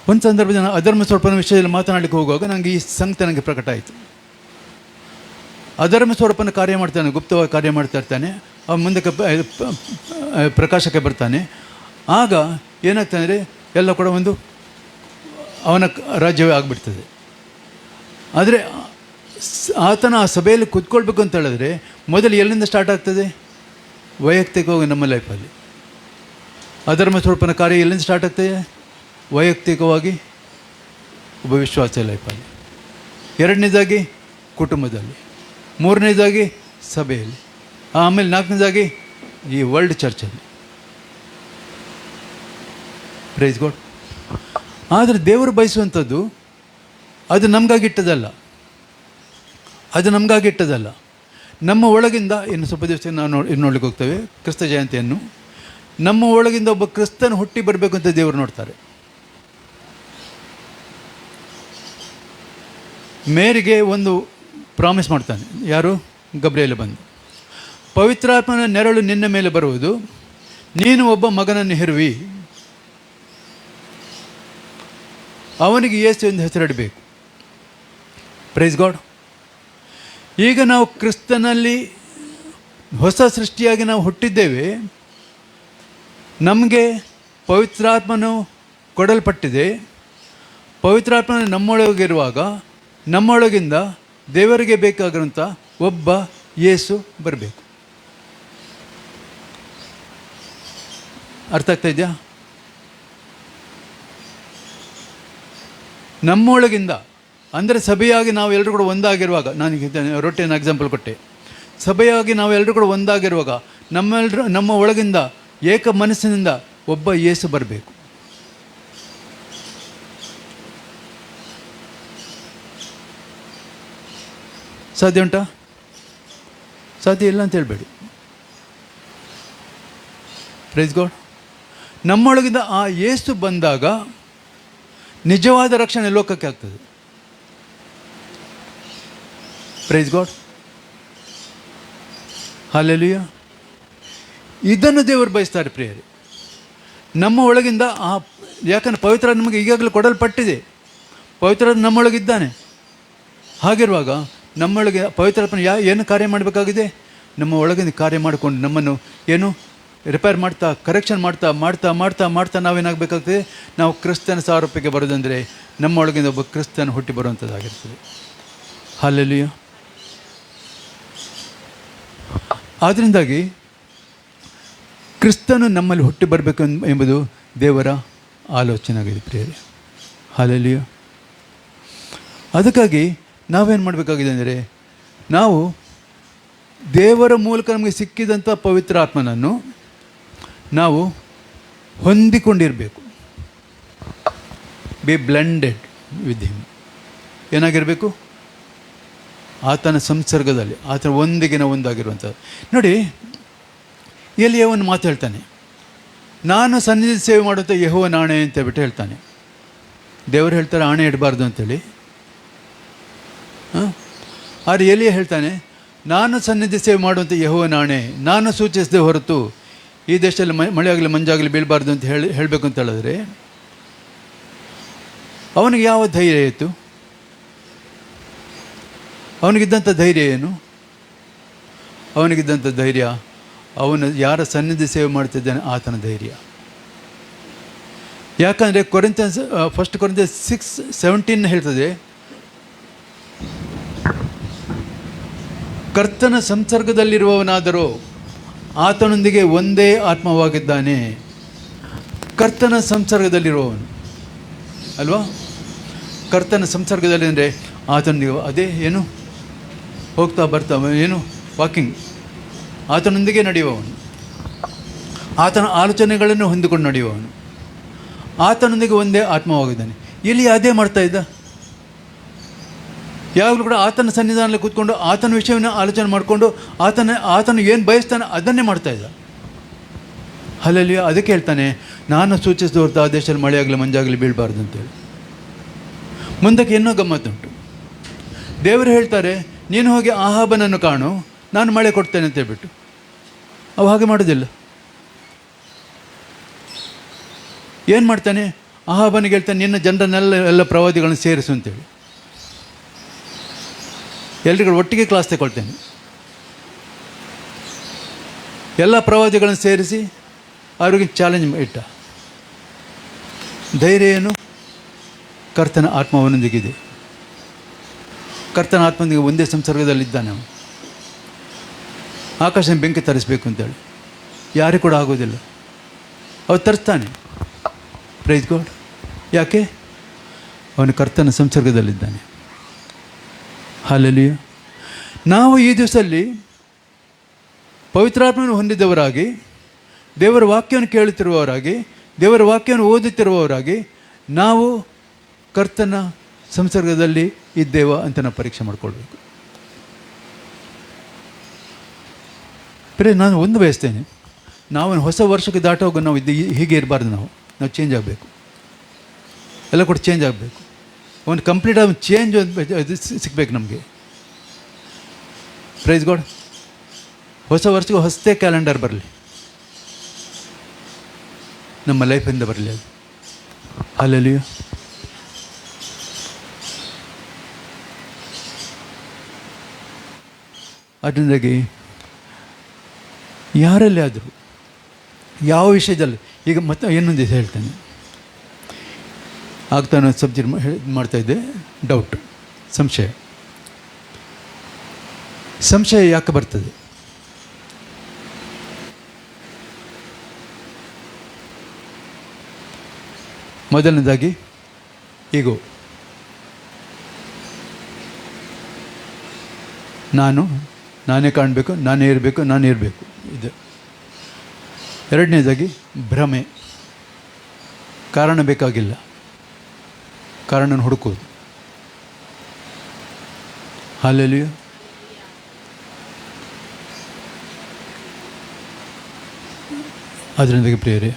ಒಂದು ಸಂದರ್ಭದಲ್ಲಿ ನಾನು ಅಧರ್ಮ ಸ್ವರೂಪನ ವಿಷಯದಲ್ಲಿ ಮಾತನಾಡಲಿಕ್ಕೆ ಹೋಗುವಾಗ ನನಗೆ ಈ ಸಂಗತಿ ನನಗೆ ಪ್ರಕಟ ಆಯಿತು. ಅಧರ್ಮ ಸ್ವರೂಪನ ಕಾರ್ಯ ಮಾಡ್ತಾನೆ, ಗುಪ್ತವಾಗಿ ಕಾರ್ಯ ಮಾಡ್ತಾ ಇರ್ತಾನೆ. ಅವನು ಮುಂದಕ್ಕೆ ಪ್ರಕಾಶಕ್ಕೆ ಬರ್ತಾನೆ. ಆಗ ಏನಾಗ್ತಾನೆ ಅಂದರೆ, ಎಲ್ಲ ಕೂಡ ಒಂದು ಅವನ ರಾಜ್ಯವೇ ಆಗಿಬಿಡ್ತದೆ. ಆದರೆ ಆತನ ಆ ಸಭೆಯಲ್ಲಿ ಕೂತ್ಕೊಳ್ಬೇಕು ಅಂತ ಹೇಳಿದ್ರೆ ಮೊದಲು ಎಲ್ಲಿಂದ ಸ್ಟಾರ್ಟ್ ಆಗ್ತದೆ? ವೈಯಕ್ತಿಕವಾಗಿ ನಮ್ಮ ಲೈಫಲ್ಲಿ. ಅಧರ್ಮ ಸ್ವರೂಪನ ಕಾರ್ಯ ಎಲ್ಲಿಂದ ಸ್ಟಾರ್ಟ್ ಆಗ್ತದೆ? ವೈಯಕ್ತಿಕವಾಗಿ ಒಬ್ಬ ವಿಶ್ವಾಸ ಲೈಫಲ್ಲಿ. ಎರಡನೇದಾಗಿ ಕುಟುಂಬದಲ್ಲಿ, ಮೂರನೇದಾಗಿ ಸಭೆಯಲ್ಲಿ, ಆಮೇಲೆ ನಾಲ್ಕನೇದಾಗಿ ಈ ವರ್ಲ್ಡ್ ಚರ್ಚಲ್ಲಿ. Praise God. ಆದರೆ ದೇವರು ಬಯಸುವಂಥದ್ದು ಅದು ನಮಗಾಗಿಟ್ಟದಲ್ಲ, ನಮ್ಮ ಒಳಗಿಂದ. ಇನ್ನು ಸ್ವಲ್ಪ ದಿವಸ ನಾವು ನೋಡ್ಲಿಕ್ಕೆ ಹೋಗ್ತೇವೆ ಕ್ರಿಸ್ತ ಜಯಂತಿಯನ್ನು. ನಮ್ಮ ಒಳಗಿಂದ ಒಬ್ಬ ಕ್ರಿಸ್ತನ ಹುಟ್ಟಿ ಬರಬೇಕು ಅಂತ ದೇವರು ನೋಡ್ತಾರೆ. ಮೇರಿಗೆ ಒಂದು ಪ್ರಾಮಿಸ್ ಮಾಡ್ತಾನೆ. ಯಾರು? ಗಬ್ರಿಯೇಲ ಬಂದು, ಪವಿತ್ರಾತ್ಮನ ನೆರಳು ನಿನ್ನ ಮೇಲೆ ಬರುವುದು, ನೀನು ಒಬ್ಬ ಮಗನನ್ನು ಹೆರುವಿ, ಅವನಿಗೆ ಯೇಸು ಎಂದು ಹೆಸರಿಡಬೇಕು. Praise God. ಈಗ ನಾವು ಕ್ರಿಸ್ತನಲ್ಲಿ ಹೊಸ ಸೃಷ್ಟಿಯಾಗಿ ನಾವು ಹುಟ್ಟಿದ್ದೇವೆ. ನಮಗೆ ಪವಿತ್ರಾತ್ಮನು ಕೊಡಲ್ಪಟ್ಟಿದೆ. ಪವಿತ್ರಾತ್ಮನ ನಮ್ಮೊಳಗಿರುವಾಗ ನಮ್ಮೊಳಗಿಂದ ದೇವರಿಗೆ ಬೇಕಾಗಿರುವಂಥ ಒಬ್ಬ ಯೇಸು ಬರಬೇಕು. ಅರ್ಥ ಆಗ್ತಾ ಇದೆಯಾ? ನಮ್ಮೊಳಗಿಂದ ಅಂದರೆ ಸಭೆಯಾಗಿ ನಾವು ಎಲ್ಲರೂ ಕೂಡ ಒಂದಾಗಿರುವಾಗ, ನಾನು ರೊಟ್ಟಿಯನ್ನು ಎಕ್ಸಾಂಪಲ್ ಕೊಟ್ಟೆ. ಸಭೆಯಾಗಿ ನಾವು ಎಲ್ಲರೂ ಕೂಡ ಒಂದಾಗಿರುವಾಗ ನಮ್ಮ ಒಳಗಿಂದ ಏಕ ಮನಸ್ಸಿನಿಂದ ಒಬ್ಬ ಯೇಸು ಬರಬೇಕು. ಸಾಧ್ಯ ಉಂಟಾ? ಸಾಧ್ಯ ಇಲ್ಲ ಅಂತ ಹೇಳಬೇಡಿ. Praise God. ನಮ್ಮೊಳಗಿಂದ ಆ ಯೇಸು ಬಂದಾಗ ನಿಜವಾದ ರಕ್ಷಣೆ ಲೋಕಕ್ಕೆ ಆಗ್ತದೆ. Price God. ಹಲ್ಲೆಲೂಯಾ. ಇದನ್ನು ದೇವರು ಬಯಸ್ತಾರೆ ಪ್ರಿಯರೇ. ನಮ್ಮ ಒಳಗಿಂದ ಯಾಕಂದರೆ ಪವಿತ್ರ ನಮಗೆ ಈಗಾಗಲೇ ಕೊಡಲ್ಪಟ್ಟಿದೆ. ಪವಿತ್ರ ನಮ್ಮೊಳಗಿದ್ದಾನೆ. ಹಾಗಿರುವಾಗ ನಮ್ಮೊಳಗೆ ಪವಿತ್ರಾತ್ಮನ ಏನು ಕಾರ್ಯ ಮಾಡಬೇಕಾಗಿದೆ? ನಮ್ಮ ಒಳಗಿಂದ ಕಾರ್ಯ ಮಾಡಿಕೊಂಡು ನಮ್ಮನ್ನು ಏನು ರಿಪೇರ್ ಮಾಡ್ತಾ, ಕರೆಕ್ಷನ್ ಮಾಡ್ತಾ ಮಾಡ್ತಾ ಮಾಡ್ತಾ ಮಾಡ್ತಾ ನಾವೇನಾಗಬೇಕಾಗ್ತದೆ? ನಾವು ಕ್ರಿಸ್ತನ ಸಾರೂಪ್ಯಕ್ಕೆ ಬರೋದಂದರೆ ನಮ್ಮ ಒಳಗಿಂದ ಒಬ್ಬ ಕ್ರಿಸ್ತನ ಹುಟ್ಟಿ ಬರುವಂಥದ್ದಾಗಿರ್ತದೆ. ಹಲ್ಲೆಲೂಯಾ. ಆದ್ದರಿಂದಾಗಿ ಕ್ರಿಸ್ತನು ನಮ್ಮಲ್ಲಿ ಹುಟ್ಟಿ ಬರಬೇಕು ಎಂಬುದು ದೇವರ ಆಲೋಚನೆ ಆಗಿದೆ ಪ್ರಿಯರೇ. ಹಲ್ಲೆಲೂಯಾ. ಅದಕ್ಕಾಗಿ ನಾವೇನು ಮಾಡಬೇಕಾಗಿದೆ ಅಂದರೆ, ನಾವು ದೇವರ ಮೂಲಕ ನಮಗೆ ಸಿಕ್ಕಿದಂಥ ಪವಿತ್ರ ಆತ್ಮನನ್ನು ನಾವು ಹೊಂದಿಕೊಂಡಿರಬೇಕು. Be blended with him. ಏನಾಗಿರಬೇಕು? ಆತನ ಸಂಸರ್ಗದಲ್ಲಿ, ಆತನ ಒಂದಿಗಿನ ಒಂದಾಗಿರುವಂಥದ್ದು. ನೋಡಿ, ಎಲ್ಲಿಯೇ ಒಂದು ಮಾತು ಹೇಳ್ತಾನೆ, ನಾನು ಸನ್ನಿಧಿ ಸೇವೆ ಮಾಡುವಂಥ ಯೆಹೋವನ ಆಣೆ ಅಂತ ಹೇಳ್ಬಿಟ್ಟು ಹೇಳ್ತಾನೆ. ದೇವರು ಹೇಳ್ತಾರೆ ಆಣೆ ಇಡಬಾರ್ದು ಅಂತೇಳಿ. ಆದ್ರೆ ಎಲ್ಲಿಯೇ ಹೇಳ್ತಾನೆ, ನಾನು ಸನ್ನಿಧಿ ಸೇವೆ ಮಾಡುವಂಥ ಯೆಹೋವನ ಆಣೆ, ನಾನು ಸೂಚಿಸದೆ ಹೊರತು ಈ ದೇಶದಲ್ಲಿ ಮಳೆ ಆಗಲಿ ಮಂಜಾಗಲಿ ಬೀಳಬಾರ್ದು ಅಂತ ಹೇಳಬೇಕು ಅಂತ ಹೇಳಿದ್ರೆ, ಅವನಿಗೆ ಯಾವ ಧೈರ್ಯ ಇತ್ತು? ಅವನಿಗಿದ್ದಂಥ ಧೈರ್ಯ ಏನು? ಅವನಿಗಿದ್ದಂಥ ಧೈರ್ಯ ಅವನು ಯಾರ ಸನ್ನಿಧಿ ಸೇವೆ ಮಾಡ್ತಿದ್ದಾನೆ ಆತನ ಧೈರ್ಯ. ಯಾಕಂದರೆ ಫಸ್ಟ್ ಕೊರಿಂಥಿಯನ್ಸ್ 6:17 ಹೇಳ್ತದೆ, ಕರ್ತನ ಸಂಸರ್ಗದಲ್ಲಿರುವವನಾದರೂ ಆತನೊಂದಿಗೆ ಒಂದೇ ಆತ್ಮವಾಗಿದ್ದಾನೆ. ಕರ್ತನ ಸಂಸರ್ಗದಲ್ಲಿರುವವನು ಅಲ್ವಾ? ಕರ್ತನ ಸಂಸರ್ಗದಲ್ಲಿ ಅಂದರೆ ಆತನೊಂದಿಗೆ ಅದೇ ಏನು ಹೋಗ್ತಾ ಬರ್ತಾ ಏನು ವಾಕಿಂಗ್, ಆತನೊಂದಿಗೆ ನಡೆಯುವವನು, ಆತನ ಆಲೋಚನೆಗಳನ್ನು ಹೊಂದಿಕೊಂಡು ನಡೆಯುವವನು, ಆತನೊಂದಿಗೆ ಒಂದೇ ಆತ್ಮವಾಗಿದ್ದಾನೆ. ಇಲ್ಲಿ ಅದೇ ಮಾಡ್ತಾ ಇದ್ದ. ಯಾವಾಗಲೂ ಕೂಡ ಆತನ ಸನ್ನಿಧಾನದಲ್ಲಿ ಕೂತ್ಕೊಂಡು ಆತನ ವಿಷಯವನ್ನು ಆಲೋಚನೆ ಮಾಡಿಕೊಂಡು ಆತನು ಏನು ಬಯಸ್ತಾನೆ ಅದನ್ನೇ ಮಾಡ್ತಾಯಿದ್ದ. ಹಲ್ಲೆಲೂಯಾ. ಅದಕ್ಕೆ ಹೇಳ್ತಾನೆ, ನಾನು ಸೂಚಿಸಿದ ಹೊರತು ಆ ದೇಶದಲ್ಲಿ ಮಳೆಯಾಗಲಿ ಮಂಜಾಗಲಿ ಬೀಳಬಾರ್ದು ಅಂತೇಳಿ. ಮುಂದಕ್ಕೆ ಇನ್ನೂ ಗಮ್ಮತ್ತುಂಟು. ದೇವರು ಹೇಳ್ತಾರೆ, ನೀನು ಹೋಗಿ ಆಹಾಬನನ್ನು ಕಾಣು, ನಾನು ಮಳೆ ಕೊಡ್ತೇನೆ ಅಂತ ಹೇಳ್ಬಿಟ್ಟು. ಅವು ಹಾಗೆ ಮಾಡೋದಿಲ್ಲ. ಏನು ಮಾಡ್ತಾನೆ? ಆಹಾಬನಿಗೆ ಹೇಳ್ತಾನೆ, ನಿನ್ನ ಜನರನ್ನೆಲ್ಲ ಪ್ರವಾದಿಗಳನ್ನು ಸೇರಿಸು ಅಂತೇಳಿ. ಎಲ್ರಿಗೂ ಒಟ್ಟಿಗೆ ಕ್ಲಾಸ್ ತಗೊಳ್ತೇನೆ. ಎಲ್ಲ ಪ್ರವಾದಿಗಳನ್ನು ಸೇರಿಸಿ ಅವ್ರಿಗೆ ಚಾಲೆಂಜ್ ಇಟ್ಟ. ಧೈರ್ಯ ಏನು? ಕರ್ತನ ಆತ್ಮ ಅವನೊಂದಿಗಿದೆ. ಕರ್ತನ ಆತ್ಮನಿಗೆ ಒಂದೇ ಸಂಸರ್ಗದಲ್ಲಿದ್ದಾನೆ. ಅವನು ಆಕಾಶನ ಬೆಂಕಿ ತರಿಸಬೇಕು ಅಂತೇಳಿ ಯಾರಿಗೂ ಕೂಡ ಆಗೋದಿಲ್ಲ. ಅವ್ರು ತರಿಸ್ತಾನೆ. Praise God. ಯಾಕೆ? ಅವನು ಕರ್ತನ ಸಂಸರ್ಗದಲ್ಲಿದ್ದಾನೆ. ಹಲ್ಲೆಲೂಯಾ. ನಾವು ಈ ದಿವಸದಲ್ಲಿ ಪವಿತ್ರಾತ್ಮವನ್ನು ಹೊಂದಿದ್ದವರಾಗಿ, ದೇವರ ವಾಕ್ಯವನ್ನು ಕೇಳುತ್ತಿರುವವರಾಗಿ, ದೇವರ ವಾಕ್ಯವನ್ನು ಓದುತ್ತಿರುವವರಾಗಿ ನಾವು ಕರ್ತನ ಸಂಸರ್ಗದಲ್ಲಿ ಇದ್ದೇವ ಅಂತ ನಾವು ಪರೀಕ್ಷೆ ಮಾಡಿಕೊಳ್ಬೇಕು. ನಾನು ಒಂದು ಬಯಸ್ತೇನೆ, ನಾವು ಹೊಸ ವರ್ಷಕ್ಕೆ ದಾಟೋಗ ನಾವು ಹೀಗೆ ಇರಬಾರ್ದು. ನಾವು ಚೇಂಜ್ ಆಗಬೇಕು. ಎಲ್ಲ ಕೂಡ ಚೇಂಜ್ ಆಗಬೇಕು. ಒಂದು ಕಂಪ್ಲೀಟ್ ಆಗಿ ಚೇಂಜ್ ಸಿಗಬೇಕು ನಮಗೆ. Praise God. ಹೊಸ ವರ್ಷಕ್ಕೆ ಹೊಸದೇ ಕ್ಯಾಲೆಂಡರ್ ಬರಲಿ, ನಮ್ಮ ಲೈಫಿಂದ ಬರಲಿ ಅದು. ಹಲ್ಲೆಲೂಯಾ. ಅದರಿಂದಾಗಿ ಯಾರಲ್ಲಿ ಆದರೂ ಯಾವ ವಿಷಯದಲ್ಲಿ, ಈಗ ಮತ್ತೆ ಇನ್ನೊಂದು ದಿವಸ ಹೇಳ್ತೇನೆ. ಆಗ್ತಾನೆ ಸಬ್ಜೆಕ್ಟ್ ಮಾಡ್ತಾಯಿದ್ದೆ, ಡೌಟ್, ಸಂಶಯ ಯಾಕೆ ಬರ್ತದೆ? ಮೊದಲನೇದಾಗಿ ಈಗೋ, ನಾನೇ ಕಾಣಬೇಕು, ನಾನೇ ಇರಬೇಕು ಇದು. ಎರಡನೇದಾಗಿ ಭ್ರಮೆ. ಕಾರಣ ಬೇಕಾಗಿಲ್ಲ, ಕಾರಣನ ಹುಡುಕೋದು. ಹಲ್ಲೆಲೂಯಾ. ಅದರಿಂದಾಗಿ ಪ್ರಿಯರೇ,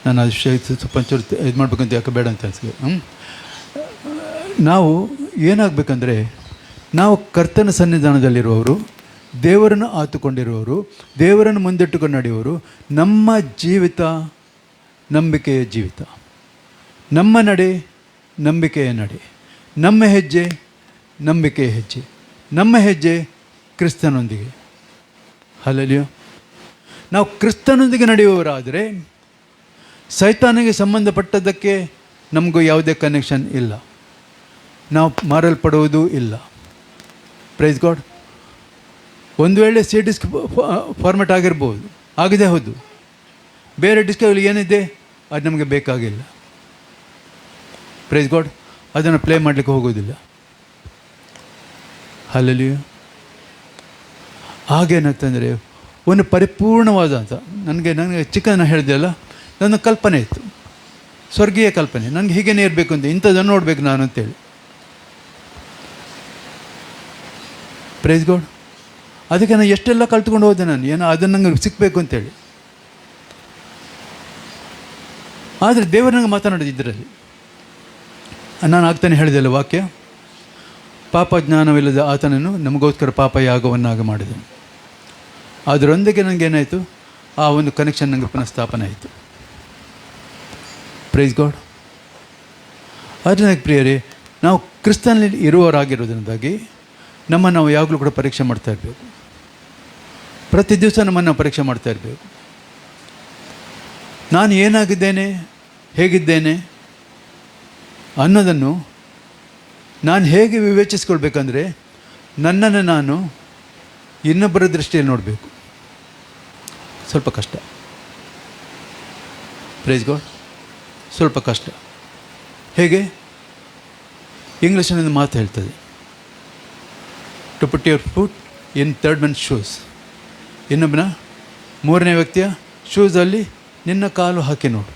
ನಾನು ಆ ವಿಷಯ ಸ್ವಲ್ಪ ಒಂಚೂರು ಇದು ಮಾಡ್ಬೇಕಂತ ಯಾಕೆ ಬೇಡ ಅಂತ ಅನಿಸಿದೆ. ನಾವು ಏನಾಗಬೇಕಂದ್ರೆ, ನಾವು ಕರ್ತನ ಸನ್ನಿಧಾನದಲ್ಲಿರುವವರು, ದೇವರನ್ನು ಆತುಕೊಂಡಿರುವವರು, ದೇವರನ್ನು ಮುಂದಿಟ್ಟುಕೊಂಡು ನಡೆಯುವವರು. ನಮ್ಮ ಜೀವಿತ ನಂಬಿಕೆಯ ಜೀವಿತ, ನಮ್ಮ ನಡೆ ನಂಬಿಕೆಯ ನಡೆ, ನಮ್ಮ ಹೆಜ್ಜೆ ನಂಬಿಕೆಯ ಹೆಜ್ಜೆ, ನಮ್ಮ ಹೆಜ್ಜೆ ಕ್ರಿಸ್ತನೊಂದಿಗೆ. ಹಲ್ಲೆಲೂಯಾ. ನಾವು ಕ್ರಿಸ್ತನೊಂದಿಗೆ ನಡೆಯುವವರಾದರೆ ಸೈತಾನಿಗೆ ಸಂಬಂಧಪಟ್ಟದ್ದಕ್ಕೆ ನಮಗೂ ಯಾವುದೇ ಕನೆಕ್ಷನ್ ಇಲ್ಲ, ನಾವು ಮಾರಲ್ಪಡುವುದೂ ಇಲ್ಲ. Praise God. ಒಂದು ವೇಳೆ ಸಿ ಡಿಸ್ಕ್ ಫಾರ್ಮೆಟ್ ಆಗಿರ್ಬೋದು, ಆಗಿದೆ, ಹೌದು. ಬೇರೆ ಡಿಸ್ಕ್ಗಳಲ್ಲಿ ಏನಿದೆ ಅದು ನಮಗೆ ಬೇಕಾಗಿಲ್ಲ. Praise God. ಅದನ್ನು ಪ್ಲೇ ಮಾಡಲಿಕ್ಕೆ ಹೋಗೋದಿಲ್ಲ. ಹಲ್ಲೆಲೂಯಾ. ಹಾಗೇನಂತಂದರೆ ಒಂದು ಪರಿಪೂರ್ಣವಾದ ಅಂತ ನನಗೆ ಚಿಕ್ಕನ ಹೇಳಿದೆ ಅಲ್ಲ, ನನ್ನ ಕಲ್ಪನೆ ಇತ್ತು, ಸ್ವರ್ಗೀಯ ಕಲ್ಪನೆ. ನನಗೆ ಹೀಗೇನೇ ಇರಬೇಕು ಅಂತ, ಇಂಥದ್ದನ್ನು ನೋಡಬೇಕು ನಾನು ಅಂತೇಳಿ. Praise God. ಅದಕ್ಕೆ ನಾನು ಎಷ್ಟೆಲ್ಲ ಕಲ್ತ್ಕೊಂಡು ಹೋದೆ ನಾನು, ಏನೋ ಅದನ್ನು ನಂಗೆ ಸಿಕ್ಕಬೇಕು ಅಂತೇಳಿ. ಆದರೆ ದೇವರು ನಂಗೆ ಮಾತನಾಡಿದ ಇದರಲ್ಲಿ. ನಾನು ಆಗ್ತಾನೆ ಹೇಳಿದೆಲ್ಲ ವಾಕ್ಯ, ಪಾಪ ಜ್ಞಾನವಿಲ್ಲದ ಆತನನ್ನು ನಮಗೋಸ್ಕರ ಪಾಪ ಯಾಗವನ್ನಾಗ ಮಾಡಿದನು. ಅದರೊಂದಿಗೆ ನನಗೇನಾಯಿತು, ಆ ಒಂದು ಕನೆಕ್ಷನ್ ನನಗೆ ಪುನಃ ಸ್ಥಾಪನೆ ಆಯಿತು. Praise God. ಅದರಿಂದ ಪ್ರಿಯರೇ, ನಾವು ಕ್ರಿಸ್ತನಲ್ಲಿ ಇರುವವರಾಗಿರೋದ್ರಿಂದಾಗಿ ನಾವು ಯಾವಾಗಲೂ ಕೂಡ ಪರೀಕ್ಷೆ ಮಾಡ್ತಾ ಇರಬೇಕು. ಪ್ರತಿ ದಿವಸ ನಮ್ಮನ್ನು ಪರೀಕ್ಷೆ ಮಾಡ್ತಾ ಇರಬೇಕು. ನಾನು ಏನಾಗಿದ್ದೇನೆ, ಹೇಗಿದ್ದೇನೆ ಅನ್ನೋದನ್ನು ನಾನು ಹೇಗೆ ವಿವೇಚಿಸ್ಕೊಳ್ಬೇಕಂದ್ರೆ, ನನ್ನನ್ನು ನಾನು ಇನ್ನೊಬ್ಬರ ದೃಷ್ಟಿಯಲ್ಲಿ ನೋಡಬೇಕು. ಸ್ವಲ್ಪ ಕಷ್ಟ. Praise God. ಸ್ವಲ್ಪ ಕಷ್ಟ. ಹೇಗೆ? ಇಂಗ್ಲೀಷಿನಲ್ಲಿ ಮಾತು ಹೇಳ್ತದೆ, to put your foot in third man shoes. ಇನ್ನೊಬ್ಬನ, ಮೂರನೇ ವ್ಯಕ್ತಿಯ ಶೂಸಲ್ಲಿ ನಿನ್ನ ಕಾಲು ಹಾಕಿ ನೋಡು.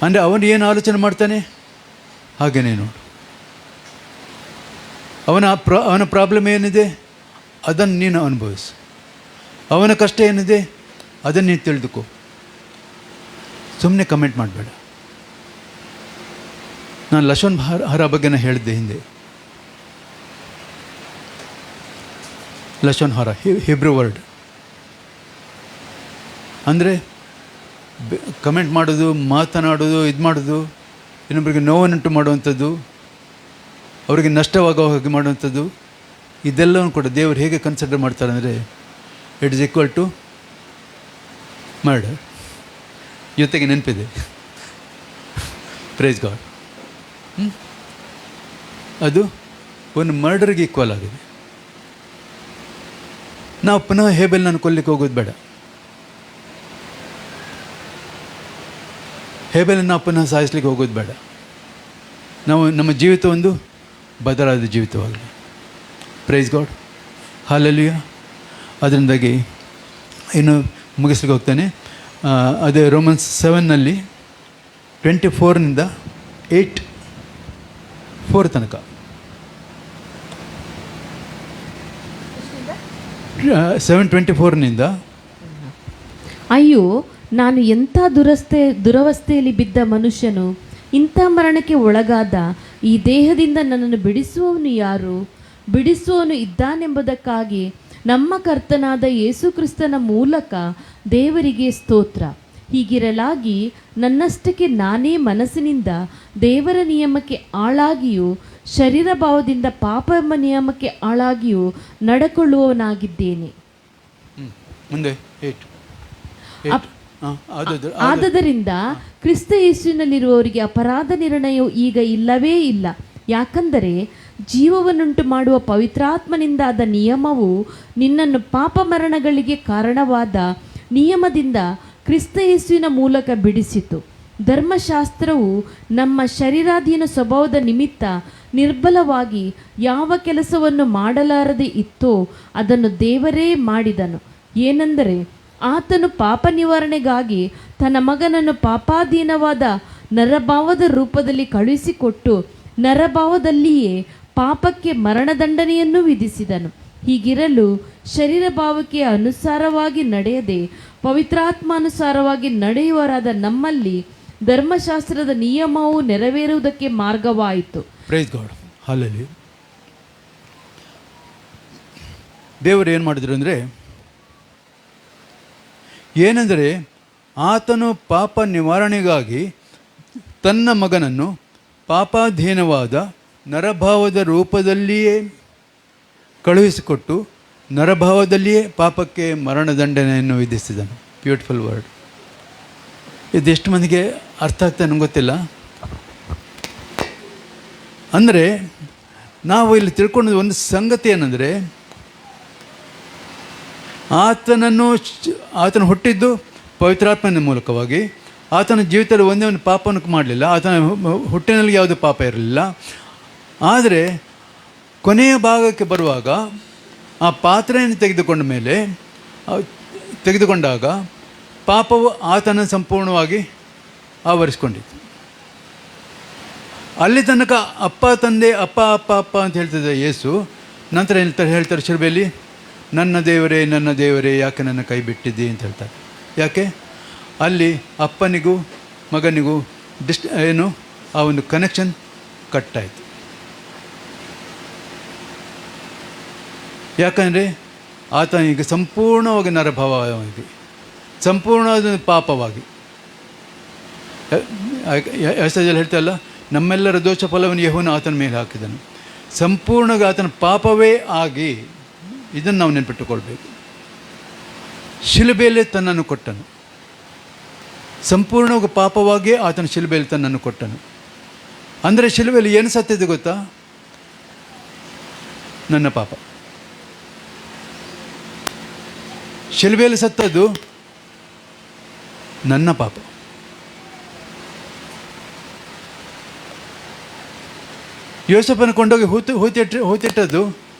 ಅಂದರೆ ಅವನು ಏನು ಆಲೋಚನೆ ಮಾಡ್ತಾನೆ ಹಾಗೆಯೇ ನೋಡು. ಅವನ ಪ್ರಾಬ್ಲಮ್ ಏನಿದೆ ಅದನ್ನು ನೀನು ಅನುಭವಿಸು. ಅವನ ಕಷ್ಟ ಏನಿದೆ ಅದನ್ನು ನೀನು ತಿಳಿದುಕೋ. ಸುಮ್ಮನೆ ಕಮೆಂಟ್ ಮಾಡಬೇಡ. ನಾನು ಲಶೋನ್ ಹರ ಬಗ್ಗೆ ಹೇಳಿದ್ದೆ ಹಿಂದೆ. ಲಶೋನ್ ಹರ ಹಿಬ್ರೂ ವರ್ಡ್ ಅಂದರೆ ಕಮೆಂಟ್ ಮಾಡೋದು, ಮಾತನಾಡೋದು, ಇದು ಮಾಡೋದು, ಇನ್ನೊಬ್ಬರಿಗೆ ನೋವನ್ನುಂಟು ಮಾಡುವಂಥದ್ದು, ಅವರಿಗೆ ನಷ್ಟವಾಗೋ ಹಾಗೆ ಮಾಡುವಂಥದ್ದು, ಇದೆಲ್ಲವೂ ಕೂಡ ದೇವರು ಹೇಗೆ ಕನ್ಸಿಡರ್ ಮಾಡ್ತಾರೆ ಅಂದರೆ, it is equal to murder. ಜೊತೆಗೆ ನೆನಪಿದೆ. Praise God. ಅದು ಒಂದು ಮರ್ಡರ್ಗೆ ಈಕ್ವಲ್ ಆಗಿದೆ. ನಾವು ಪುನಃ ಹೇಬೆಲ್ ನಾನು ಕೊಲ್ಲಿಕ್ಕೆ ಹೋಗೋದು ಬೇಡ. ಹೇಬೆಲನ್ನು ನಾವು ಪುನಃ ಸಾಯಿಸ್ಲಿಕ್ಕೆ ಹೋಗೋದು ಬೇಡ. ನಮ್ಮ ಜೀವಿತ ಒಂದು ಬದಲಾದ ಜೀವಿತವಾಗಲಿ. Price God. ಹಲ್ಲೆಲೂಯಾ. ಅದರಿಂದಾಗಿ ಇನ್ನು ಮುಗಿಸ್ಲಿಕ್ಕೆ ಹೋಗ್ತಾನೆ. ಅದೇ ರೋಮನ್ಸ್ 7ನಲ್ಲಿ 24 8 ತನಕ 7:24 ಅಯ್ಯೋ, ನಾನು ಎಂಥ ದುರವಸ್ಥೆಯಲ್ಲಿ ಬಿದ್ದ ಮನುಷ್ಯನು, ಇಂಥ ಮರಣಕ್ಕೆ ಒಳಗಾದ ಈ ದೇಹದಿಂದ ನನ್ನನ್ನು ಬಿಡಿಸುವವನು ಯಾರು? ಬಿಡಿಸುವವನು ಇದ್ದಾನೆಂಬುದಕ್ಕಾಗಿ ನಮ್ಮ ಕರ್ತನಾದ ಯೇಸು ಕ್ರಿಸ್ತನ ಮೂಲಕ ದೇವರಿಗೆ ಸ್ತೋತ್ರ. ಹೀಗಿರಲಾಗಿ ನನ್ನಷ್ಟಕ್ಕೆ ನಾನೇ ಮನಸ್ಸಿನಿಂದ ದೇವರ ನಿಯಮಕ್ಕೆ ಆಳಾಗಿಯೂ ಶರೀರ ಭಾವದಿಂದ ಪಾಪ ಎಂಬ ನಿಯಮಕ್ಕೆ ಆಳಾಗಿಯೂ ನಡ್ಕೊಳ್ಳುವವನಾಗಿದ್ದೇನೆ. ಮುಂದೆ ಆದದರಿಂದ ಕ್ರಿಸ್ತ ಯೇಸುವಿನಲ್ಲಿರುವವರಿಗೆ ಅಪರಾಧ ನಿರ್ಣಯವು ಈಗ ಇಲ್ಲವೇ ಇಲ್ಲ. ಯಾಕಂದರೆ ಜೀವವನ್ನುಂಟು ಮಾಡುವ ಪವಿತ್ರಾತ್ಮನಿಂದಾದ ನಿಯಮವು ನಿನ್ನನ್ನು ಪಾಪ ಮರಣಗಳಿಗೆ ಕಾರಣವಾದ ನಿಯಮದಿಂದ ಕ್ರಿಸ್ತ ಯೇಸುವಿನ ಮೂಲಕ ಬಿಡಿಸಿತು. ಧರ್ಮಶಾಸ್ತ್ರವು ನಮ್ಮ ಶರೀರಾಧೀನ ಸ್ವಭಾವದ ನಿಮಿತ್ತ ನಿರ್ಬಲವಾಗಿ ಯಾವ ಕೆಲಸವನ್ನು ಮಾಡಲಾರದೆ ಇತ್ತೋ ಅದನ್ನು ದೇವರೇ ಮಾಡಿದನು. ಏನೆಂದರೆ ಆತನು ಪಾಪ ನಿವಾರಣೆಗಾಗಿ ತನ್ನ ಮಗನನ್ನು ಪಾಪಾಧೀನವಾದ ನರಭಾವದ ರೂಪದಲ್ಲಿ ಕಳುಹಿಸಿಕೊಟ್ಟು ನರಭಾವದಲ್ಲಿಯೇ ಪಾಪಕ್ಕೆ ಮರಣದಂಡನೆಯನ್ನು ವಿಧಿಸಿದನು. ಹೀಗಿರಲು ಶರೀರ ಭಾವಕ್ಕೆ ಅನುಸಾರವಾಗಿ ನಡೆಯದೆ ಪವಿತ್ರಾತ್ಮಾನುಸಾರವಾಗಿ ನಡೆಯುವರಾದ ನಮ್ಮಲ್ಲಿ ಧರ್ಮಶಾಸ್ತ್ರದ ನಿಯಮವು ನೆರವೇರುವುದಕ್ಕೆ ಮಾರ್ಗವಾಯಿತು. ಪ್ರೈಸ್ ಗಾಡ್, ಹಾಲೆಲೂಯಾ. ದೇವರು ಏನು ಮಾಡಿದ್ರು ಏನೆಂದರೆ ಆತನು ಪಾಪ ನಿವಾರಣೆಗಾಗಿ ತನ್ನ ಮಗನನ್ನು ಪಾಪಾಧೀನವಾದ ನರಭಾವದ ರೂಪದಲ್ಲಿಯೇ ಕಳುಹಿಸಿಕೊಟ್ಟು ನರಭಾವದಲ್ಲಿಯೇ ಪಾಪಕ್ಕೆ ಮರಣದಂಡನೆಯನ್ನು ವಿಧಿಸಿದನು. Beautiful word. ಇದೆಷ್ಟು ಮಂದಿಗೆ ಅರ್ಥ ಆಗ್ತದೆ ನಂಗೆ ಗೊತ್ತಿಲ್ಲ. ಅಂದರೆ ನಾವು ಇಲ್ಲಿ ತಿಳ್ಕೊಂಡ ಒಂದು ಸಂಗತಿ ಏನಂದರೆ, ಆತನು ಹುಟ್ಟಿದ್ದು ಪವಿತ್ರಾತ್ಮನ ಮೂಲಕವಾಗಿ. ಆತನ ಜೀವಿತದಲ್ಲಿ ಒಂದೇ ಒಂದು ಪಾಪವನ್ನು ಮಾಡಲಿಲ್ಲ. ಆತನ ಹುಟ್ಟಿನಲ್ಲಿ ಯಾವುದೇ ಪಾಪ ಇರಲಿಲ್ಲ. ಆದರೆ ಕೊನೆಯ ಭಾಗಕ್ಕೆ ಬರುವಾಗ ಆ ಪಾತ್ರೆಯನ್ನು ತೆಗೆದುಕೊಂಡಾಗ ಪಾಪವು ಆತನ ಸಂಪೂರ್ಣವಾಗಿ ಆವರಿಸಿಕೊಂಡಿತ್ತು. ಅಲ್ಲಿ ತನಕ ಅಪ್ಪ ತಂದೆ ಅಪ್ಪ ಅಪ್ಪ ಅಪ್ಪ ಅಂತ ಹೇಳ್ತಿದ್ದ ಯೇಸು, ನಂತರ ಹೇಳ್ತಾರೆ ಶಿಲುಬೆಯಲ್ಲಿ, ನನ್ನ ದೇವರೇ ನನ್ನ ದೇವರೇ ಯಾಕೆ ನನ್ನ ಕೈ ಬಿಟ್ಟಿದ್ದಿ ಅಂತ ಹೇಳ್ತಾರೆ. ಯಾಕೆ? ಅಲ್ಲಿ ಅಪ್ಪನಿಗೂ ಮಗನಿಗೂ ಆ ಒಂದು ಕನೆಕ್ಷನ್ ಕಟ್ಟಾಯಿತು. ಯಾಕಂದರೆ ಆತ ಈಗ ಸಂಪೂರ್ಣವಾಗಿ ನರಭಾವವಾಗಿ, ಸಂಪೂರ್ಣವಾದ ಪಾಪವಾಗಿ, ಯೆಶಾಯದಲ್ಲಿ ಹೇಳ್ತಾರಲ್ಲ, ನಮ್ಮೆಲ್ಲರ ದೋಷ ಫಲವನ್ನು ಯೆಹೋವನು ಆತನ ಮೇಲೆ ಹಾಕಿದನು. ಸಂಪೂರ್ಣವಾಗಿ ಆತನ ಪಾಪವೇ ಆಗಿ, ಇದನ್ನು ನಾವು ನೆನಪಿಟ್ಟುಕೊಳ್ಬೇಕು. ಶಿಲುಬೆಯಲ್ಲೇ ತನ್ನನ್ನು ಕೊಟ್ಟನು. ಸಂಪೂರ್ಣವಾಗಿ ಪಾಪವಾಗಿ ಆತನ ಶಿಲುಬೆಯಲ್ಲಿ ತನ್ನನ್ನು ಕೊಟ್ಟನು. ಅಂದರೆ ಶಿಲುಬೆಯಲ್ಲಿ ಏನು ಸತ್ತಿದೆ ಗೊತ್ತಾ? ನನ್ನ ಪಾಪ. ಶಿಲುಬೆಯಲ್ಲಿ ಸತ್ತದ್ದು ನನ್ನ ಪಾಪ. ಯೋಸೇಫನ ಕೊಂಡೋಗಿ ಹೂತಿಟ್ಟದ್ದು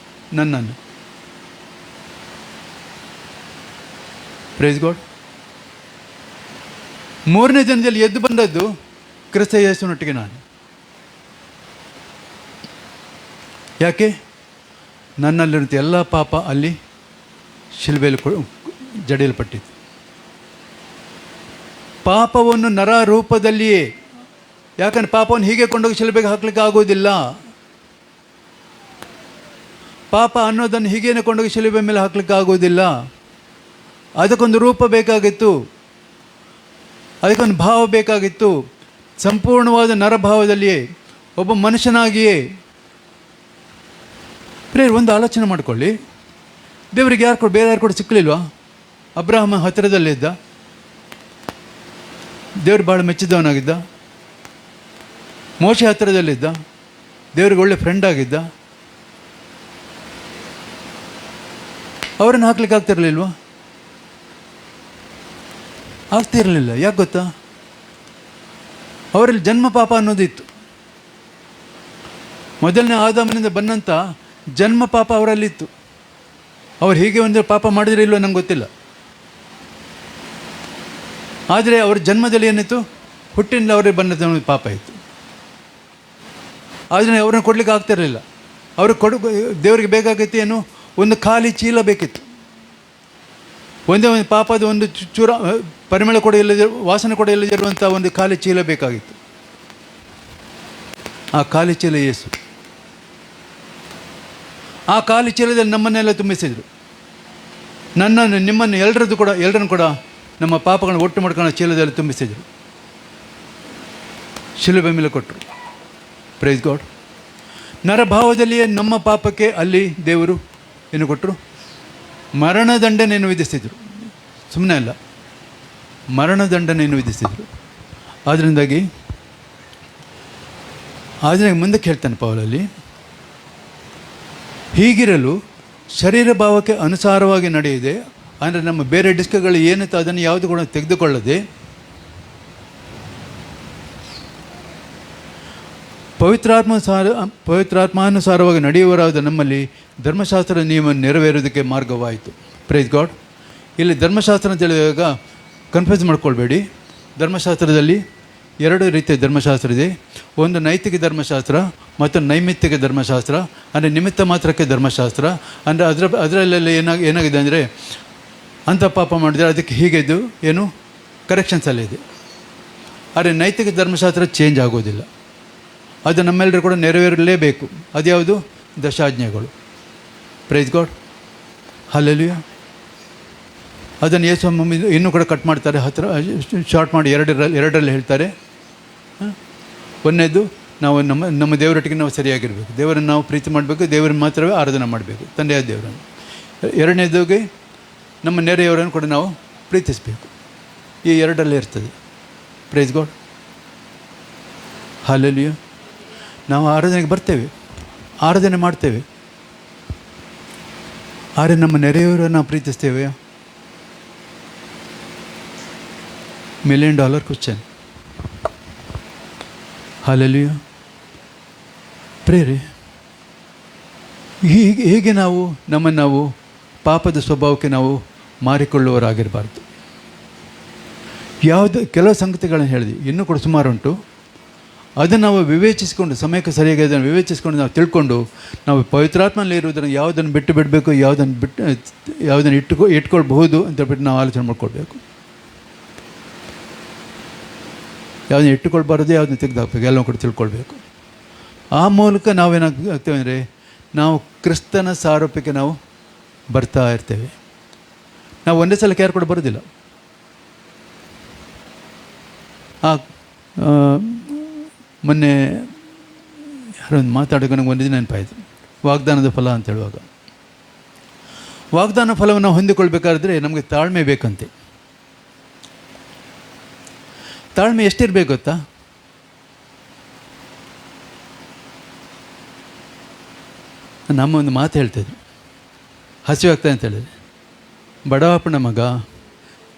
ನನ್ನನ್ನು. Praise God. ಮೂರನೇ ದಿನದಲ್ಲಿ ಎದ್ದು ಬಂದದ್ದು ಕ್ರಿಸ್ತ ಯೇಸುವಿನೊಟ್ಟಿಗೆ ನಾನು. ಯಾಕೆ? ನನ್ನಲ್ಲಿರುವಂಥ ಎಲ್ಲ ಪಾಪ ಅಲ್ಲಿ ಶಿಲುಬೆಯಲ್ಲಿ ಜಡಿಯಲ್ಪಟ್ಟಿತ್ತು. ಪಾಪವನ್ನು ನರ ರೂಪದಲ್ಲಿಯೇ, ಯಾಕಂದರೆ ಪಾಪವನ್ನು ಹೀಗೆ ಕೊಂಡೋಗಿ ಶಿಲುಬೆಗೆ ಹಾಕ್ಲಿಕ್ಕೆ ಆಗೋದಿಲ್ಲ. ಪಾಪ ಅನ್ನೋದನ್ನು ಹೀಗೇನೆ ಕೊಂಡೋಗಿ ಶಿಲುಬೆ ಮೇಲೆ ಹಾಕ್ಲಿಕ್ಕೆ ಆಗೋದಿಲ್ಲ. ಅದಕ್ಕೊಂದು ರೂಪ ಬೇಕಾಗಿತ್ತು, ಅದಕ್ಕೊಂದು ಭಾವ ಬೇಕಾಗಿತ್ತು. ಸಂಪೂರ್ಣವಾದ ನರಭಾವದಲ್ಲಿಯೇ ಒಬ್ಬ ಮನುಷ್ಯನಾಗಿಯೇ. ಪ್ರೇಯರ್, ಒಂದು ಆಲೋಚನೆ ಮಾಡಿಕೊಳ್ಳಿ. ದೇವರಿಗೆ ಬೇರೆ ಯಾರು ಕೂಡ ಸಿಕ್ಕಲಿಲ್ವಾ? ಅಬ್ರಹಾಮ ಹತ್ತಿರದಲ್ಲಿದ್ದ, ದೇವರು ಭಾಳ ಮೆಚ್ಚಿದವನಾಗಿದ್ದ. ಮೋಶೆ ಹತ್ತಿರದಲ್ಲಿದ್ದ, ದೇವ್ರಿಗೆ ಒಳ್ಳೆ ಫ್ರೆಂಡ್ ಆಗಿದ್ದ. ಅವರನ್ನು ಹಾಕ್ಲಿಕ್ಕೆ ಆಗ್ತಿರಲಿಲ್ವಾ? ಆಗ್ತಿರಲಿಲ್ಲ. ಯಾಕೆ ಗೊತ್ತಾ? ಅವರಲ್ಲಿ ಜನ್ಮ ಪಾಪ ಅನ್ನೋದಿತ್ತು. ಮೊದಲನೇ ಆದಾಮನಿಂದ ಬಂದಂಥ ಜನ್ಮ ಪಾಪ ಅವರಲ್ಲಿತ್ತು. ಅವ್ರು ಹೀಗೆ ಒಂದು ಪಾಪ ಮಾಡಿದ್ರೆ ಇಲ್ವೋ ನಂಗೆ ಗೊತ್ತಿಲ್ಲ. ಆದರೆ ಅವ್ರ ಜನ್ಮದಲ್ಲಿ ಏನಿತ್ತು? ಹುಟ್ಟಿನಿಂದ ಅವರಿಗೆ ಬಂದ ಪಾಪ ಇತ್ತು. ಆದರೆ ಅವ್ರನ್ನ ಕೊಡ್ಲಿಕ್ಕೆ ಆಗ್ತಿರಲಿಲ್ಲ. ಅವ್ರಿಗೆ ದೇವರಿಗೆ ಬೇಕಾಗಿತ್ತು ಏನು? ಒಂದು ಖಾಲಿ ಚೀಲ ಬೇಕಿತ್ತು. ಒಂದೇ ಒಂದು ಪಾಪದ ಒಂದು ಚೂರ ಪರಿಮಳ ಕೂಡ ಇಲ್ಲದೆ, ವಾಸನೆ ಕೂಡ ಇಲ್ಲದಿರುವಂಥ ಒಂದು ಖಾಲಿ ಚೀಲ ಬೇಕಾಗಿತ್ತು. ಆ ಖಾಲಿ ಚೀಲ ಯೇಸು. ಆ ಖಾಲಿ ಚೀಲದಲ್ಲಿ ನಮ್ಮನ್ನೆಲ್ಲ ತುಂಬಿಸಿದರು. ನನ್ನನ್ನು, ನಿಮ್ಮನ್ನು, ಎಲ್ಲರನ್ನು ಕೂಡ ನಮ್ಮ ಪಾಪಗಳನ್ನು ಒಟ್ಟು ಮಾಡ್ಕೊಂಡು ಚೀಲದಲ್ಲಿ ತುಂಬಿಸಿದರು. ಶಿಲುಬೆ ಮೇಲೆ ಕೊಟ್ಟರು. Praise god. ನರಭಾವದಲ್ಲಿಯೇ ನಮ್ಮ ಪಾಪಕ್ಕೆ ಅಲ್ಲಿ ದೇವರು ಏನು ಕೊಟ್ಟರು? ಮರಣದಂಡನೆಯನ್ನು ವಿಧಿಸಿದರು. ಸುಮ್ಮನೆ ಅಲ್ಲ, ಮರಣದಂಡನೆಯನ್ನು ವಿಧಿಸಿದರು. ಆದ್ದರಿಂದಾಗಿ ಮುಂದಕ್ಕೆ ಹೇಳ್ತಾನೆ ಪೌಲಲ್ಲಿ, ಹೀಗಿರಲು ಶರೀರ ಭಾವಕ್ಕೆ ಅನುಸಾರವಾಗಿ ನಡೆಯದೆ, ಅಂದರೆ ನಮ್ಮ ಬೇರೆ ಡಿಸ್ಕ್ಗಳು ಏನಿತ್ತು ಅದನ್ನು ಯಾವುದು ಕೂಡ ತೆಗೆದುಕೊಳ್ಳದೆ ಪವಿತ್ರಾತ್ಮಾನುಸಾರವಾಗಿ ನಡೆಯುವರಾದ ನಮ್ಮಲ್ಲಿ ಧರ್ಮಶಾಸ್ತ್ರದ ನಿಯಮ ನೆರವೇರೋದಕ್ಕೆ ಮಾರ್ಗವಾಯಿತು. Praise god. ಇಲ್ಲಿ ಧರ್ಮಶಾಸ್ತ್ರ ಅಂತ ಹೇಳಿದಾಗ ಕನ್ಫ್ಯೂಸ್ ಮಾಡ್ಕೊಳ್ಬೇಡಿ. ಧರ್ಮಶಾಸ್ತ್ರದಲ್ಲಿ 2 ರೀತಿಯ ಧರ್ಮಶಾಸ್ತ್ರ ಇದೆ. ಒಂದು ನೈತಿಕ ಧರ್ಮಶಾಸ್ತ್ರ ಮತ್ತು ನೈಮಿತ್ತಿಕ ಧರ್ಮಶಾಸ್ತ್ರ, ಅಂದರೆ ನಿಮಿತ್ತ ಮಾತ್ರಕ್ಕೆ ಧರ್ಮಶಾಸ್ತ್ರ. ಅಂದರೆ ಅದರಲ್ಲೆಲ್ಲ ಏನಾಗಿದೆ ಅಂದರೆ, ಅಂಥ ಪಾಪ ಮಾಡಿದರೆ ಅದಕ್ಕೆ ಹೀಗೆದ್ದು ಏನು ಕರೆಕ್ಷನ್ಸಲ್ಲಿದೆ. ಆದರೆ ನೈತಿಕ ಧರ್ಮಶಾಸ್ತ್ರ ಚೇಂಜ್ ಆಗೋದಿಲ್ಲ, ಅದು ನಮ್ಮೆಲ್ಲರೂ ಕೂಡ ನೆರವೇರಲೇಬೇಕು. ಅದ್ಯಾವುದು? ದಶಾಜ್ಞೆಗಳು. ಪ್ರೈಸ್ ಗಾಡ್, ಹಲ್ಲೆಲೂಯಾ. ಅದನ್ನು ಯೇಸು ಇನ್ನೂ ಕೂಡ ಕಟ್ ಮಾಡ್ತಾರೆ, ಶಾರ್ಟ್ ಮಾಡಿ ಎರಡರಲ್ಲಿ ಹೇಳ್ತಾರೆ. ಒಂದನೇದು, ನಾವು ನಮ್ಮ ದೇವರೊಟ್ಟಿಗೆ ನಾವು ಸರಿಯಾಗಿರಬೇಕು, ದೇವರನ್ನು ನಾವು ಪ್ರೀತಿ ಮಾಡಬೇಕು, ದೇವರನ್ನು ಮಾತ್ರವೇ ಆರಾಧನೆ ಮಾಡಬೇಕು, ತಂದೆಯಾದ ದೇವರನ್ನು. ಎರಡನೇದಾಗಿ ನಮ್ಮ ನೆರೆಯವರನ್ನು ಕೂಡ ನಾವು ಪ್ರೀತಿಸಬೇಕು. ಈ 2ರಲ್ಲೇ ಇರ್ತದೆ. Price God, hallelujah. ನಾವು ಆರಾಧನೆಗೆ ಬರ್ತೇವೆ, ಆರಾಧನೆ ಮಾಡ್ತೇವೆ, ಆದರೆ ನಮ್ಮ ನೆರೆಯವರನ್ನು ನಾವು ಪ್ರೀತಿಸ್ತೇವೆ? $1 million ಕ್ವಶನ್. ಹಲ್ಲೆಲೂಯಾ. ಪ್ರೇರೆ, ಹೀಗೆ ನಾವು ನಮ್ಮನ್ನು ನಾವು ಪಾಪದ ಸ್ವಭಾವಕ್ಕೆ ನಾವು ಮಾರಿಕೊಳ್ಳುವವರಾಗಿರಬಾರ್ದು. ಕೆಲವು ಸಂಗತಿಗಳನ್ನು ಹೇಳಿದ್ವಿ, ಇನ್ನೂ ಕೂಡ ಸುಮಾರು ಉಂಟು. ಅದನ್ನು ನಾವು ವಿವೇಚಿಸಿಕೊಂಡು, ಸಮಯಕ್ಕೆ ಸರಿಯಾಗಿ ಅದನ್ನು ವಿವೇಚಿಸಿಕೊಂಡು ನಾವು ತಿಳ್ಕೊಂಡು, ನಾವು ಪವಿತ್ರಾತ್ಮನಲ್ಲಿ ಇರುವುದನ್ನು ಯಾವುದನ್ನು ಬಿಟ್ಟು ಬಿಡಬೇಕು, ಯಾವುದನ್ನು ಇಟ್ಕೊಳ್ಬಹುದು ಅಂತ ಬಿಟ್ಟು ನಾವು ಆಲೋಚನೆ ಮಾಡ್ಕೊಳ್ಬೇಕು. ಯಾವುದನ್ನು ಇಟ್ಟುಕೊಳ್ಬಾರ್ದು, ಯಾವುದನ್ನು ತೆಗೆದುಹಾಕಬೇಕು, ಎಲ್ಲವೂ ಕೂಡ ತಿಳ್ಕೊಳ್ಬೇಕು. ಆ ಮೂಲಕ ನಾವೇನಾಗ್ತೇವೆ ಅಂದರೆ, ನಾವು ಕ್ರಿಸ್ತನ ಸಾರೂಪ್ಯಕ್ಕೆ ನಾವು ಬರ್ತಾ ಇರ್ತೇವೆ. ನಾವು ಒಂದೇ ಸಲ ಯಾರು ಕೂಡ ಬರೋದಿಲ್ಲ. ಮೊನ್ನೆ ಯಾರೋ ಒಂದು ಮಾತಾಡೋಕೆ ನನಗೆ ಒಂದು ನೆನಪಾಯಿತು, ವಾಗ್ದಾನದ ಫಲ ಅಂತ ಹೇಳುವಾಗ. ವಾಗ್ದಾನ ಫಲವನ್ನು ಹೊಂದಿಕೊಳ್ಬೇಕಾದ್ರೆ ನಮಗೆ ತಾಳ್ಮೆ ಬೇಕಂತೆ. ತಾಳ್ಮೆ ಎಷ್ಟಿರಬೇಕು ಗೊತ್ತಾ? ನಮ್ಮ ಒಂದು ಮಾತು ಹೇಳ್ತಿದ್ರು, ಹಸಿವಾಗ್ತದೆ ಅಂತ ಹೇಳಿದ್ರೆ, ಬಡವಪ್ಪನ ಮಗ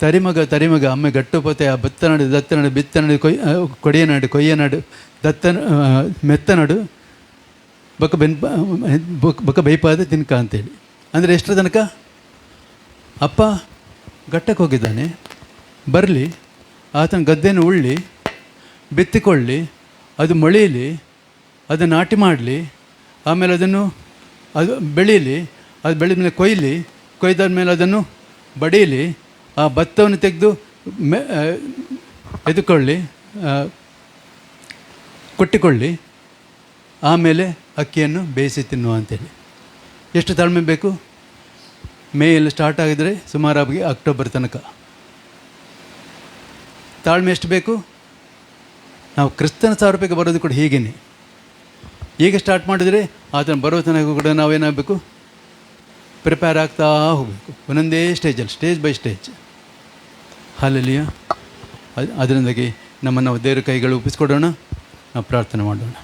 ತರಿಮಗ ಅಮ್ಮೆ ಗಟ್ಟುಪೊತೆ ಆ ಬತ್ತನಾಡು ದತ್ತನಾಡು ಬಿತ್ತನಾಡು ಕೊಡಿಯನಾಡು ಕೊಯ್ಯನಾಡು ಮೆತ್ತನಾಡು ಬಕ ಬೈಪಾದ ತಿನ್ಕ ಅಂತೇಳಿ. ಅಂದರೆ ಎಷ್ಟರ ತನಕ? ಅಪ್ಪ ಗಟ್ಟಕ್ಕೆ ಹೋಗಿದ್ದಾನೆ, ಬರಲಿ, ಆತನ ಗದ್ದೆನ ಉಳ್ಳಿ, ಬಿತ್ತಿಕೊಳ್ಳಿ, ಅದು ಮೊಳೀಲಿ, ಅದನ್ನು ನಾಟಿ ಮಾಡಲಿ, ಆಮೇಲೆ ಅದು ಬೆಳೀಲಿ, ಅದು ಬೆಳೆದ ಮೇಲೆ ಕೊಯ್ದಾದ ಮೇಲೆ ಅದನ್ನು ಬಡೀಲಿ, ಆ ಭತ್ತವನ್ನು ತೆಗೆದು ಎದುಕೊಳ್ಳಿ, ಕೊಟ್ಟಿಕೊಳ್ಳಿ, ಆಮೇಲೆ ಅಕ್ಕಿಯನ್ನು ಬೇಯಿಸಿ ತಿನ್ನುವ ಅಂತೇಳಿ. ಎಷ್ಟು ತಾಳ್ಮೆ ಬೇಕು? ಮೇಯಲ್ಲಿ ಸ್ಟಾರ್ಟ್ ಆಗಿದರೆ ಸುಮಾರಾಗಿ ಅಕ್ಟೋಬರ್ ತನಕ. ತಾಳ್ಮೆ ಎಷ್ಟು ಬೇಕು? ನಾವು ಕ್ರಿಸ್ತನ ಸಾರೂಪ್ಯಕ್ಕೆ ಬರೋದು ಕೂಡ ಹೀಗೇನೆ. ಈಗ ಸ್ಟಾರ್ಟ್ ಮಾಡಿದರೆ ಆತನ ಬರೋ ತನಕ ಕೂಡ ನಾವೇನಾಗಬೇಕು? ಪ್ರಿಪೇರ್ ಆಗ್ತಾ ಹೋಗಬೇಕು, ಒಂದೊಂದೇ ಸ್ಟೇಜಲ್ಲಿ, ಸ್ಟೇಜ್ ಬೈ ಸ್ಟೇಜ್. ಹಲ್ಲೆಲೂಯಾ. ಅದರಿಂದಾಗಿ ನಮ್ಮನ್ನು ದೇವರ ಕೈಗಳು ಒಪ್ಪಿಸ್ಕೊಡೋಣ, ನಾವು ಪ್ರಾರ್ಥನೆ ಮಾಡೋಣ.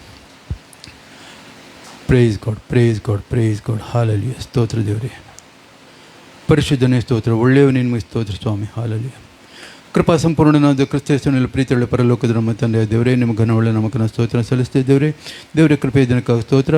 Praise God, praise God, praise God. Hallelujah. ಸ್ತೋತ್ರ ದೇವರೇ, ಪರಿಶುದ್ಧನೇ ಸ್ತೋತ್ರ, ಒಳ್ಳೆಯವ ನಿಮಗೆ ಸ್ತೋತ್ರ ಸ್ವಾಮಿ. ಹಲ್ಲೆಲೂಯಾ. ಕೃಪಾ ಸಂಪೂರ್ಣನಾದ ಕ್ರಿಸ್ತೇಸುವಿನಲ್ಲಿ ಪ್ರೀತಿಯುಳ್ಳ ಪರಲೋಕದ ನಮ್ಮ ತಂದೆಯ ದೇವರೇ, ನಿಮ್ಮ ಘನವುಳ್ಳ ನಮಕನ ಸ್ತೋತ್ರ ಸಲ್ಲಿಸ್ತಿದ್ದೇವೆ. ದೇವರೇ, ಕೃಪೆಯ ದಿನಕ್ಕಾಗಿ ಸ್ತೋತ್ರ.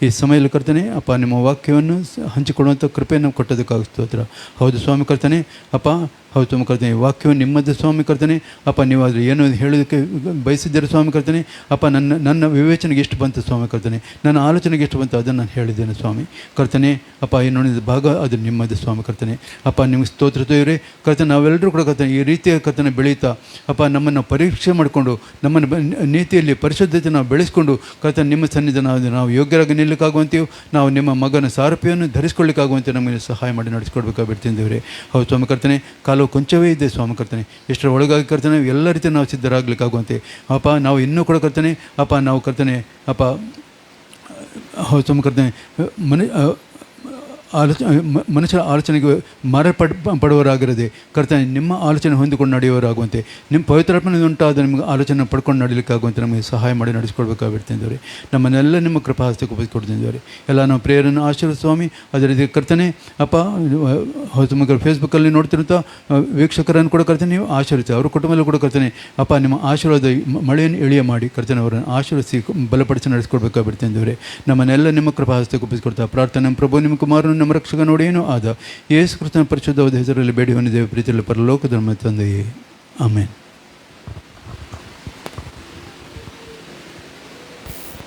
ಈ ಸಮಯದಲ್ಲಿ ಕರ್ತನೆ ಅಪ್ಪ, ನಿಮ್ಮ ವಾಕ್ಯವನ್ನು ಹಂಚಿಕೊಡುವಂಥ ಕೃಪೆಯನ್ನು ಕೊಟ್ಟದಕ್ಕಾಗಿ ಸ್ತೋತ್ರ. ಹೌದು ಸ್ವಾಮಿ ಕರ್ತನೆ, ಅಪ್ಪ, ಹೌದು ಸ್ವಾಮಿ ಕರ್ತನೆ, ಈ ವಾಕ್ಯವನ್ನು ನಿಮ್ಮದು ಸ್ವಾಮಿ ಕರ್ತನೆ. ಅಪ್ಪ, ನೀವು ಅದು ಏನು ಹೇಳೋದಕ್ಕೆ ಬಯಸಿದ್ದೀರ ಸ್ವಾಮಿ ಕರ್ತನೆ. ಅಪ್ಪ, ನನ್ನ ವಿವೇಚನೆಗೆ ಎಷ್ಟು ಬಂತು ಸ್ವಾಮಿ ಕರ್ತನೆ, ನನ್ನ ಆಲೋಚನೆಗೆ ಎಷ್ಟು ಬಂತು ಅದನ್ನು ನಾನು ಹೇಳಿದ್ದೇನೆ ಸ್ವಾಮಿ ಕರ್ತನೆ. ಅಪ್ಪ, ಈ ನೋಡಿದ ಭಾಗ ಅದು ನಿಮ್ಮದು ಸ್ವಾಮಿ ಕರ್ತನೆ. ಅಪ್ಪ, ನಿಮಗೆ ಸ್ತೋತ್ರ ದೇವರೇ ಕರ್ತನೆ. ನಾವೆಲ್ಲರೂ ಕೂಡ ಕರ್ತನೆ ಈ ರೀತಿಯ ಕರ್ತನೆ ಬೆಳೀತಾ ಅಪ್ಪ, ನಮ್ಮನ್ನು ಪರೀಕ್ಷೆ ಮಾಡಿಕೊಂಡು, ನಮ್ಮನ್ನು ನೀತಿಯಲ್ಲಿ ಪರಿಶುದ್ಧತೆ ನಾವು ಬೆಳೆಸ್ಕೊಂಡು ಕರ್ತನೆ, ನಿಮ್ಮ ಸನ್ನಿಧಾನ ನಾವು ಯೋಗ್ಯರಾಗಿ ನಿಲ್ಲಕ್ಕಾಗುವಂತೆಯೂ, ನಾವು ನಿಮ್ಮ ಮಗನ ಸಾರೂಪ್ಯವನ್ನು ಧರಿಸ್ಕೊಳ್ಳಿಕ್ಕಾಗುವಂತೆ ನಮಗೆ ಸಹಾಯ ಮಾಡಿ ನಡೆಸ್ಕೊಡ್ಬೇಕಾಗ್ಬಿಡ್ತೀನಿ ದೇವರೇ. ಹೌದು ಸ್ವಾಮಿ ಕರ್ತನೆ, ಕಾಲವು ಕೊಂಚವೇ ಇದೆ ಸ್ವಾಮಿ ಕರ್ತನೆ. ಎಷ್ಟರ ಒಳಗಾಗಿ ಕರ್ತನೆ ಎಲ್ಲ ರೀತಿ ನಾವು ಸಿದ್ಧರಾಗಲಿಕ್ಕಾಗುವಂತೆ ಅಪ್ಪ, ನಾವು ಇನ್ನೂ ಕೂಡ ಕರ್ತನೆ ಅಪ್ಪ, ನಾವು ಕರ್ತನೆ ಅಪ್ಪ, ಹೌದು ಸ್ವಾಮಿ ಕರ್ತನೆ, ಮನುಷ್ಯರ ಆಲೋಚನೆಗೆ ಪಡುವವರಾಗಿರದೆ ಕರ್ತನೆ, ನಿಮ್ಮ ಆಲೋಚನೆ ಹೊಂದಿಕೊಂಡು ನಡೆಯುವವರಾಗುವಂತೆ, ನಿಮ್ಮ ಪವಿತ್ರಾತ್ಮನಿಂದ ಉಂಟಾದ ನಿಮಗೆ ಆಲೋಚನೆ ಪಡ್ಕೊಂಡು ನಡೀಲಿಕ್ಕಾಗುವಂತೆ ನಮಗೆ ಸಹಾಯ ಮಾಡಿ ನಡೆಸ್ಕೊಡ್ಬೇಕಾಗಿರ್ತಿದ್ದೇವೆ. ನಮ್ಮನ್ನೆಲ್ಲ ನಿಮ್ಮ ಕೃಪಾಹಸ್ತಕ್ಕೆ ಒಪ್ಪಿಸಿಕೊಡ್ತಿದ್ದೇವೆ. ಎಲ್ಲ ನಾವು ಪ್ರೇಯರನ್ನು ಆಶೀರ್ವಾದ ಸ್ವಾಮಿ. ಅದೇ ರೀತಿ ಕರ್ತನೆ ಅಪ್ಪ, ಹೊಸ ಮಕ್ಕಳು ಫೇಸ್ಬುಕ್ಕಲ್ಲಿ ನೋಡ್ತಿರುವಂಥ ವೀಕ್ಷಕರನ್ನು ಕೂಡ ಕರ್ತನೆ ನೀವು ಆಶೀರ್ವಿಸಿ, ಅವ್ರ ಕುಟುಂಬದಲ್ಲೂ ಕೂಡ ಕರ್ತನೆ ಅಪ್ಪ, ನಿಮ್ಮ ಆಶೀರ್ವಾದ ಮಳೆಯನ್ನು ಎಳೆಯ ಮಾಡಿ ಕರ್ತನೆ ಅವರನ್ನು ಆಶೀರ್ವಿಸಿ ಬಲಪಡಿಸಿ ನಡೆಸ್ಕೊಡ್ಬೇಕಾಗಿರ್ತಿದ್ದೇವೆ. ನಮ್ಮನ್ನೆಲ್ಲ ನಿಮ್ಮ ಕೃಪಾಹಸ್ತಕ್ಕೆ ಒಪ್ಪಿಸಿಕೊಡ್ತಾ ಪ್ರಾರ್ಥನೆ, ಪ್ರಭು ನಿಮ್ಮ ಕುಮಾರನ ನಮ್ಮ ರಕ್ಷಕನೋಡೇನೂ ಆದ ಯೇಸು ಕ್ರಿಸ್ತನ ಪರಿಶುದ್ಧವಾದ ಹೆಸರಲ್ಲಿ ಬೇಡಿ ಹೊಂದಿದ್ದೇವೆ ಪ್ರೀತಿಯಲ್ಲಿ ಪರಲೋಕದ ನಮ್ಮ ತಂದೆಯೇ ಆಮೇನ್.